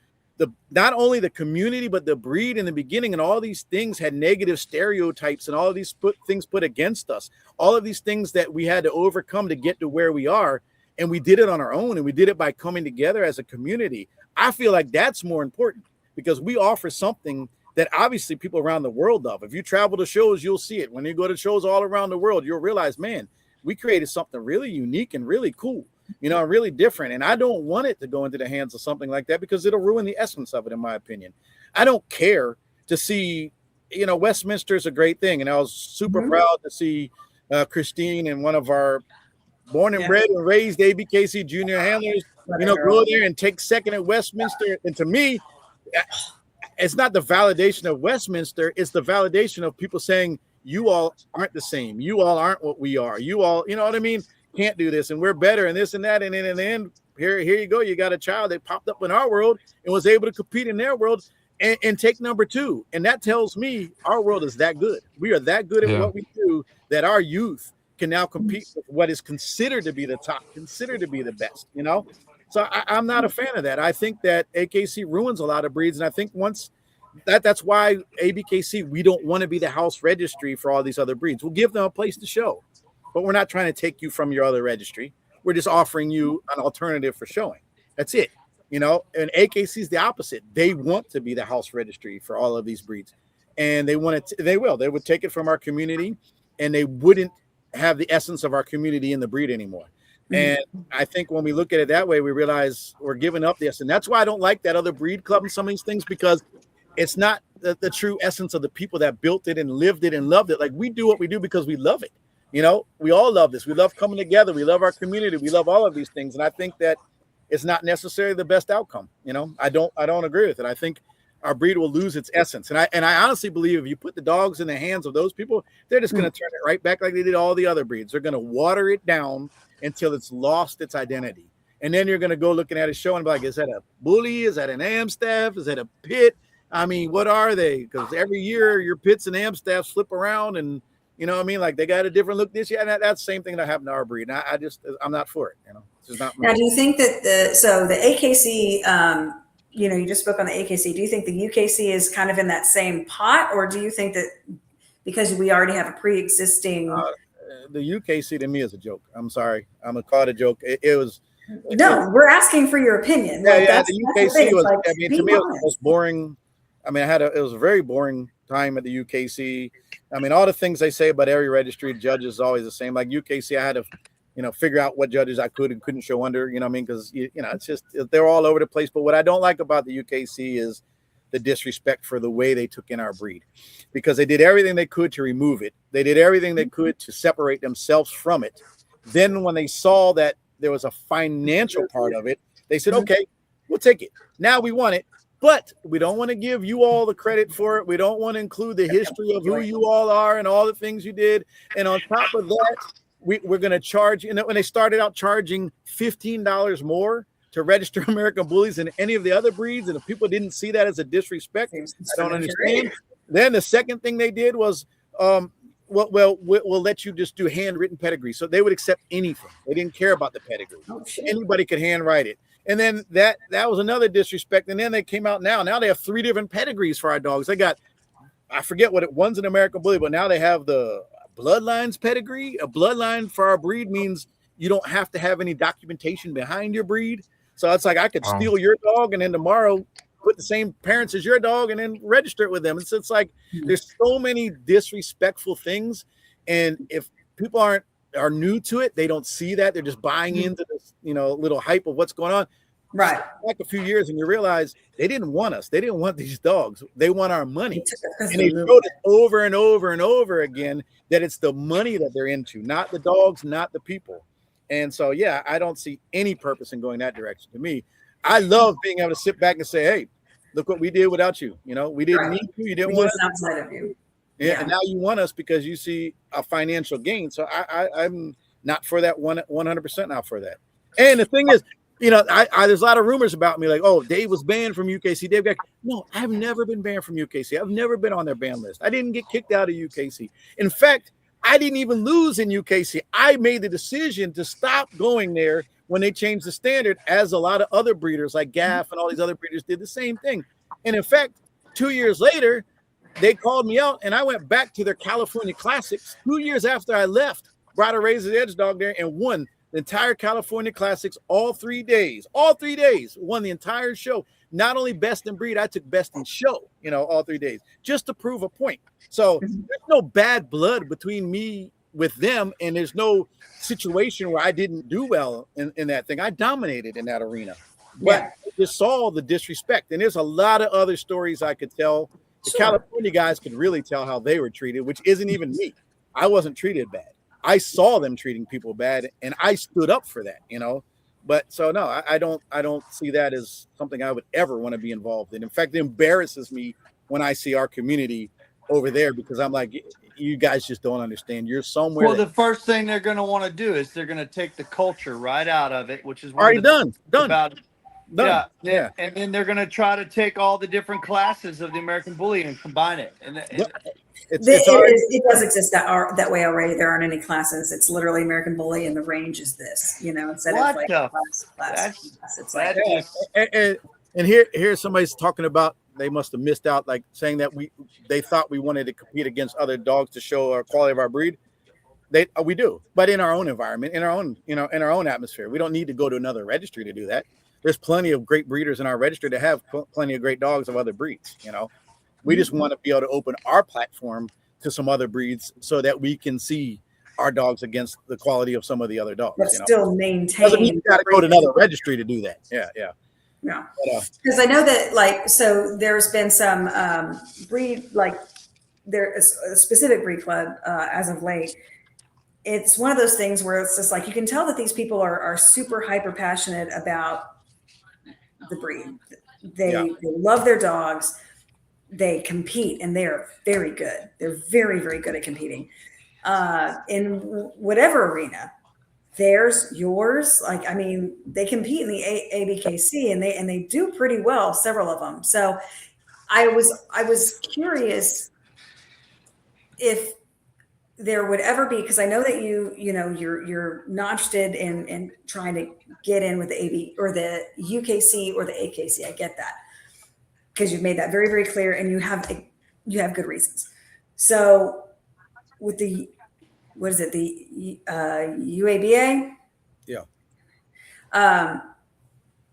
not only the community, but the breed in the beginning, and all these things had negative stereotypes and all of these things put against us. All of these things that we had to overcome to get to where we are. And we did it on our own, and we did it by coming together as a community. I feel like that's more important because we offer something that obviously people around the world love. If you travel to shows, you'll see it. When you go to shows all around the world, you'll realize, man, we created something really unique and really cool, really different. And I don't want it to go into the hands of something like that because it'll ruin the essence of it, in my opinion. I don't care to see, Westminster is a great thing. And I was super proud to see Christine and one of our born and bred and raised ABKC junior handlers, go there and take second at Westminster. And to me, it's not the validation of Westminster. It's the validation of people saying, you all aren't the same. You all aren't what we are. You all, you know what I mean? Can't do this. And we're better and this and that. And then in the end, here you go. You got a child that popped up in our world and was able to compete in their world and take number 2. And that tells me our world is that good. We are that good at what we do that our youth can now compete with what is considered to be the top, considered to be the best, So I'm not a fan of that. I think that AKC ruins a lot of breeds. And I think that's why ABKC, we don't want to be the house registry for all these other breeds. We'll give them a place to show, but we're not trying to take you from your other registry. We're just offering you an alternative for showing. That's it. And AKC is the opposite. They want to be the house registry for all of these breeds. And they would take it from our community and they wouldn't have the essence of our community in the breed anymore. And I think when we look at it that way, we realize we're giving up this. And that's why I don't like that other breed club and some of these things, because it's not the true essence of the people that built it and lived it and loved it. Like, we do what we do because we love it. We all love this. We love coming together. We love our community. We love all of these things. And I think that it's not necessarily the best outcome. I don't agree with it. I think our breed will lose its essence. And I honestly believe if you put the dogs in the hands of those people, they're just going to turn it right back like they did all the other breeds. They're going to water it down until it's lost its identity. And then you're going to go looking at a show and be like, is that a bully? Is that an Amstaff? Is that a pit? I mean, what are they? Because every year your pits and Amstaffs flip around and, like they got a different look this year. And that's the same thing that happened to our breed. And I'm not for it. It's just not. Now, do you think that the AKC, you just spoke on the AKC. Do you think the UKC is kind of in that same pot, or do you think that because we already have a pre-existing? The UKC to me is a joke. I'm sorry. I'm gonna call it a joke. It was. No, we're asking for your opinion. Yeah, the UKC was. Like, to me, it was the most boring. It was a very boring time at the UKC. All the things they say about every registry judge is always the same. Like UKC, I had to figure out what judges I could and couldn't show under, because, it's just, they're all over the place. But what I don't like about the UKC is the disrespect for the way they took in our breed, because they did everything they could to remove it. They did everything they could to separate themselves from it. Then when they saw that there was a financial part of it, they said, okay, we'll take it. Now we want it, but we don't want to give you all the credit for it. We don't want to include the history of who you all are and all the things you did. And on top of that, we're going to charge, when they started out charging $15 more to register American Bullies than any of the other breeds, and if people didn't see that as a disrespect, I don't understand. Then the second thing they did was, we'll let you just do handwritten pedigree. So they would accept anything. They didn't care about the pedigree. Anybody could handwrite it. And then that was another disrespect. And then they came out now they have 3 different pedigrees for our dogs. They got, I forget what one's an American Bully, but now they have the Bloodlines pedigree. A bloodline for our breed means you don't have to have any documentation behind your breed. So it's like I could steal your dog and then tomorrow put the same parents as your dog and then register it with them. And so it's like there's so many disrespectful things. And if people are new to it, they don't see that. They're just buying into this, little hype of what's going on. Right. Like a few years, and you realize they didn't want us. They didn't want these dogs. They want our money. And they showed it over and over and over again that it's the money that they're into, not the dogs, not the people. And so, yeah, I don't see any purpose in going that direction. To me, I love being able to sit back and say, hey, look what we did without you. We didn't need you. You didn't want us. Outside of you. Yeah, and now you want us because you see a financial gain. So I'm not for that 100% not for that. And the thing is, there's a lot of rumors about me like, oh, Dave was banned from UKC. No, I've never been banned from UKC. I've never been on their ban list. I didn't get kicked out of UKC. In fact, I didn't even lose in UKC. I made the decision to stop going there when they changed the standard, as a lot of other breeders like Gaff and all these other breeders did the same thing. And in fact, 2 years later, they called me out and I went back to their California Classics 2 years after I left, brought a Razor's Edge dog there and won the entire California Classics all 3 days, won the entire show. Not only best in breed, I took best in show, all 3 days, just to prove a point. So there's no bad blood between me with them, and there's no situation where I didn't do well in that thing. I dominated in that arena, but I just saw the disrespect. And there's a lot of other stories I could tell. The California guys could really tell how they were treated, which isn't even me. I wasn't treated bad. I saw them treating people bad, and I stood up for that, But so no, I don't see that as something I would ever want to be involved in. In fact, it embarrasses me when I see our community over there because I'm like, you guys just don't understand. You're somewhere. Well, the first thing they're going to want to do is they're going to take the culture right out of it, which is already done. Yeah. And then they're going to try to take all the different classes of the American Bully and combine it. It does exist that way already. There aren't any classes. It's literally American Bully, and the range is this. Instead of like class. It's like and here's somebody's talking about they must have missed out, like saying that they thought we wanted to compete against other dogs to show our quality of our breed. We do, but in our own environment, in our own in our own atmosphere. We don't need to go to another registry to do that. There's plenty of great breeders in our registry to have plenty of great dogs of other breeds. We just want to be able to open our platform to some other breeds so that we can see our dogs against the quality of some of the other dogs. But still maintain. You got to go to another registry to do that. Yeah. Because I know that, so there's been some breed, there's a specific breed club as of late. It's one of those things where it's just like you can tell that these people are super hyper passionate about the breed. They love their dogs. They compete, and they are very good. They're very, very good at competing in whatever arena. Theirs, yours. They compete in the ABKC, and they do pretty well. Several of them. So, I was curious if there would ever be, because I know that you're not interested in trying to get in with the AB or the UKC or the AKC. I get that, because you've made that very, very clear, and you have good reasons. So with the UABA? Yeah.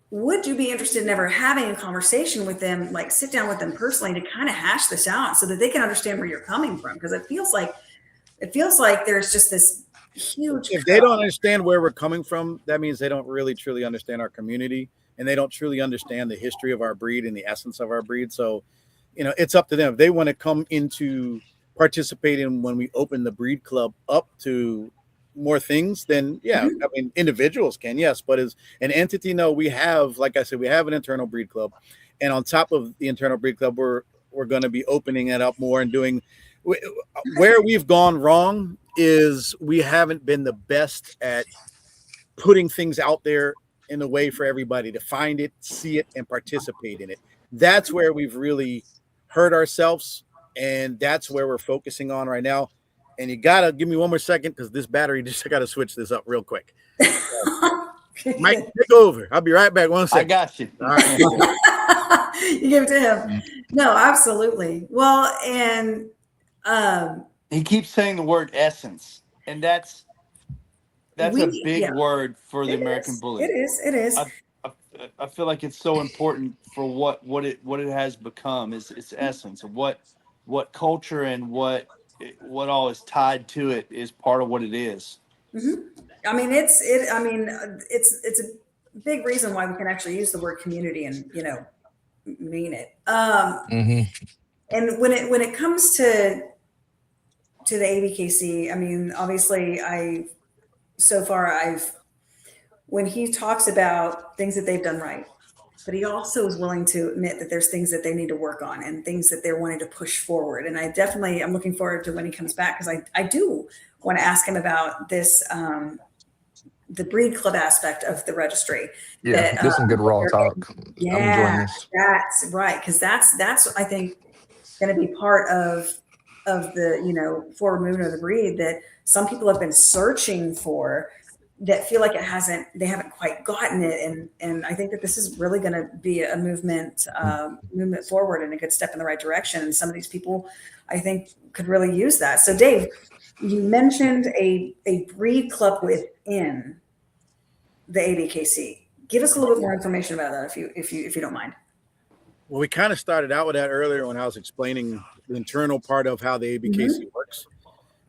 Would you be interested in ever having a conversation with them, like sit down with them personally to kind of hash this out so that they can understand where you're coming from? Because it feels like there's just this huge. If they don't understand where we're coming from, that means they don't really truly understand our community, and they don't truly understand the history of our breed and the essence of our breed. So, it's up to them. If they want to come into participating when we open the breed club up to more things, then yeah, I mean, individuals can, yes, but as an entity, no, we have, like I said, we have an internal breed club, and on top of the internal breed club, we're going to be opening it up more and doing. Where we've gone wrong is we haven't been the best at putting things out there in a way for everybody to find it, see it, and participate in it. That's where we've really hurt ourselves, and that's where we're focusing on right now. And you gotta give me one more second because this battery just got to switch this up real quick. Mike, take over. I'll be right back. 1 second. I got you. All right. You give it to him. No, absolutely. Well, and He keeps saying the word essence, and that's a big word for the American Bully. It is. I feel like it's so important for what it has become is its essence, and what culture and what all is tied to it is part of what it is. Mm-hmm. I mean, it's a big reason why we can actually use the word community and mean it. And when it comes to the ABKC, I mean, obviously, when he talks about things that they've done right, but he also is willing to admit that there's things that they need to work on and things that they're wanting to push forward. And I'm looking forward to when he comes back, because I do want to ask him about this, the breed club aspect of the registry. Yeah, there's some good raw talk. Yeah, I'm enjoying this. That's right, because that's I think going to be part of the forward movement of the breed that some people have been searching for, that feel like they haven't quite gotten it, and I think that this is really going to be a movement forward and a good step in the right direction. And some of these people, I think, could really use that. So, Dave, you mentioned a breed club within the ABKC. Give us a little bit more information about that, if you don't mind. Well, we kind of started out with that earlier when I was explaining the internal part of how the ABKC works,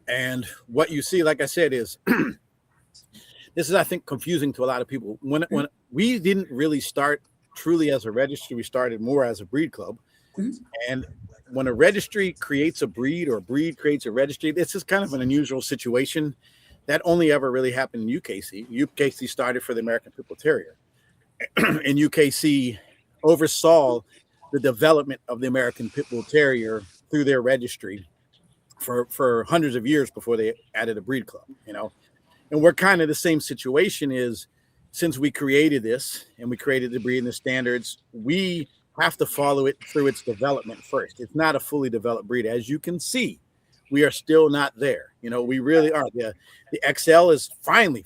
and what you see, like I said, is. This is, I think, confusing to a lot of people. When we didn't really start truly as a registry, we started more as a breed club. And when a registry creates a breed or a breed creates a registry, this is kind of an unusual situation that only ever really happened in UKC. UKC started for the American Pit Bull Terrier, and UKC oversaw the development of the American Pit Bull Terrier through their registry for hundreds of years before they added a breed club. And we're kind of the same situation. Is since we created this and we created the breed and the standards, we have to follow it through its development first. It's not a fully developed breed. As you can see, we are still not there. We really are. The XL is finally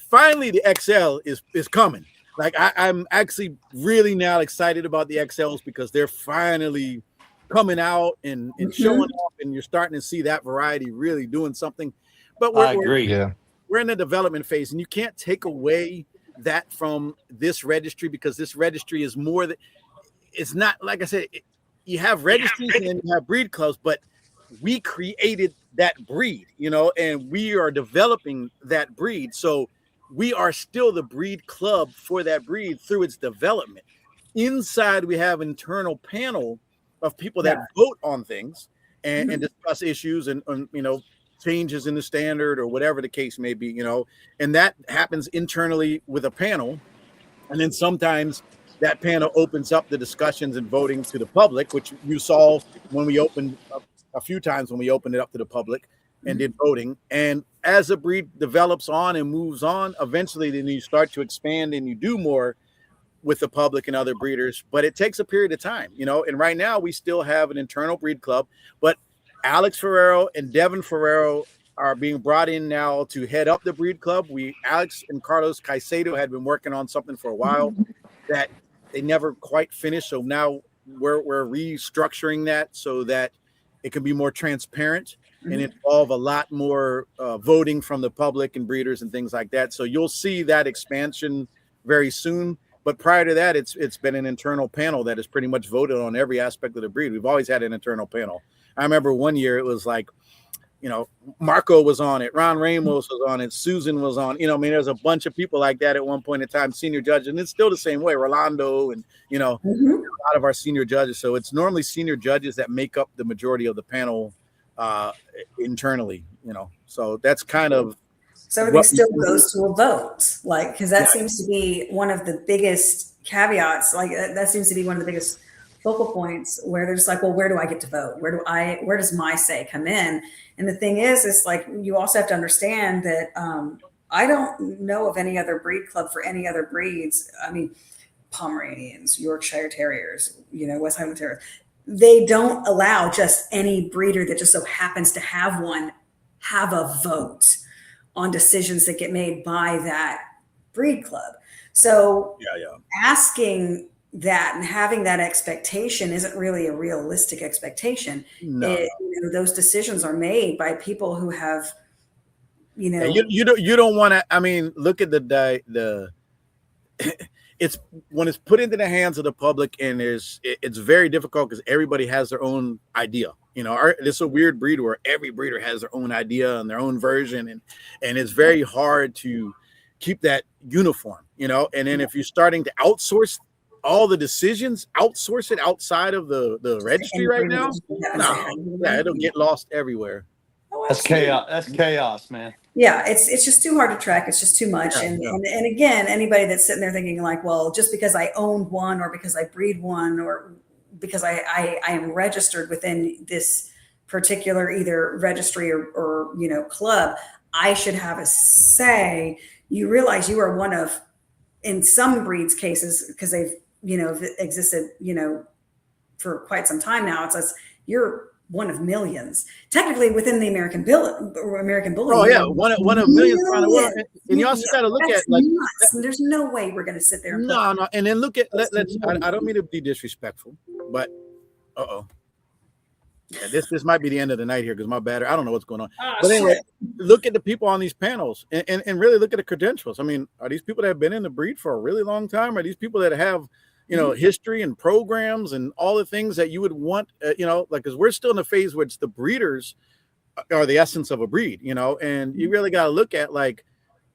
the XL is coming. Like I'm actually really now excited about the XLs because they're finally coming out and showing off, and you're starting to see that variety really doing something. But I agree. Yeah. We're in the development phase, and you can't take away that from this registry, because this registry is more than, it's not, like I said, you have registries and then you have breed clubs, but we created that breed, and we are developing that breed. So we are still the breed club for that breed through its development. Inside, we have an internal panel of people that vote on things and discuss issues and changes in the standard or whatever the case may be, and that happens internally with a panel. And then sometimes that panel opens up the discussions and voting to the public, which you saw when we opened up a few times when we opened it up to the public and did voting. And as a breed develops on and moves on, eventually then you start to expand and you do more with the public and other breeders, but it takes a period of time, and right now we still have an internal breed club, but Alex Ferrero and Devin Ferrero are being brought in now to head up the breed club. Alex and Carlos Caicedo had been working on something for a while that they never quite finished. So now we're restructuring that so that it can be more transparent and involve a lot more voting from the public and breeders and things like that. So you'll see that expansion very soon. But prior to that, it's been an internal panel that has pretty much voted on every aspect of the breed. We've always had an internal panel. I remember one year it was like, Marco was on it, Ron Ramos was on it, Susan was on, there's a bunch of people like that at one point in time, senior judge, and it's still the same way, Rolando and, a lot of our senior judges. So it's normally senior judges that make up the majority of the panel internally, so that's kind of So everything still goes to a vote, like, because that seems to be one of the biggest caveats. Like that seems to be one of the biggest focal points where there's like, well, where do I get to vote? Where does my say come in? And the thing is like, you also have to understand that I don't know of any other breed club for any other breeds. I mean, Pomeranians, Yorkshire Terriers, West Highland Terriers. They don't allow just any breeder that just so happens to have one have a vote on decisions that get made by that breed club. So asking that and having that expectation isn't really a realistic expectation. No. Those decisions are made by people who have, you don't want to. I mean, look at the it's when it's put into the hands of the public, and it's very difficult because everybody has their own idea. It's a weird breed where every breeder has their own idea and their own version, and it's very hard to keep that uniform. And then if you're starting to outsource all the decisions, outsource it outside of the registry right now, it'll get lost everywhere. That's chaos. That's chaos, man. Yeah, it's just too hard to track. It's just too much. And again, anybody that's sitting there thinking like, well, just because I own one or because I breed one or because I am registered within this particular either registry or club, I should have a say. You realize you are one of, in some breeds cases, because they've existed for quite some time now. It's us. You're one of millions, technically within the American Bully. Oh yeah, one of millions around the world. And you also got to look at like there's no way we're going to sit there. And no. And then look at let's. I don't mean to be disrespectful, but this might be the end of the night here because my battery. I don't know what's going on. But anyway, look at the people on these panels and really look at the credentials. I mean, are these people that have been in the breed for a really long time? Are these people that have history and programs and all the things that you would want, because we're still in the phase which the breeders are the essence of a breed, and you really got to look at like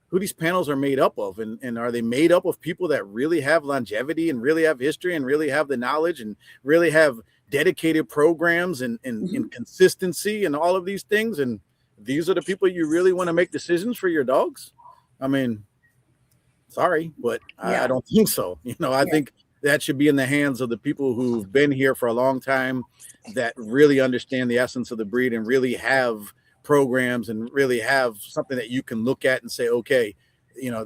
who these panels are made up of. And are they made up of people that really have longevity and really have history and really have the knowledge and really have dedicated programs and consistency and all of these things? And these are the people you really want to make decisions for your dogs? I mean, sorry, but I don't think so. I think that should be in the hands of the people who've been here for a long time, that really understand the essence of the breed and really have programs and really have something that you can look at and say, okay,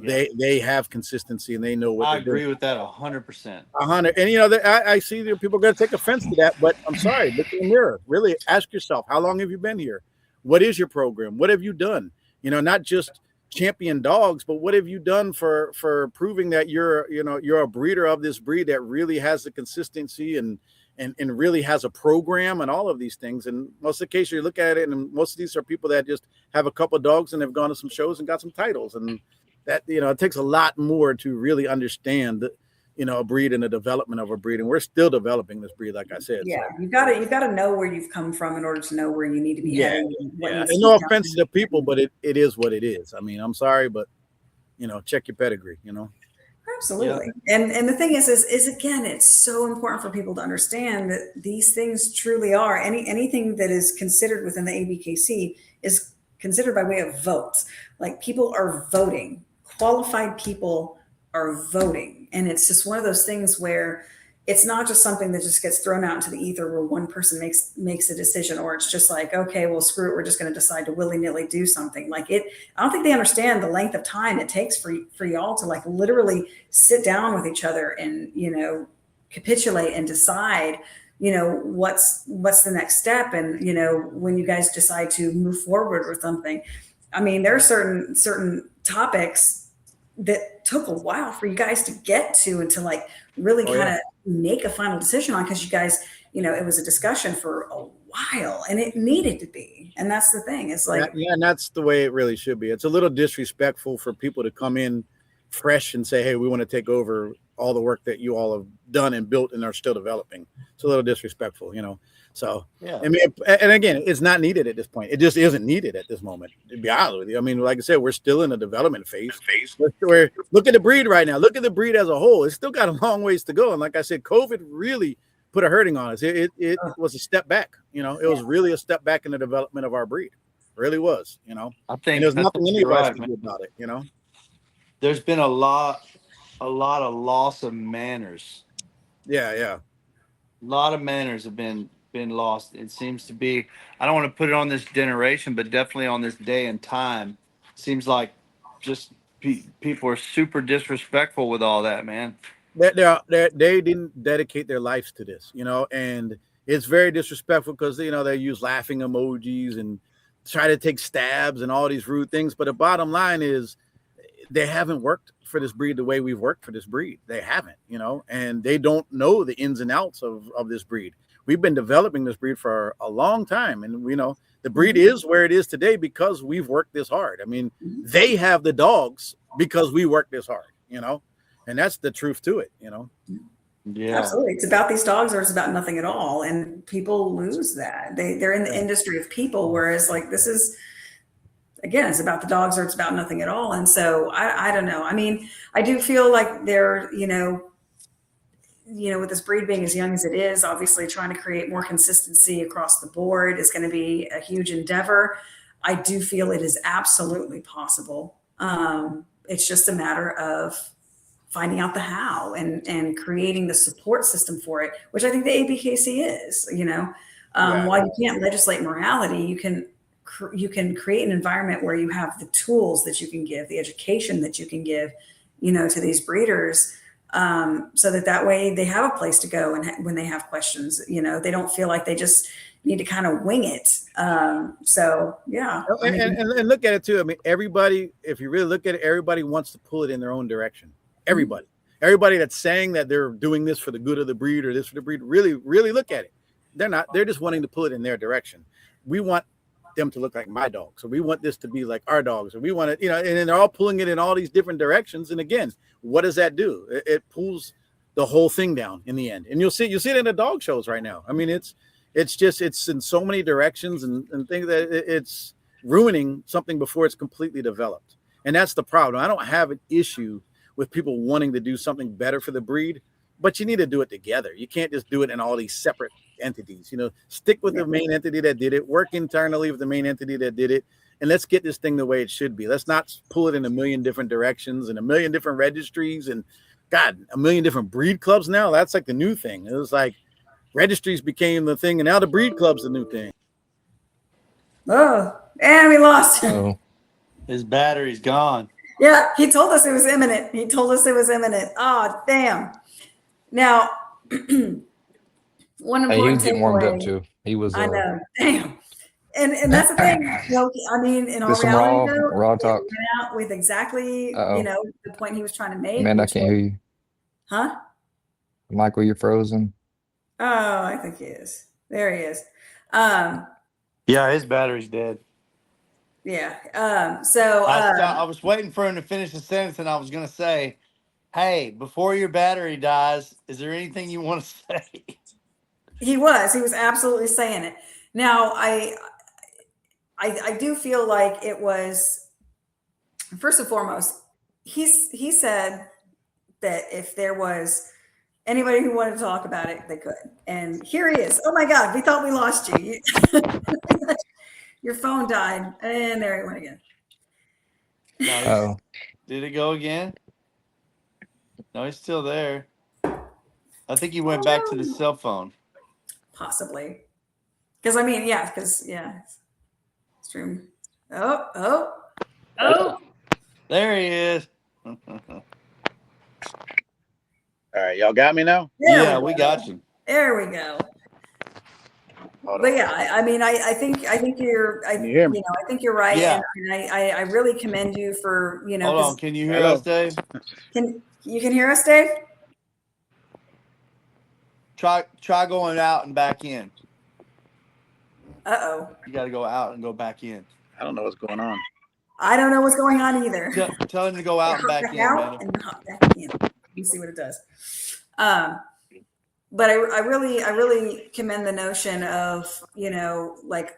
they have consistency and they know what I agree with that 100%. 100. And I see that people are going to take offense to that, but I'm sorry, look in the mirror. Really ask yourself, how long have you been here? What is your program? What have you done? Not just champion dogs, but what have you done for proving that you're a breeder of this breed that really has the consistency and really has a program and all of these things? And most of the cases you look at it, and most of these are people that just have a couple of dogs and have gone to some shows and got some titles, and that it takes a lot more to really understand a breed and the development of a breed, and we're still developing this breed, like I said. Yeah, so you got to know where you've come from in order to know where you need to be heading. And no offense to the people, but it is what it is. I mean, I'm sorry, but check your pedigree. Absolutely. Yeah. And the thing is again, it's so important for people to understand that these things truly are anything that is considered within the ABKC is considered by way of votes. Like, people are voting, qualified people are voting. And it's just one of those things where it's not just something that just gets thrown out into the ether where one person makes a decision, or it's just like, okay, well, screw it, we're just going to decide to willy-nilly do something. Like, I don't think they understand the length of time it takes for y'all to like literally sit down with each other and capitulate and decide what's the next step. And when you guys decide to move forward with something, I mean, there are certain topics that took a while for you guys to get to and to like really kind of make a final decision on, because you guys, it was a discussion for a while and it needed to be. And that's the thing. It's like, and that's the way it really should be. It's a little disrespectful for people to come in fresh and say, hey, we want to take over all the work that you all have done and built and are still developing. It's a little disrespectful, So, I mean, and again, it's not needed at this point. It just isn't needed at this moment, to be honest with you. I mean, like I said, we're still in a development phase. Look at the breed right now. Look at the breed as a whole. It's still got a long ways to go. And like I said, COVID really put a hurting on us. It was a step back. It was really a step back in the development of our breed. really was, you know. I And think there's nothing you're anybody right, can man. do about it, you know. There's been a lot of loss of manners. Yeah, yeah. A lot of manners have been lost. It seems to be. I don't want to put it on this generation, but definitely on this day and time. Seems like just people are super disrespectful with all that, man. They didn't dedicate their lives to this, you know, and it's very disrespectful because you know they use laughing emojis and try to take stabs and all these rude things. But the bottom line is they haven't worked for this breed the way we've worked for this breed. They haven't, you know, and they don't know the ins and outs of this breed. We've been developing this breed for a long time, and you know the breed is where it is today because we've worked this hard. I mean, they have the dogs because we worked this hard, you know, and that's the truth to it, you know. Yeah. Absolutely. It's about these dogs or it's about nothing at all. And people lose that. They're in the industry of people, whereas like this is, again, it's about the dogs or it's about nothing at all. And so I don't know. I mean, I do feel like they're, with this breed being as young as it is, obviously trying to create more consistency across the board is going to be a huge endeavor. I do feel it is absolutely possible. It's just a matter of finding out the how and creating the support system for it, which I think the ABKC is, while you can't legislate morality, you can create an environment where you have the tools that you can give, the education that you can give, to these breeders, so that way they have a place to go and when they have questions, they don't feel like they just need to kind of wing it. So yeah. And look at it too. I mean, everybody, if you really look at it, everybody wants to pull it in their own direction. Everybody that's saying that they're doing this for the good of the breed or this for the breed, really, really look at it. They're not. They're just wanting to pull it in their direction. We want them to look like my dog, so we want this to be like our dogs, or we want it, and then they're all pulling it in all these different directions. And again, what does that do? It pulls the whole thing down in the end. And you'll see it in the dog shows right now. I mean, it's in so many directions and things that it's ruining something before it's completely developed. And that's the problem. I don't have an issue with people wanting to do something better for the breed, but you need to do it together. You can't just do it in all these separate entities. Stick with the main entity that did it, work internally with the main entity that did it, and let's get this thing the way it should be. Let's not pull it in a million different directions and a million different registries and a million different breed clubs now. That's like the new thing. It was like registries became the thing, and now the breed club's the new thing. Oh, and we lost him. Oh. His battery's gone. Yeah, he told us it was imminent. Oh, damn. Now, one important he was getting warmed up takeaway. too. He was. I know. Damn. And that's the thing. I mean, in all some reality, raw talk. It went out with exactly, the point he was trying to make. Man, I can't hear you. Huh? Michael, you're frozen. Oh, I think he is. There he is. Yeah, his battery's dead. Yeah. So I was waiting for him to finish the sentence, and I was going to say, "Hey, before your battery dies, is there anything you want to say?" He was absolutely saying it. Now, I do feel like it was, first and foremost, he said that if there was anybody who wanted to talk about it, they could. And here he is. Oh my God, we thought we lost you. Your phone died, and there it went again. No, did it go again? No, he's still there. I think he went back to the cell phone. Possibly. Because stream. Oh. There he is. All right, y'all got me now? Yeah, we got you. There we go. But yeah, I mean, I think you're, I think you're right. Yeah. And I really commend you for, Hold on. Can you hear us, Dave? Can you hear us, Dave? Try going out and back in. Uh-oh. You got to go out and go back in. I don't know what's going on. I don't know what's going on either. Tell him to go out and back in, man. And hop back in. You see what it does. But I really commend the notion of, like,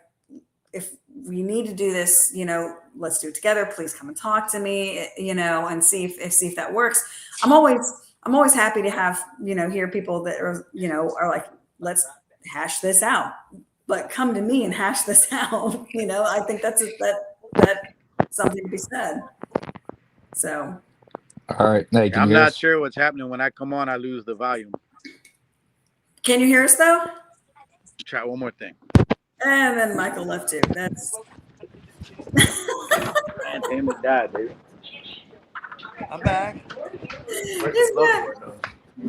if we need to do this, let's do it together. Please come and talk to me, and see if that works. I'm always happy to have, hear people that are like, let's hash this out. but come to me and hash this out. I think that's something to be said. So. All right. Hey, can I'm you hear not us? sure what's happening. When I come on, I lose the volume. Can you hear us though? Try one more thing. And then Michael left too. That's. Man, Amy died, dude. I'm back. He's back.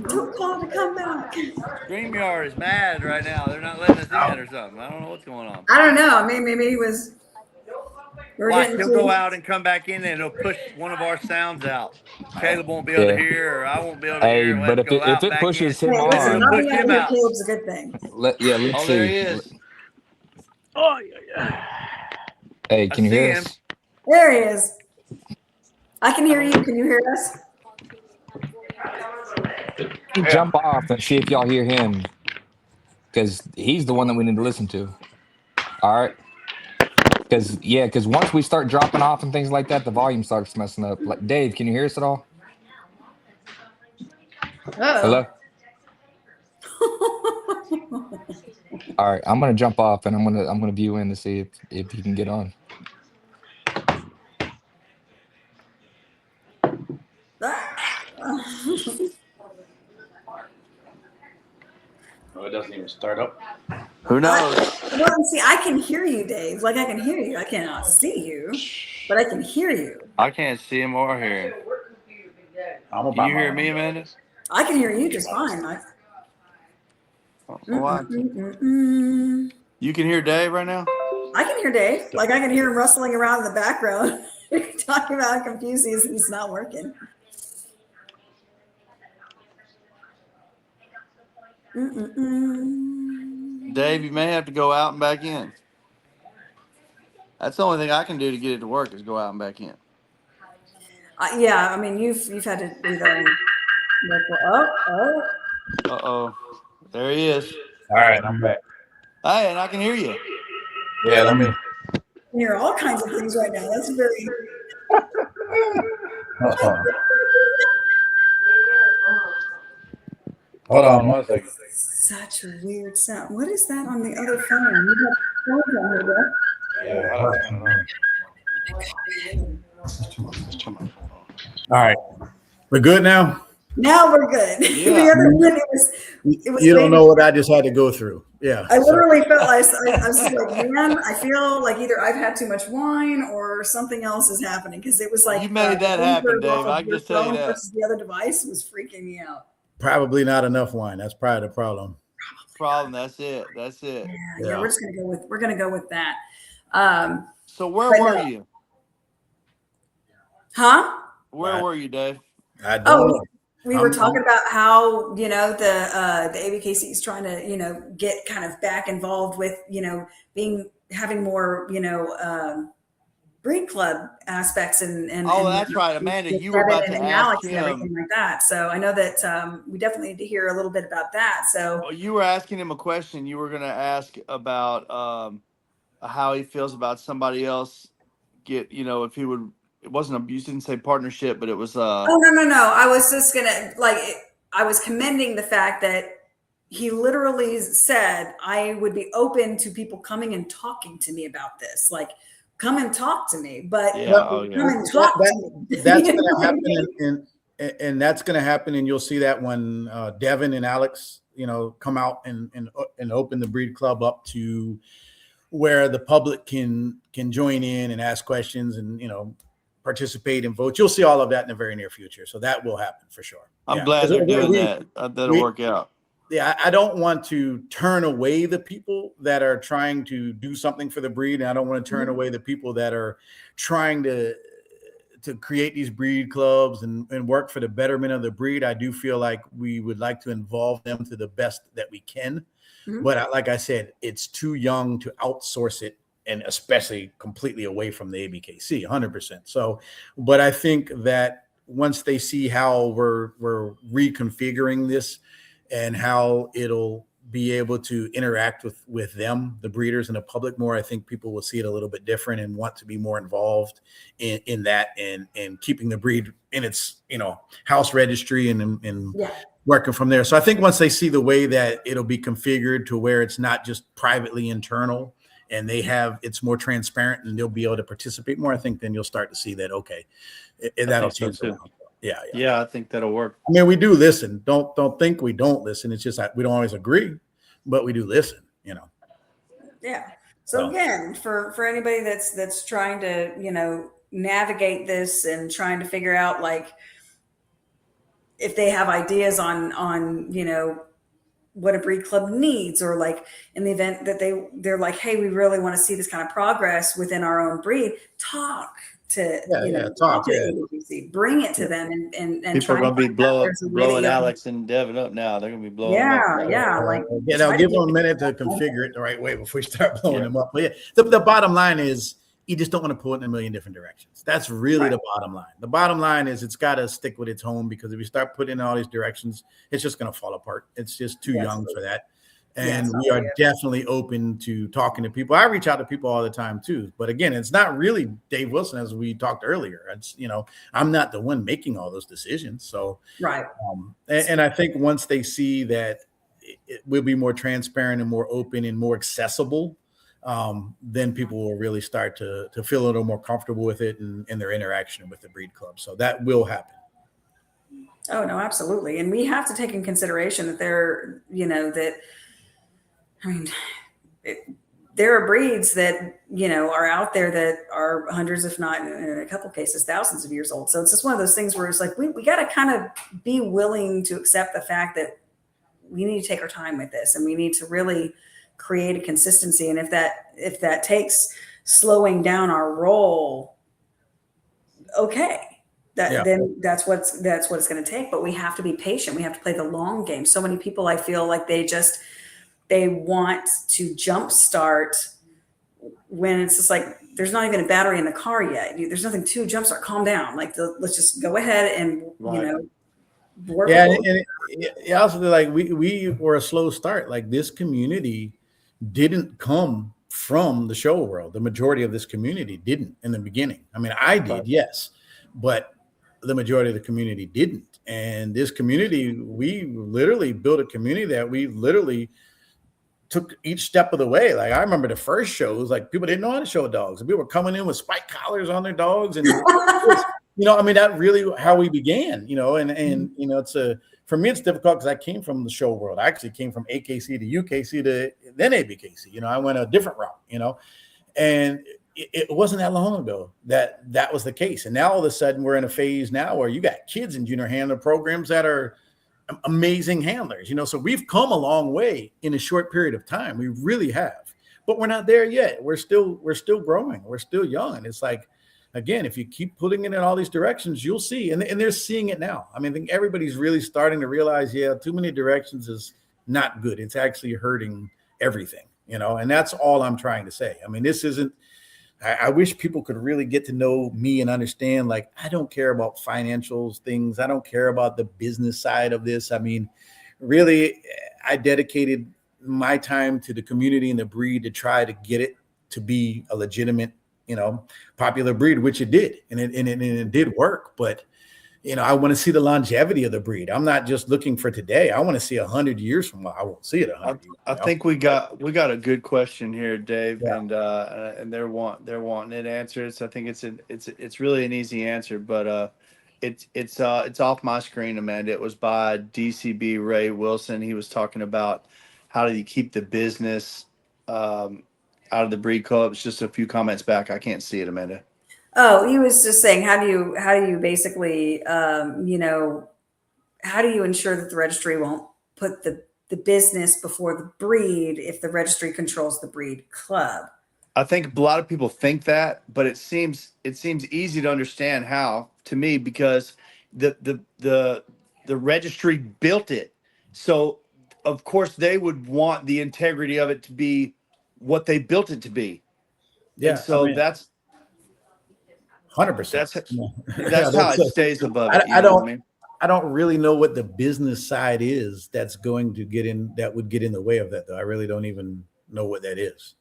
Don't call to come back. StreamYard is mad right now. They're not letting us in or something. I don't know what's going on. I don't know. Maybe he was. Watch, he'll go out and come back in and it'll push one of our sounds out. Caleb won't be able to Yeah. hear, or I won't be able to Hey, hear, and we'll but have to if go it out if and it back in. pushes him Hey, listen, It'll not on, push being able him to hear out. Caleb's a good thing. let's Oh, see. there he is. Oh, yeah. Hey, I can you see hear him. us? There he is. I can hear you. Can you hear us? Jump off and see if y'all hear him, because he's the one that we need to listen to. All right. Because once we start dropping off and things like that, the volume starts messing up. Like, Dave, can you hear us at all? Uh-oh. Hello? All right, I'm gonna jump off and I'm gonna view in to see if he can get on. Oh, it doesn't even start up. Who knows? Well, see, I can hear you, Dave. Like I can hear you. I cannot see you, but I can hear you. I can't see him or hear him. Can you hear me, Amanda? I can hear you just fine. Like, You can hear Dave right now? I can hear Dave. Like I can hear him rustling around in the background, talking about how confused he is and it's not working. Dave, you may have to go out and back in. That's the only thing I can do to get it to work is go out and back in. Yeah, I mean you've had to do that. Oh. Uh-oh. There he is. All right, I'm back. Hey, and I can hear you. Yeah, let me. I can hear all kinds of things right now. That's very. Hold on one second. Such a weird sound. What is that on the other phone? You have phones on here, Yeah, I don't know. All right, we're good now. Now we're good. Yeah. The other one, it was You don't know what I just had to go through. Yeah. I literally felt I was just like, man, I feel like either I've had too much wine or something else is happening because it was like You made that happen, Dave. I can just tell you that. Versus the other device was freaking me out. Probably not enough wine. That's probably the problem. That's it. Yeah, we're just gonna go with that. So where were you? Huh? Where were you, Dave? I don't know. We were talking about how, the ABKC is trying to, get kind of back involved with, having more, breed club aspects and That's right, Amanda. You were about to ask Alex him and everything like that. So I know that we definitely need to hear a little bit about that. So you were asking him a question. You were going to ask about how he feels about somebody else if he would. It wasn't you didn't say partnership, but it was. Oh no! I was just gonna I was commending the fact that he literally said I would be open to people coming and talking to me about this. Like, come and talk to me, but come and talk to me. That's going to happen, and that's going to happen, and you'll see that when Devin and Alex, come out and open the breed club up to where the public can join in and ask questions and participate and vote. You'll see all of that in the very near future. So that will happen for sure. I'm glad they're doing that. That'll work out. Yeah, I don't want to turn away the people that are trying to do something for the breed, and I don't want to turn away the people that are trying to create these breed clubs and work for the betterment of the breed. I do feel like we would like to involve them to the best that we can. But like I said, it's too young to outsource it, and especially completely away from the ABKC, 100%. So, but I think that once they see how we're reconfiguring this and how it'll be able to interact with them, the breeders and the public more, I think people will see it a little bit different and want to be more involved in that and keeping the breed in its, house registry and Yeah. working from there. So I think once they see the way that it'll be configured to where it's not just privately internal and it's more transparent and they'll be able to participate more, I think then you'll start to see that, okay, that'll change around. Yeah, I think that'll work. I mean, we do listen. Don't think we don't listen. It's just that we don't always agree, but we do listen. Yeah. So again, for anybody that's trying to navigate this and trying to figure out like if they have ideas on what a breed club needs, or like in the event that they're like, hey, we really want to see this kind of progress within our own breed, talk to talk to ABKC, bring it to them and people are going to be blowing of, Alex and Devin up now. They're going to be blowing them up. Now give them a minute to configure it the right way before we start blowing them up. But the bottom line is you just don't want to pull it in a million different directions. That's really the bottom line. The bottom line is it's got to stick with its home, because if you start putting in all these directions, it's just going to fall apart. It's just too young for that. And we are definitely open to talking to people. I reach out to people all the time too. But again, it's not really Dave Wilson, as we talked earlier. It's, I'm not the one making all those decisions. So, and I think once they see that it will be more transparent and more open and more accessible, then people will really start to feel a little more comfortable with it and their interaction with the breed club. So that will happen. Oh, no, absolutely. And we have to take in consideration that there are breeds that, are out there that are hundreds, if not in a couple cases, thousands of years old. So it's just one of those things where it's like, we got to kind of be willing to accept the fact that we need to take our time with this, and we need to really create a consistency. And if that takes slowing down our roll, okay. Then that's what it's going to take. But we have to be patient. We have to play the long game. So many people, I feel like they want to jumpstart when it's just like there's not even a battery in the car yet. There's nothing to jumpstart. Calm down. Like let's just go ahead and work. Yeah, and also like we were a slow start. Like this community didn't come from the show world. The majority of this community didn't in the beginning. I mean, I did, yes, but the majority of the community didn't. And this community, we literally built a community that we literally took each step of the way. Like I remember the first shows, like people didn't know how to show dogs. People were coming in with spike collars on their dogs. And, that really how we began, and it's for me, it's difficult because I came from the show world. I actually came from AKC to UKC to then ABKC. I went a different route, and it wasn't that long ago that was the case. And now all of a sudden we're in a phase now where you got kids in junior handler programs that are amazing handlers, so we've come a long way in a short period of time. We really have, but we're not there yet. We're still growing. We're still young. And it's like, again, if you keep putting it in all these directions, you'll see. And they're seeing it now. I mean, I think everybody's really starting to realize, too many directions is not good. It's actually hurting everything, and that's all I'm trying to say. I mean, this isn't, I wish people could really get to know me and understand, like, I don't care about financials things. I don't care about the business side of this. I mean, really, I dedicated my time to the community and the breed to try to get it to be a legitimate, popular breed, which it did. And it did work. But, I want to see the longevity of the breed. I'm not just looking for today. I want to see 100 years from now. I won't see it 100 years. I think we got a good question here, Dave, and they're wanting it answered. So I think it's really an easy answer, but it's off my screen, Amanda. It was by DCB Ray Wilson. He was talking about how do you keep the business out of the breed clubs. Just a few comments back. I can't see it, Amanda. Oh, he was just saying, how do you basically, how do you ensure that the registry won't put the business before the breed if the registry controls the breed club? I think a lot of people think that, but it seems easy to understand how, to me, because the registry built it. So of course they would want the integrity of it to be what they built it to be. Yeah. And so that's 100%. That's how it stays above it. I don't really know what the business side is that's going to get in, that would get in the way of that, though. I really don't even know what that is.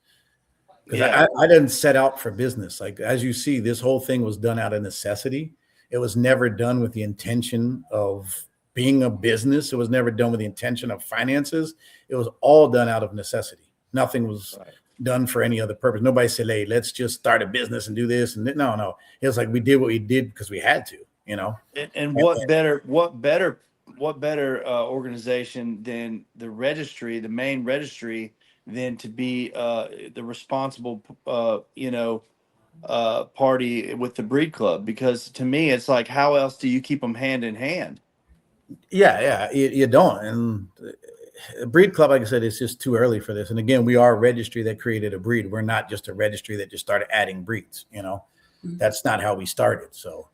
Because Yeah. I didn't set out for business. Like, as you see, this whole thing was done out of necessity. It was never done with the intention of being a business. It was never done with the intention of finances. It was all done out of necessity. Nothing was done for any other purpose. Nobody said, hey, let's just start a business and do this. And no. It was like, we did what we did because we had to, you know? And what better organization than the registry, the main registry, than to be the responsible party with the breed club? Because to me, it's like, how else do you keep them hand in hand? Yeah, you don't. And breed club, like I said, it's just too early for this. And again, we are a registry that created a breed. We're not just a registry that just started adding breeds, you know? That's not how we started. So,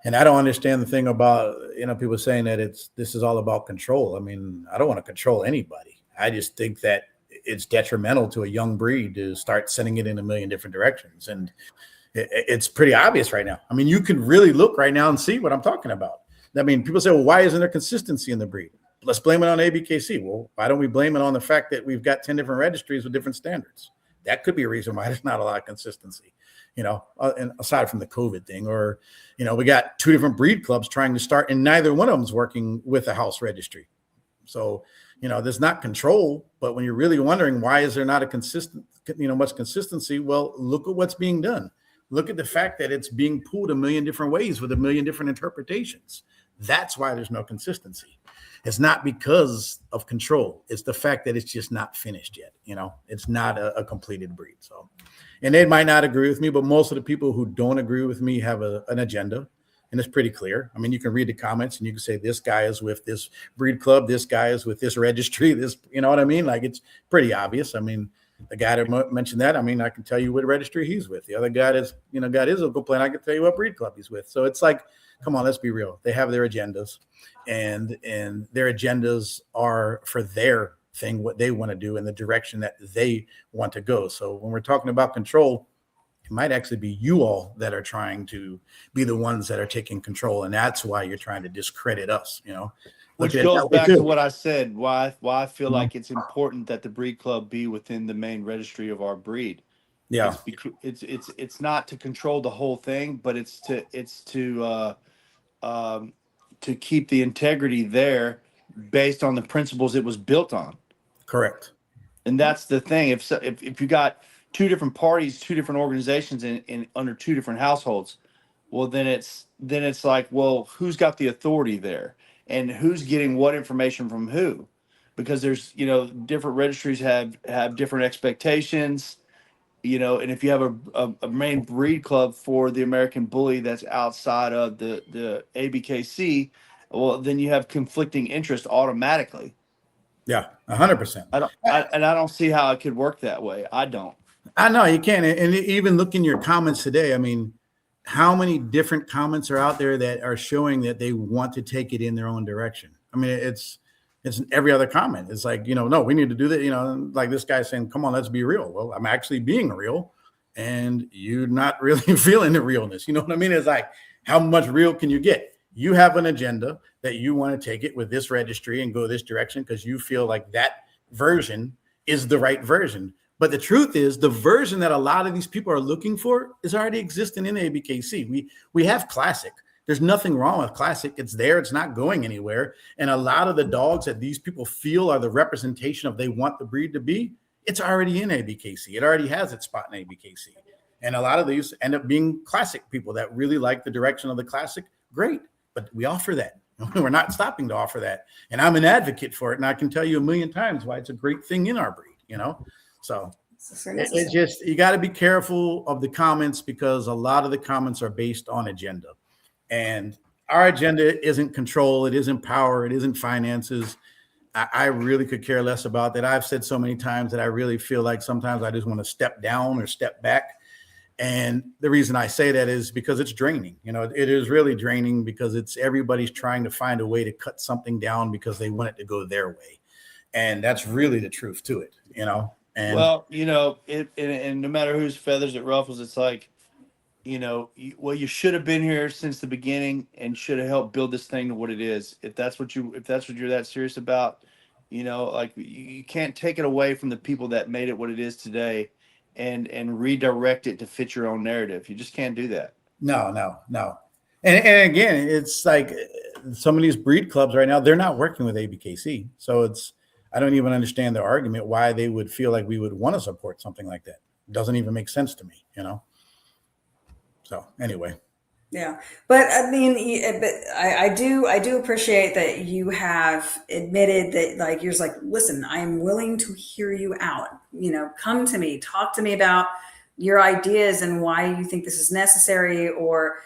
and I don't understand the thing about, people saying that this is all about control. I mean, I don't want to control anybody. I just think that it's detrimental to a young breed to start sending it in a million different directions. And it's pretty obvious right now. I mean, you can really look right now and see what I'm talking about. I mean, people say, well, why isn't there consistency in the breed? Let's blame it on ABKC. Well, why don't we blame it on the fact that we've got 10 different registries with different standards? That could be a reason why there's not a lot of consistency, and aside from the COVID thing. Or, we got 2 different breed clubs trying to start, and neither one of them is working with a house registry. So, there's not control. But when you're really wondering why is there not a consistent, much consistency, well, look at what's being done. Look at the fact that it's being pulled a million different ways with a million different interpretations. That's why there's no consistency. It's not because of control. It's the fact that it's just not finished yet. It's not a completed breed. So, and they might not agree with me, but most of the people who don't agree with me have an agenda, and it's pretty clear. I mean, you can read the comments and you can say, this guy is with this breed club. This guy is with this registry. This, you know what I mean? Like, it's pretty obvious. I mean, the guy that mentioned that, I mean, I can tell you what registry he's with. The other guy that's, got his local plan, I can tell you what breed club he's with. So it's like, come on, let's be real. They have their agendas, and their agendas are for their thing, what they want to do in the direction that they want to go. So when we're talking about control, it might actually be you all that are trying to be the ones that are taking control. And that's why you're trying to discredit us, Which goes back to what I said, why I feel like it's important that the breed club be within the main registry of our breed. Yeah. It's not to control the whole thing, but it's to keep the integrity there based on the principles it was built on. Correct. And that's the thing. If you got 2 different parties, 2 different organizations in under 2 different households, well, then it's like, well, who's got the authority there, and who's getting what information from who? Because there's, different registries have different expectations, and if you have a main breed club for the American Bully that's outside of the ABKC, well, then you have conflicting interest automatically. Yeah, 100%. I don't see how it could work that way. I don't. I know you can. And even look in your comments today. I mean, how many different comments are out there that are showing that they want to take it in their own direction? I mean, it's every other comment. It's like, no, we need to do that. Like this guy saying, come on, let's be real. Well, I'm actually being real, and you're not really feeling the realness. You know what I mean? It's like, how much real can you get? You have an agenda that you want to take it with this registry and go this direction because you feel like that version is the right version. But the truth is, the version that a lot of these people are looking for is already existing in ABKC. We have Classic. There's nothing wrong with Classic. It's there. It's not going anywhere. And a lot of the dogs that these people feel are the representation of they want the breed to be, it's already in ABKC. It already has its spot in ABKC. And a lot of these end up being Classic people that really like the direction of the Classic. Great. But we offer that. We're not stopping to offer that. And I'm an advocate for it. And I can tell you a million times why it's a great thing in our breed, So it's just, you got to be careful of the comments, because a lot of the comments are based on agenda. And our agenda isn't control. It isn't power. It isn't finances. I really could care less about that. I've said so many times that I really feel like sometimes I just want to step down or step back. And the reason I say that is because it's draining. It is really draining, because it's everybody's trying to find a way to cut something down because they want it to go their way. And that's really the truth to it, And well, and no matter whose feathers it ruffles, it's like, you should have been here since the beginning and should have helped build this thing to what it is. If that's what you're that serious about, like you can't take it away from the people that made it what it is today and redirect it to fit your own narrative. You just can't do that. No. And again, it's like some of these breed clubs right now, they're not working with ABKC. So I don't even understand the argument why they would feel like we would want to support something like that. It doesn't even make sense to me, So anyway. Yeah, but I mean, but I do appreciate that you have admitted that, like, you're just like, listen, I'm willing to hear you out. Come to me, talk to me about your ideas and why you think this is necessary, or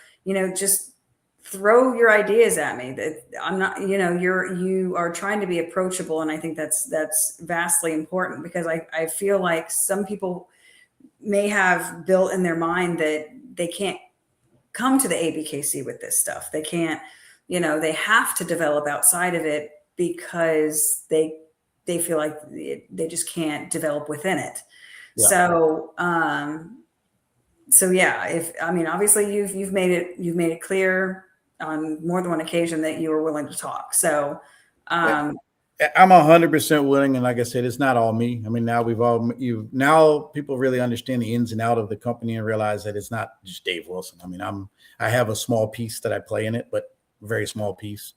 just throw your ideas at me. That I'm not, you are trying to be approachable, and I think that's vastly important, because I feel like some people may have built in their mind that they can't come to the ABKC with this stuff. They can't, they have to develop outside of it because they feel like they just can't develop within it. Yeah. So yeah, obviously you've made it clear on more than one occasion that you were willing to talk. So, I'm 100% willing. And like I said, it's not all me. I mean, now people really understand the ins and out of the company and realize that it's not just Dave Wilson. I mean, I have a small piece that I play in it, but a very small piece.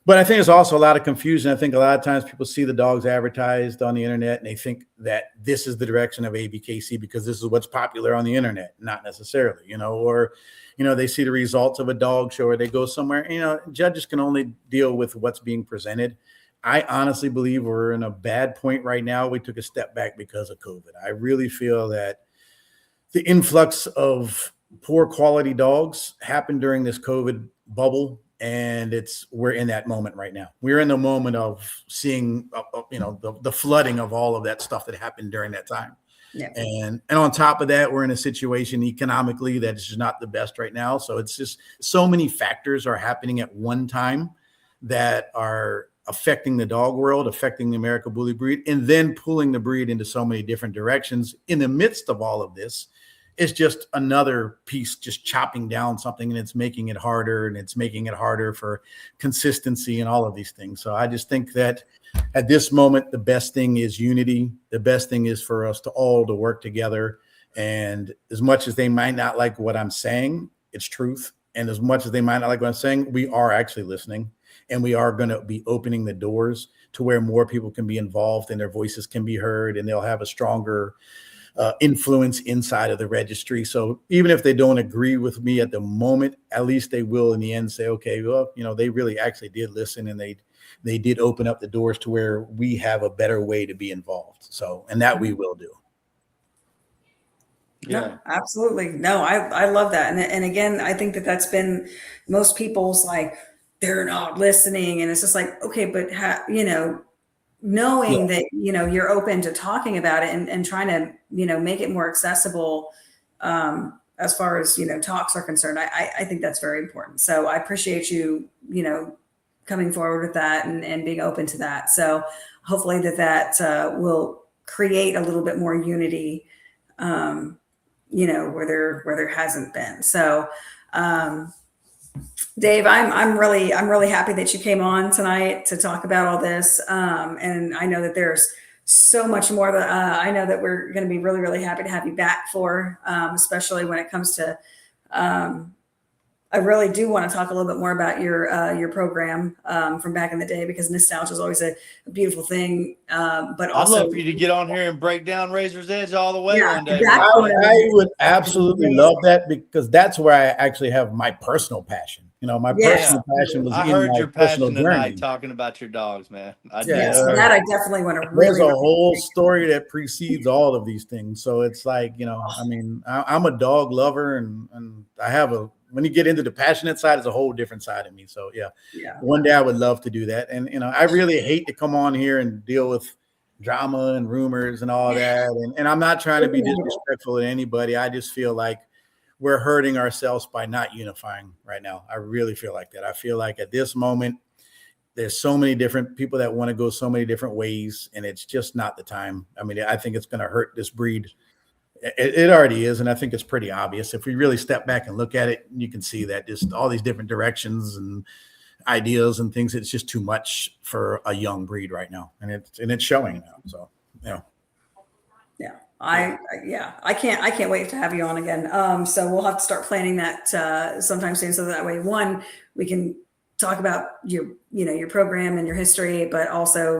But I think there's also a lot of confusion. I think a lot of times people see the dogs advertised on the internet and they think that this is the direction of ABKC because this is what's popular on the internet. Not necessarily, or, they see the results of a dog show or they go somewhere, judges can only deal with what's being presented. I honestly believe we're in a bad point right now. We took a step back because of COVID. I really feel that the influx of poor quality dogs happened during this COVID bubble, and we're in that moment right now. We're in the moment of seeing, the flooding of all of that stuff that happened during that time. Yeah. And on top of that, we're in a situation economically that is just not the best right now. So it's just so many factors are happening at one time that are affecting the dog world, affecting the American Bully breed, and then pulling the breed into so many different directions. In the midst of all of this, it's just another piece just chopping down something, and it's making it harder, and it's making it harder for consistency and all of these things. So I just think that at this moment, the best thing is unity. The best thing is for us to all to work together. And as much as they might not like what I'm saying, it's truth. And as much as they might not like what I'm saying, we are actually listening. And we are going to be opening the doors to where more people can be involved and their voices can be heard, and they'll have a stronger influence inside of the registry. So even if they don't agree with me at the moment, at least they will in the end say, okay, well, they really actually did listen, and they did open up the doors to where we have a better way to be involved. So, and that we will do. Yeah, no, absolutely. No, I love that. And again, I think that's been most people's like, they're not listening. And it's just like, okay, but knowing that, you're open to talking about it and trying to, make it more accessible as far as, talks are concerned. I think that's very important. So I appreciate you, coming forward with that and being open to that. So hopefully that will create a little bit more unity, where there hasn't been. So, Dave, I'm really happy that you came on tonight to talk about all this. And I know that there's so much more that I know that we're going to be really, really happy to have you back for, especially when it comes to, I really do want to talk a little bit more about your program from back in the day, because nostalgia is always a beautiful thing. But also, I'd love for you to get on here and break down Razor's Edge all the way one day. Exactly. I would absolutely love that, because that's where I actually have my personal passion. My personal passion was. I heard your passion tonight talking about your dogs, man. So that I definitely want to. There's a whole story that precedes all of these things. So it's like, I'm a dog lover, and I have when you get into the passionate side, it's a whole different side of me. So yeah. One day I would love to do that. And, I really hate to come on here and deal with drama and rumors and all that. And I'm not trying to be disrespectful to anybody. I just feel like we're hurting ourselves by not unifying right now. I really feel like that. I feel like at this moment, there's so many different people that want to go so many different ways, and it's just not the time. I mean, I think it's going to hurt this breed It already is, and I think it's pretty obvious. If we really step back and look at it, you can see that just all these different directions and ideas and things. It's just too much for a young breed right now, and it's showing now. So yeah. I can't wait to have you on again. So we'll have to start planning that sometime soon, so that way, one, we can talk about your program and your history, but also,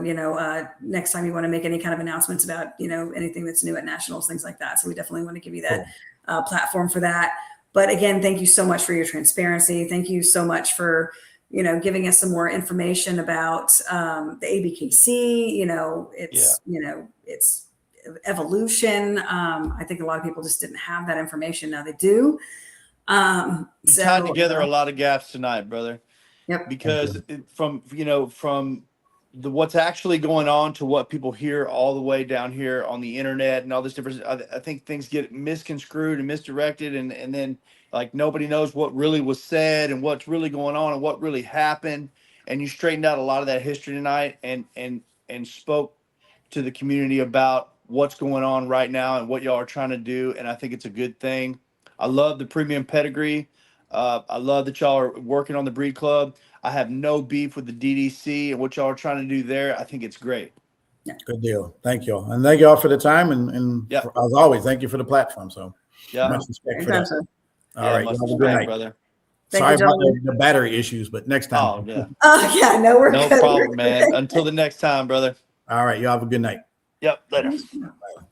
next time you want to make any kind of announcements about, anything that's new at nationals, things like that. So we definitely want to give you that platform for that. But again, thank you so much for your transparency. Thank you so much for, giving us some more information about the ABKC. It's evolution. I think a lot of people just didn't have that information. Now they do. You tied together a lot of gaps tonight, brother. Yep. Because from what's actually going on to what people hear all the way down here on the internet and all this different, I think things get misconstrued and misdirected, and then like nobody knows what really was said and what's really going on and what really happened. And you straightened out a lot of that history tonight and spoke to the community about what's going on right now and what y'all are trying to do. And I think it's a good thing. I love the premium pedigree. I love that y'all are working on the breed club. I have no beef with the DDC and what y'all are trying to do there. I think it's great. Yeah. Good deal. Thank you all. And thank you all for the time. And as always, thank you for the platform. So much respect for that. All right. Much Have a good respect, night. brother. Sorry about the battery issues, but next time. Oh, yeah. No, we're no good. problem, man. Until the next time, brother. All right. You have a good night. Yep. Later. Bye.